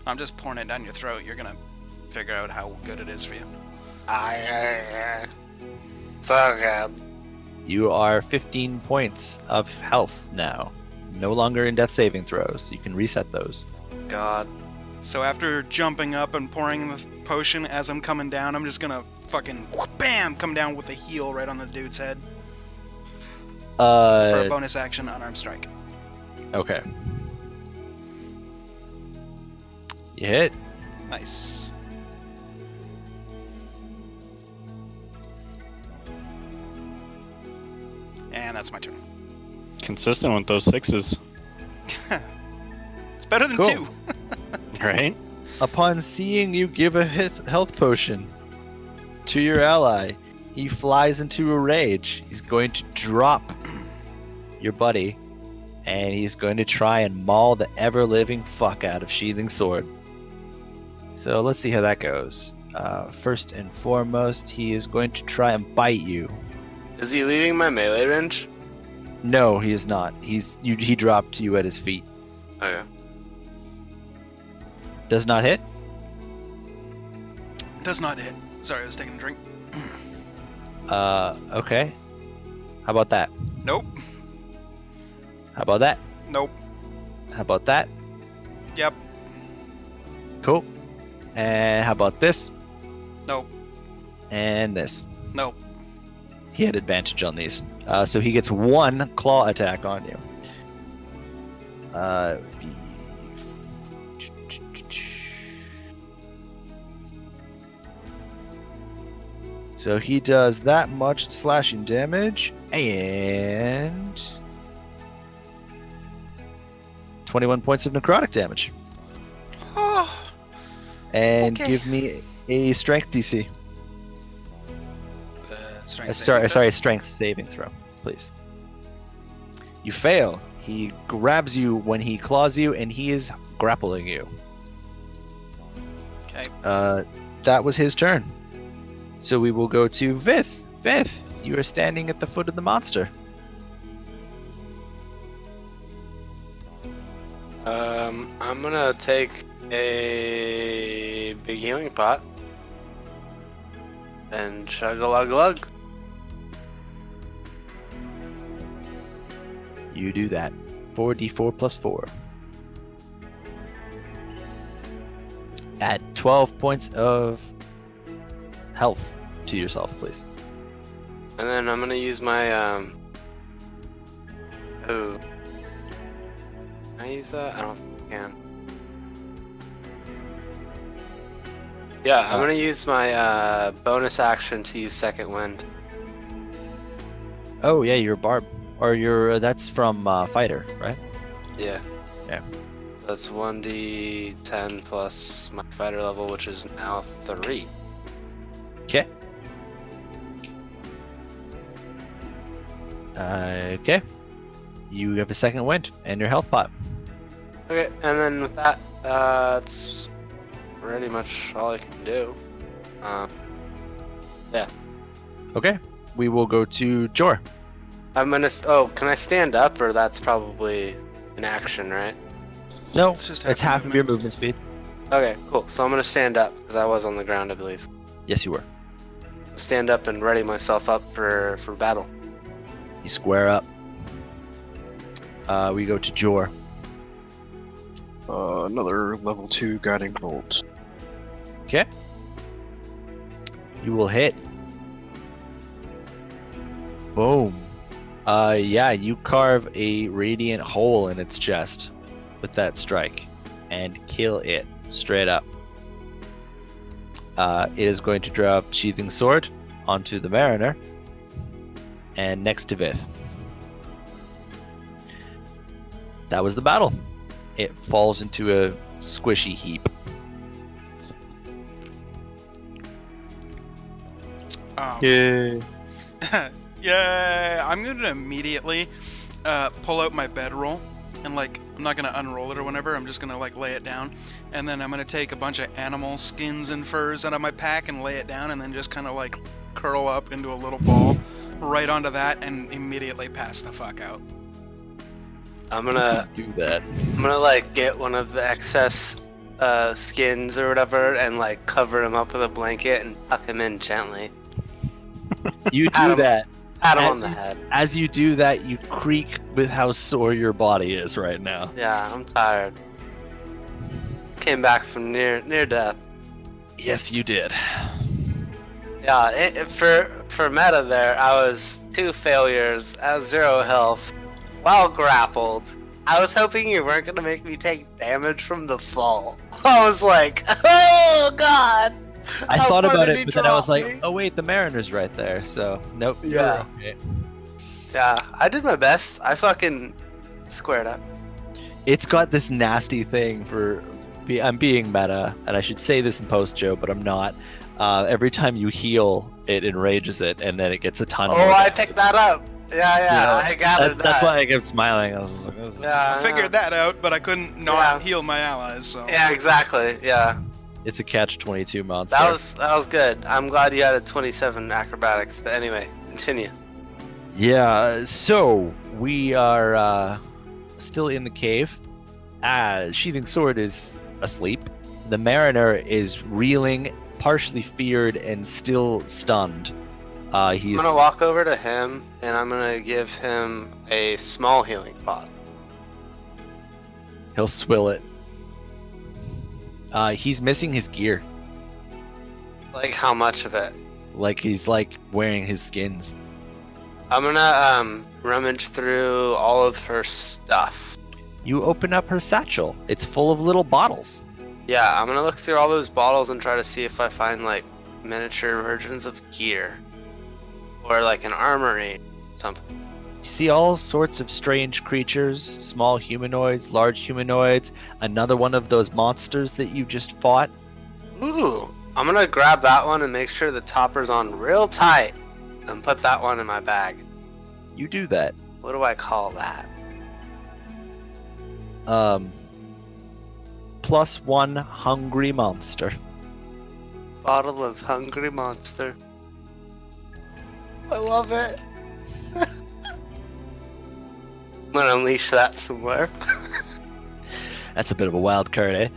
I'm just pouring it down your throat. You're gonna figure out how good it is for you. So good. You are 15 points of health now. No longer in death saving throws. You can reset those. God. So after jumping up and pouring the potion as I'm coming down, I'm just gonna fucking bam come down with a heal right on the dude's head for a bonus action unarmed strike. Okay. You hit. Nice. And that's my turn. Consistent with those sixes, It's better than Cool. 2. right? Upon seeing you give a health potion to your ally, he flies into a rage. He's going to drop your buddy, and he's going to try and maul the ever-living fuck out of Sheathing Sword. So let's see how that goes. First and foremost, he is going to try and bite you. Is he leaving my melee range? No, he is not. He dropped you at his feet. Okay. Does not hit. Does not hit. Sorry, I was taking a drink. Okay. How about that? Nope. How about that? Nope. How about that? Yep. Cool. And how about this? Nope. And this. Nope. He had advantage on these. So he gets one claw attack on you. So he does that much slashing damage and 21 points of necrotic damage. Oh, And Okay. give me a strength DC. strength Sorry, saving throw. strength saving throw, please. You fail. He grabs you when he claws you, and he is grappling you. Okay. That was his turn. So we will go to Vith. Vith, you are standing at the foot of the monster. I'm gonna take a big healing pot and chug a lug lug. You do that. 4d4 plus 4. Add 12 points of health to yourself, please. And then I'm gonna use my oh. Can I use that? I don't think I can. Yeah, I'm gonna use my bonus action to use Second Wind. Oh yeah, you're Barb, or you're that's from Fighter, right? Yeah. Yeah. That's 1d10 plus my fighter level, which is now 3. Okay. Okay. You have a second wind and your health pot. Okay, and then with that, that's pretty much all I can do. Yeah. Okay. We will go to Jor. I'm gonna. Oh, can I stand up, or that's probably an action, right? No, It's just it's half of your movement speed. Okay, cool. So I'm gonna stand up because I was on the ground, I believe. Yes, you were. Stand up and ready myself up for battle. You square up. We go to Jor. Another level 2 guiding bolt. Okay. You will hit. Boom. Yeah, you carve a radiant hole in its chest with that strike and kill it straight up. It is going to drop Sheathing Sword onto the Mariner and next to Vith. That was the battle. It falls into a squishy heap. Yay! Yeah, I'm gonna immediately pull out my bedroll and like I'm not gonna unroll it or whatever. I'm just gonna like lay it down, and then I'm gonna take a bunch of animal skins and furs out of my pack and lay it down, and then just kind of like curl up into a little ball right onto that and immediately pass the fuck out. I'm gonna Do that. I'm gonna like get one of the excess skins or whatever and like cover him up with a blanket and tuck him in gently. You do Adam. that. Pat him on As the you- head. As you do that, you creak with how sore your body is right now. Yeah, I'm tired. Came back from near death. Yes, you did. Yeah, for meta there, I was 2 failures at 0 health, while grappled. I was hoping you weren't gonna make me take damage from the fall. I was like, oh god! I How thought far about did it, he but then I was drop like, me? oh wait, the Mariner's right there, so nope. you're Yeah. okay. Yeah, I did my best. I fucking squared up. It's got this nasty thing for. I'm being meta, and I should say this in post, Joe, but I'm not. Every time you heal, it enrages it, and then it gets a ton Oh, more. I damage. picked that up. Yeah, I gathered That's that. why I kept smiling. I was like, this is- Yeah, I figured that out, but I couldn't not Yeah. heal my allies. So Yeah, exactly. Yeah, it's a catch-22 monster. that was good. I'm glad you added 27 acrobatics. But anyway, continue. Yeah, so we are still in the cave. Sheathing Sword is asleep. The Mariner is reeling, partially feared, and still stunned. I'm He's gonna walk over to him and I'm gonna give him a small healing pot. he'll swill it. He's missing his gear, Like how much of it? like he's like wearing his skins. I'm gonna rummage through all of her stuff. You open up her satchel. It's full of little bottles. Yeah, I'm gonna look through all those bottles and try to see if I find like miniature versions of gear. Or like an armory, something. You see all sorts of strange creatures, small humanoids, large humanoids, another one of those monsters that you just fought. Ooh, I'm gonna grab that one and make sure the topper's on real tight and put that one in my bag. You do that. What do I call that? +1 hungry monster. Bottle of Hungry Monster. I love it. I'm gonna unleash that somewhere. That's a bit of a wild card, eh?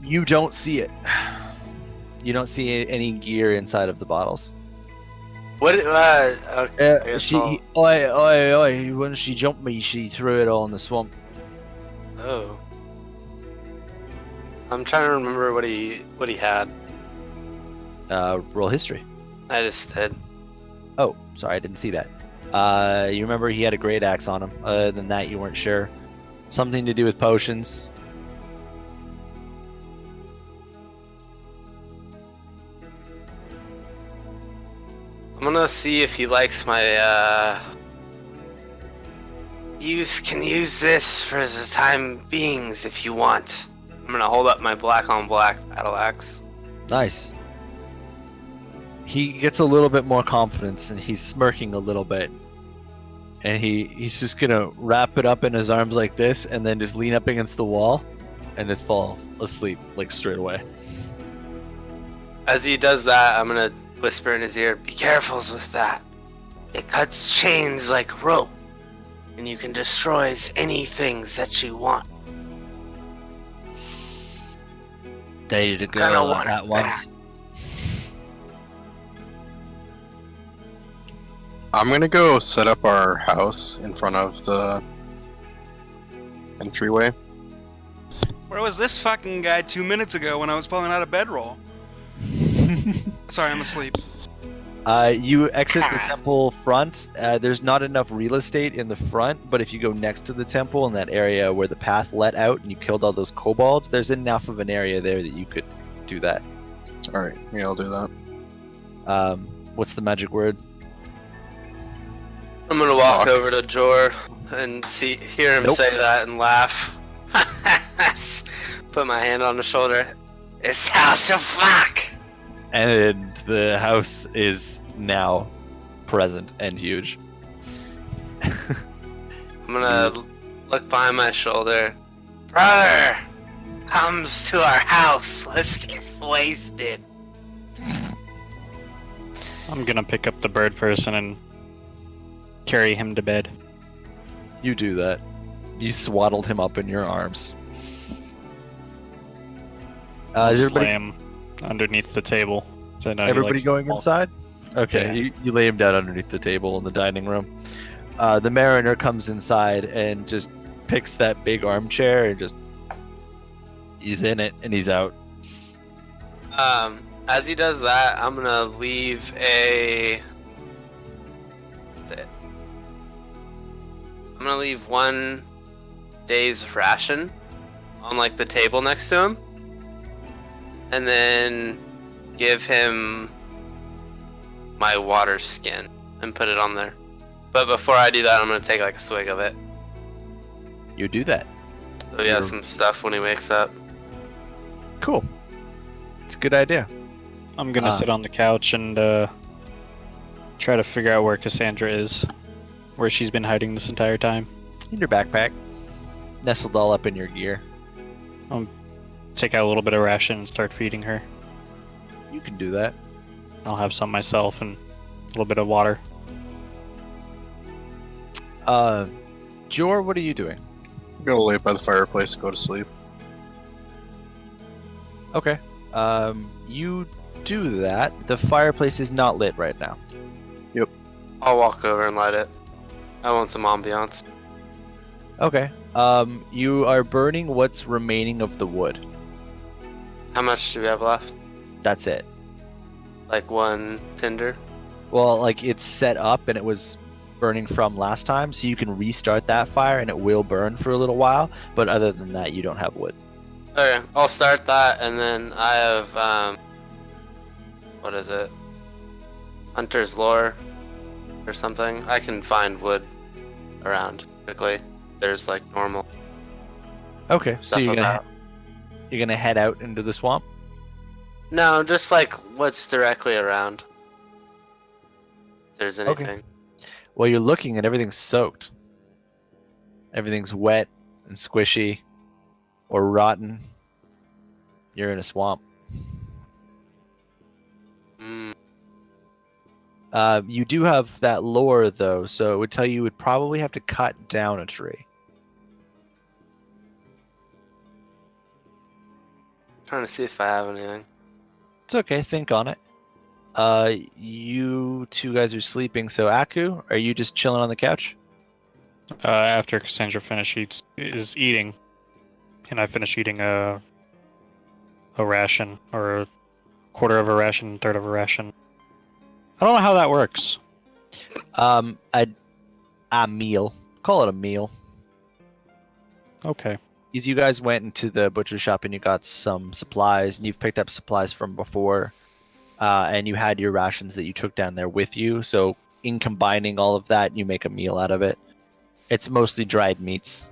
You don't see it. You don't see any gear inside of the bottles. What? Okay, I guess When she jumped me, she threw it all in the swamp. Oh. I'm trying to remember what he had. Roll history. I just did. Oh, sorry, I didn't see that. You remember he had a great axe on him. Other than that, you weren't sure. Something to do with potions. I'm gonna see if he likes my can use this for the time beings if you want. I'm gonna hold up my black on black battle axe. Nice. He gets a little bit more confidence and he's smirking a little bit. And he's just gonna wrap it up in his arms like this and then just lean up against the wall and just fall asleep like straight away. As he does that, I'm gonna whisper in his ear, "Be careful with that. It cuts chains like rope, and you can destroy anything that you want." Dated a Kinda girl want like that it once. I'm gonna go set up our house in front of the entryway. Where was this fucking guy 2 minutes ago when I was pulling out a bedroll? Sorry, I'm asleep. You exit the temple front. There's not enough real estate in the front, but if you go next to the temple in that area where the path let out and you killed all those kobolds, there's enough of an area there that you could do that. Alright, yeah, I'll do that. What's the magic word? I'm gonna walk Fuck. over to Jor and hear him Nope. say that and laugh. Put my hand on his shoulder. It's House of Fuck! And the house is now present and huge. I'm gonna look behind my shoulder. Brother! Comes to our house. Let's get wasted. I'm gonna pick up the bird person and carry him to bed. You do that. You swaddled him up in your arms. Is everybody, Lay him underneath the table. So I know he everybody likes going to fall. inside? Okay, Yeah. you lay him down underneath the table in the dining room. The mariner comes inside and just picks that big armchair and just... He's in it and he's out. As he does that, I'm gonna leave I'm gonna leave 1 day's ration on like the table next to him, and then give him my water skin and put it on there. But before I do that, I'm gonna take like a swig of it, You do that. so he has some stuff when he wakes up. Cool. It's a good idea. I'm gonna sit on the couch and try to figure out where Cassandra is, where she's been hiding this entire time. In your backpack. Nestled all up in your gear. Take out a little bit of ration and start feeding her. You can do that. I'll have some myself and a little bit of water. Jor, what are you doing? I'm gonna lay by the fireplace, go to sleep. Okay. You do that. The fireplace is not lit right now. I'll walk over and light it. I want some ambiance. Okay. You are burning what's remaining of the wood. How much do we have left? That's it. Like 1 tinder? Well, like it's set up and it was burning from last time, so you can restart that fire and it will burn for a little while, but other than that, you don't have wood. Okay, I'll start that, and then I have, what is it? Hunter's Lore or something. I can find wood around quickly. There's like normal Okay, so stuff you're gonna head out into the swamp? No, just like what's directly around. If there's Okay. anything. Well, you're looking and everything's soaked. Everything's wet and squishy or rotten. You're in a swamp. Mm. You do have that lore, though, so it would tell you would probably have to cut down a tree. Trying to see if I have anything. It's okay, think on it. You two guys are sleeping. So Aku, are you just chilling on the couch? After Cassandra is eating, and I finish eating a ration, or a quarter of a ration, third of a ration. I don't know how that works. A meal. Call it a meal. Okay. Is you guys went into the butcher shop and you got some supplies, and you've picked up supplies from before, and you had your rations that you took down there with you. So in combining all of that, you make a meal out of it. It's mostly dried meats.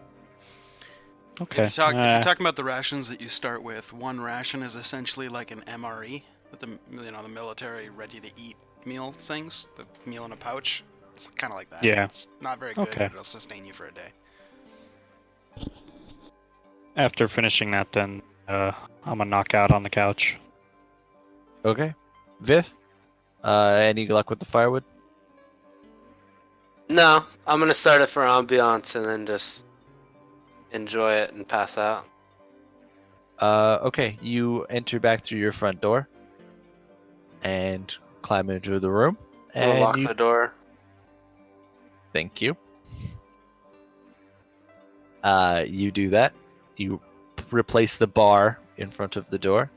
Okay. If you're talking about the rations that you start with, one ration is essentially like an MRE, with the military ready-to-eat meal things, the meal in a pouch. It's kind of like that. Yeah. It's not very good, Okay. but it'll sustain you for a day. After finishing that, then I'm gonna knock out on the couch. Okay. Vith, any luck with the firewood? No, I'm gonna start it for ambiance and then just enjoy it and pass out. Okay. You enter back through your front door and climb into the room. I'm gonna And lock you... the door. Thank you. You do that. You replace the bar in front of the door,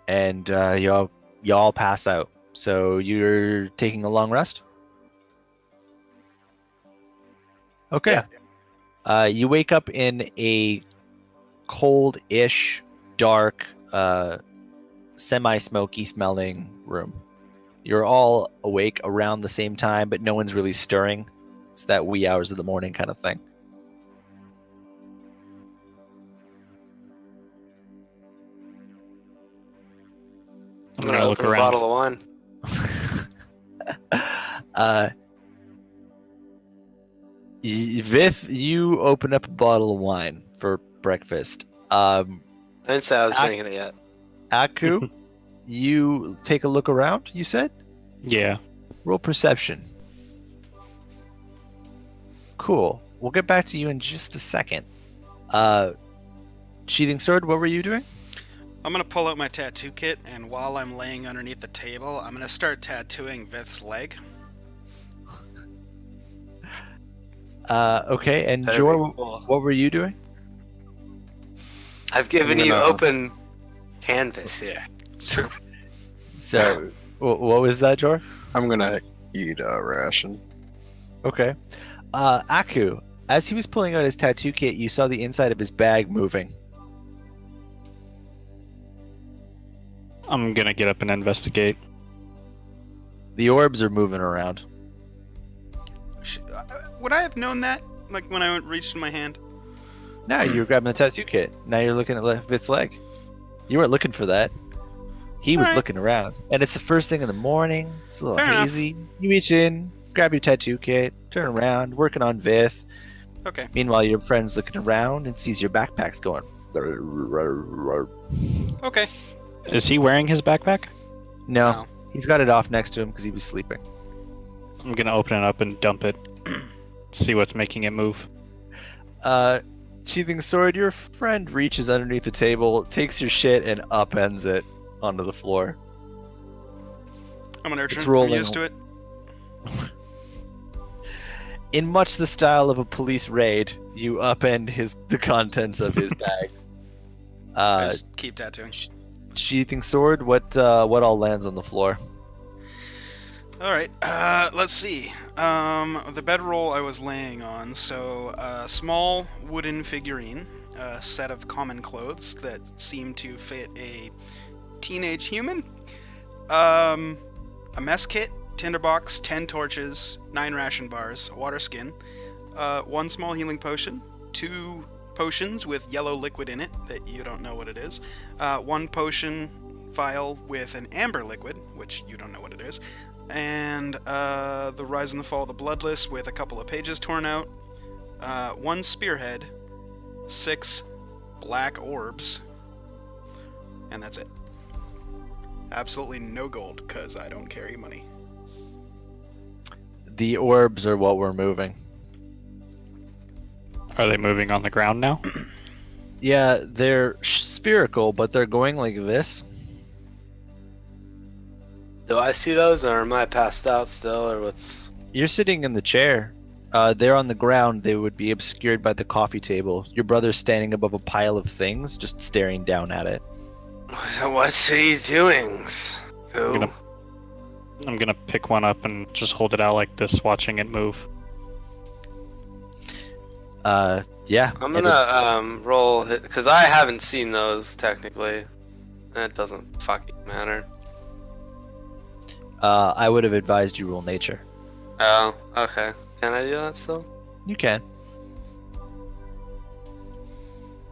and y'all pass out. So you're taking a long rest. Okay. You wake up in a cold-ish, dark, semi-smoky smelling room. You're all awake around the same time, but no one's really stirring. It's that wee hours of the morning kind of thing. I'm gonna gonna look open a around. bottle of wine. Vith, you open up a bottle of wine for breakfast. I didn't say I was Ac- drinking it yet. Aku, you take a look around, you said? Yeah. Roll perception. Cool. We'll get back to you in just a second. Sheathing Sword, what were you doing? I'm gonna pull out my tattoo kit, and while I'm laying underneath the table, I'm gonna start tattooing Vith's leg. Okay, and That'd Jor, be cool. what were you doing? I've given I'm you gonna- open canvas here. It's true. So, what was that, Jor? I'm gonna eat a ration. Okay. Aku, as he was pulling out his tattoo kit, you saw the inside of his bag moving. I'm gonna get up and investigate. The orbs are moving around. Would I have known that? Like when I reached in my hand? Now you're grabbing the tattoo kit. Now you're looking at Vit's leg. You weren't looking for that. He was Alright. looking around. And it's the first thing in the morning. It's a little Fair enough. hazy. You reach in, grab your tattoo kit, turn around, working on Vith. Okay. Meanwhile, your friend's looking around and sees your backpacks going. Okay. Is he wearing his backpack? No, No. he's got it off next to him because he was sleeping. I'm gonna open it up and dump it. See what's making it move. Sheathing Sword, your friend reaches underneath the table, takes your shit, and upends it onto the floor. I'm an urchin. It's I'm rolling. used to it. In much the style of a police raid, you upend the contents of his bags. I just keep tattooing. Sheathing Sword, what all lands on the floor? All right. Let's see. The bedroll I was laying on. So, a small wooden figurine, a set of common clothes that seem to fit a teenage human, a mess kit, tinderbox, 10 torches, 9 ration bars, a water skin, 1 small healing potion, 2 potions with yellow liquid in it that you don't know what it is, 1 potion vial with an amber liquid, which you don't know what it is, and the Rise and the Fall of the Bloodless with a couple of pages torn out, 1 spearhead, 6 black orbs, and that's it. Absolutely no gold, because I don't carry money. The orbs are what we're moving. Are they moving on the ground now? Yeah, they're spherical, but they're going like this. Do I see those, or am I passed out still, or what's? You're sitting in the chair. They're on the ground. They would be obscured by the coffee table. Your brother's standing above a pile of things, just staring down at it. What's he doing? Who? I'm gonna pick one up and just hold it out like this, watching it move. Yeah. I'm gonna roll because I haven't seen those technically. That doesn't fucking matter. I would have advised you roll nature. Oh, okay. Can I do that still? You can.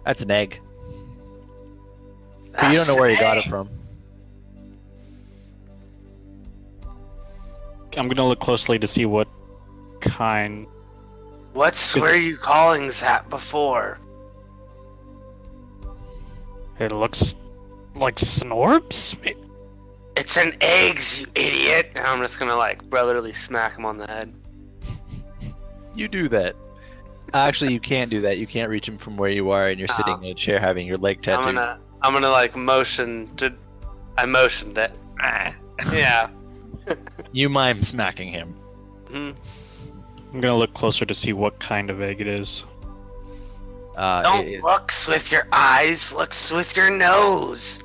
That's an egg. But you don't know where you got it from. I'm gonna look closely to see what kind. What's where are you calling that before? It looks like Snorbs? It's an eggs, you idiot! And I'm just gonna like brotherly smack him on the head. You do that. Actually, you can't do that. You can't reach him from where you are, and you're sitting in a chair having your leg tattooed. I'm gonna like motion to. I motioned it. Yeah. You mime smacking him. Mhm. I'm gonna look closer to see what kind of egg it is. Don't it is- look with your eyes. Look with your nose.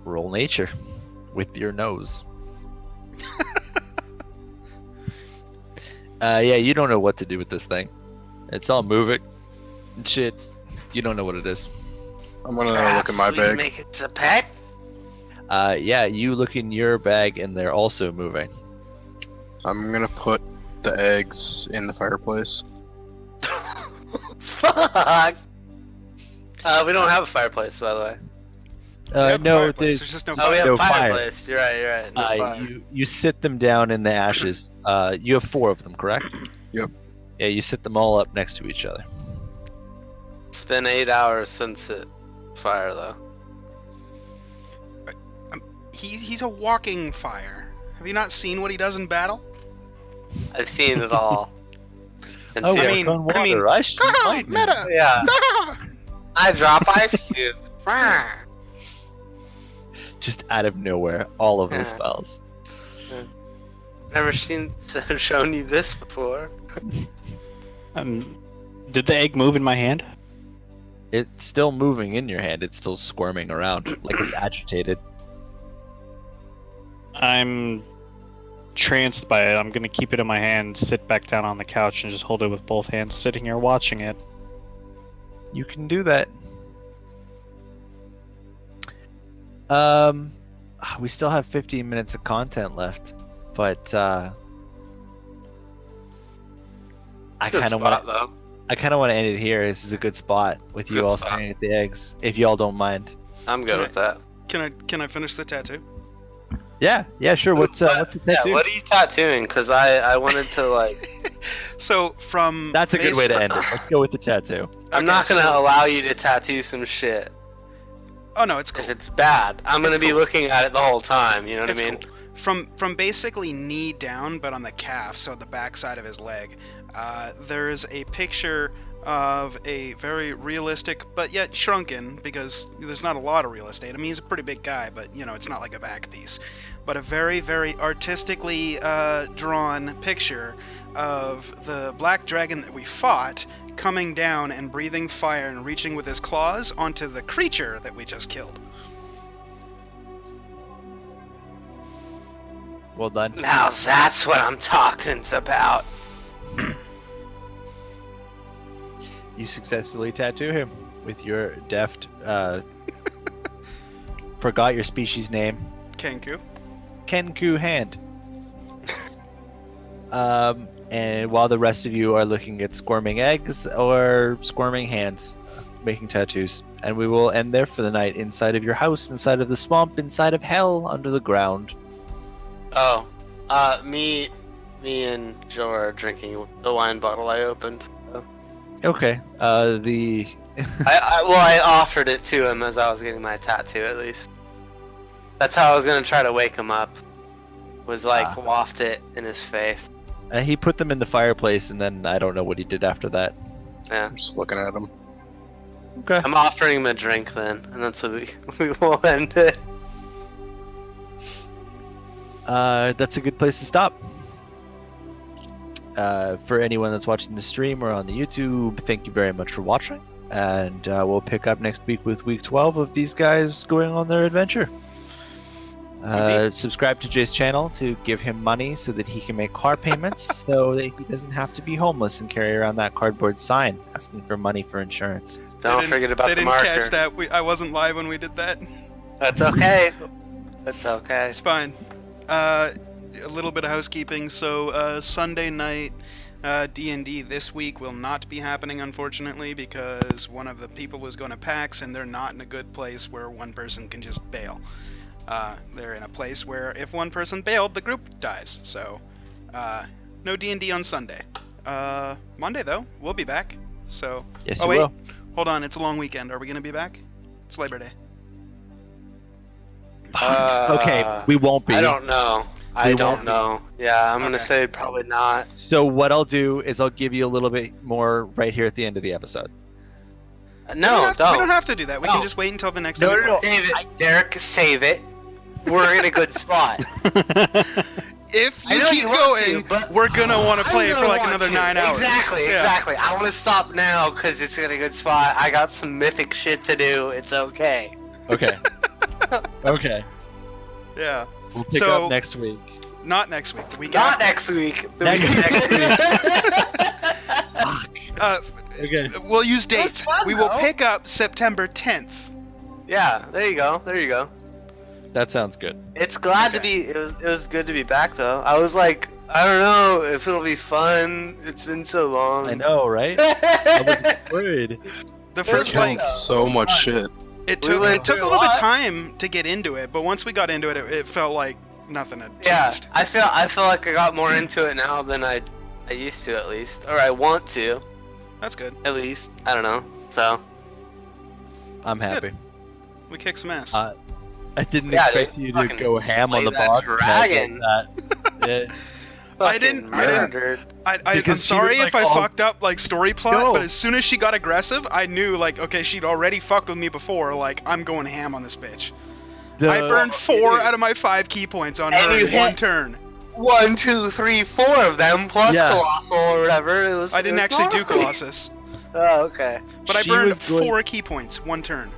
Roll nature with your nose. Yeah, you don't know what to do with this thing. It's all moving and shit. You don't know what it is. I'm gonna look Perhaps at my we bag. make it a pet. Yeah, you look in your bag and they're also moving. I'm gonna put the eggs in the fireplace. Fuck. We don't have a fireplace, by the way. No, Fireplace, there's, there's just no Oh, we fire. have No a fire. fireplace. You're right. You're right. No fire. you sit them down in the ashes. You have 4 of them, correct? Yep. Yeah, you sit them all up next to each other. It's been 8 hours since it fire though. He's a walking fire. Have you not seen what he does in battle? I've seen it all. And Oh, see- I yeah, mean- on water. I mean- I should Ah, might know. meta! yeah. I drop ice cube. Just out of nowhere, all of those Yeah. spells. Never shown you this before. Did the egg move in my hand? It's still moving in your hand. It's still squirming around like it's agitated. I'm tranced by it. I'm gonna keep it in my hand, sit back down on the couch, and just hold it with both hands, sitting here watching it. You can do that. We still have 15 minutes of content left, but I Good kind of spot, want though. I kind of want to end it here. This is a good spot with you Good all spot. staring at the eggs. If you all don't mind. I'm good with that. Can I finish the tattoo? Yeah, sure. What's the tattoo? Yeah, what are you tattooing? Because I wanted to like. So from That's a good way to end it. Let's go with the tattoo. I'm Okay, not gonna so- allow you to tattoo some shit Oh no, it's cool. if it's bad. I'm gonna It's be cool. looking at it the whole time. You know what It's I mean? cool. From basically knee down, but on the calf, so the back side of his leg, there's a picture of a very realistic, but yet shrunken, because there's not a lot of real estate. I mean, he's a pretty big guy, but you know, it's not like a back piece. But a very, very artistically drawn picture of the black dragon that we fought coming down and breathing fire and reaching with his claws onto the creature that we just killed. Well done. Now that's what I'm talking about. You successfully tattoo him with your deft. Forgot your species name. Kenku. Kenku hand. And while the rest of you are looking at squirming eggs or squirming hands, making tattoos, and we will end there for the night inside of your house, inside of the swamp, inside of hell, under the ground. Oh, me and Joe are drinking the wine bottle I opened. Okay. The I offered it to him as I was getting my tattoo, at least. That's how I was gonna try to wake him up. Was like waft it in his face. he put them in the fireplace, and then I don't know what he did after that. Yeah. I'm just looking at them. Okay. I'm offering him a drink then, and that's what we will end it. that's a good place to stop. For anyone that's watching the stream or on the YouTube, thank you very much for watching. And we'll pick up next week with week 12 of these guys going on their adventure. Subscribe to Jay's channel to give him money so that he can make car payments so that he doesn't have to be homeless and carry around that cardboard sign asking for money for insurance. Don't forget about the marker. They didn't catch that. I wasn't live when we did that. That's okay. That's okay. It's fine. A little bit of housekeeping. So Sunday night D&D this week will not be happening, unfortunately, because one of the people is going to PAX and they're not in a good place where one person can just bail. They're in a place where if one person bailed, the group dies. So no D&D on Sunday. Monday, though, we'll be back. So. Yes, oh, you wait. will. Hold on, it's a long weekend. Are we going to be back? It's Labor Day. Okay, we won't be. I don't know. I We don't won't know. Yeah, I'm gonna Okay. say probably not. So what I'll do is I'll give you a little bit more right here at the end of the episode. No, We don't have to do that. We No. can just wait until the next No, time. no, no. Save it, Derek. Save it. We're in a good spot. If I you know keep you want to, going, but we're gonna want to I'm play gonna for like want another to. 9 hours. Exactly, Yeah. exactly. I want to stop now because it's in a good spot. I got some mythic shit to do. It's okay. Okay. Okay. Yeah. We'll pick So- up next week. Not next week. The week Not after. next week. The Next week Okay. We'll use dates. fun, We will though. pick up September 10th. Yeah, there you go. There you go. That sounds good. It's glad to be. It was good to be back though. I was like, I don't know if it'll be fun. It's been so long. I know, right? I was worried. The first like Killed so much shit. it We took went it took a through a little bit of lot. time to get into it, but once we got into it, it felt like nothing had Yeah, changed. I feel like I got more into it now than I used to at least, or I want to That's good. at least. I don't know. So I'm It's happy. We kicked some ass. I didn't Yeah, expect dude, you to fucking go ham on slay the that bog. dragon. Yeah. I didn't- murdered. I'm because she sorry was, if like, I all- fucked up like story plot, No. but as soon as she got aggressive, I knew like okay, she'd already fucked with me before. Like I'm going ham on this bitch. I burned 4 out of my 5 key points on And her you in one hit- turn. 1, 2, 3, 4 of them plus Yeah. colossal or whatever. It was. I didn't it was actually do normal. Colossus, Oh, okay. but I She burned was going- 4 key points, 1 turn.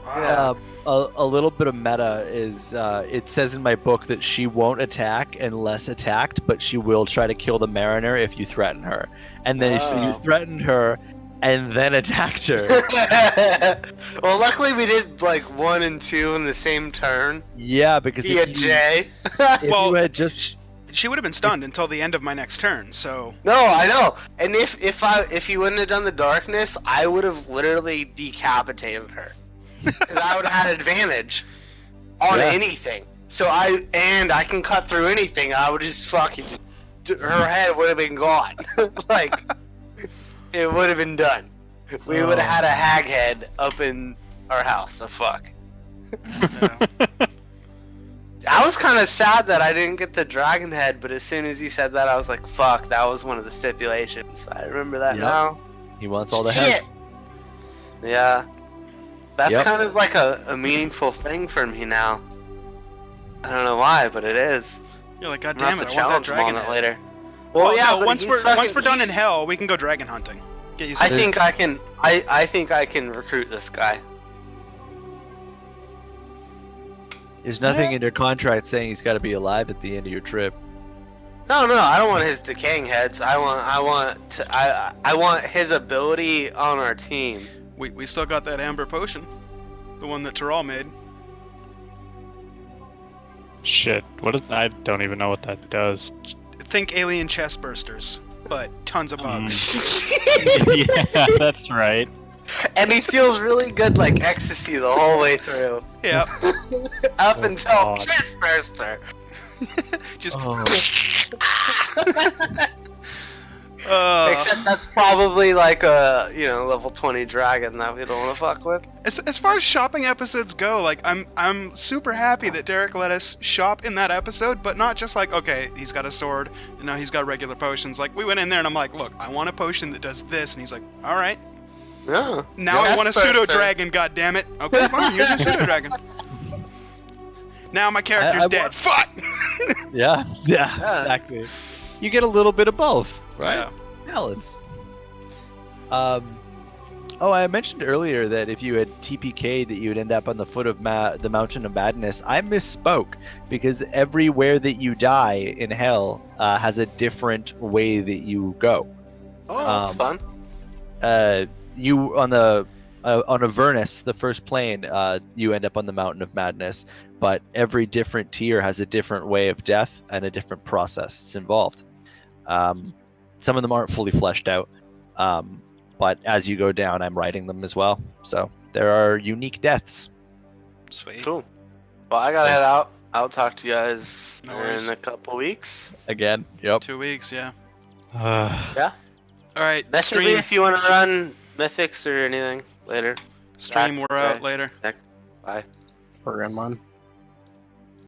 Yeah. A little bit of meta is it says in my book that she won't attack unless attacked, but she will try to kill the mariner if you threaten her. And then so you Oh. threatened her and then attacked her. Well, luckily we did like 1 and 2 in the same turn. Yeah, because Via if you, J. if Well, you had just She would have been stunned until the end of my next turn. So No, I know. And if you wouldn't have done the darkness, I would have literally decapitated her. Because I would have had advantage on Yeah. anything. So I can cut through anything. I would just fucking her head would have been gone. Like it would have been done. We would have had a hag head up in our house. So fuck. I was kind of sad that I didn't get the dragon head, but as soon as you said that, I was like, fuck, that was one of the stipulations. I remember that Yep. now. he wants all the Shit. heads. Yeah. That's Yep. kind of like a meaningful thing for me now. I don't know why, but it is. you're like, God I'm gonna damn have it, to I want that challenge him dragon on it head. later. Well, Well, yeah, no, but once he's we're fucking- done in he's- hell, we can go dragon hunting. Get used to I this. think I can. I think I can recruit this guy. There's nothing in your contract saying he's got to be alive at the end of your trip. No, I don't want his decaying heads. I want his ability on our team. We still got that amber potion, the one that Terral made. Shit, what is? I don't even know what that does. Think alien chest bursters, but tons of bugs. Yeah, that's right. And he feels really good, like ecstasy, the whole way through. Yep. Up Oh, until God. chest burster. Just. Oh. Except that's probably like a level 20 dragon that we don't want to fuck with. As far as shopping episodes go, like I'm super happy that Derek let us shop in that episode, but not just like, okay, he's got a sword, and now he's got regular potions. Like we went in there and I'm like, look, I want a potion that does this, and he's like, all right. No. Now I want a pseudo dragon, goddammit. Okay, fine, here's a pseudo dragon. Now my character's I dead. want- Fuck. Yeah, yeah, exactly. You get a little bit of both, right? Yeah. Balance. Oh, I mentioned earlier that if you had TPK, that you would end up on the foot of the Mountain of Madness. I misspoke because everywhere that you die in Hell has a different way that you go. Oh, that's fun. You on the on Avernus, the first plane, you end up on the Mountain of Madness, but every different tier has a different way of death and a different process that's involved. Some of them aren't fully fleshed out, but as you go down, I'm writing them as well. So there are unique deaths. Sweet. Cool. Well, I gotta head out. I'll talk to you guys No worries. in a couple weeks. Again, yep. 2 weeks, yeah. Yeah. All right, Message me stream. if you want to run mythics or anything later. Stream, we're out Bye. later. Bye. Or on mine.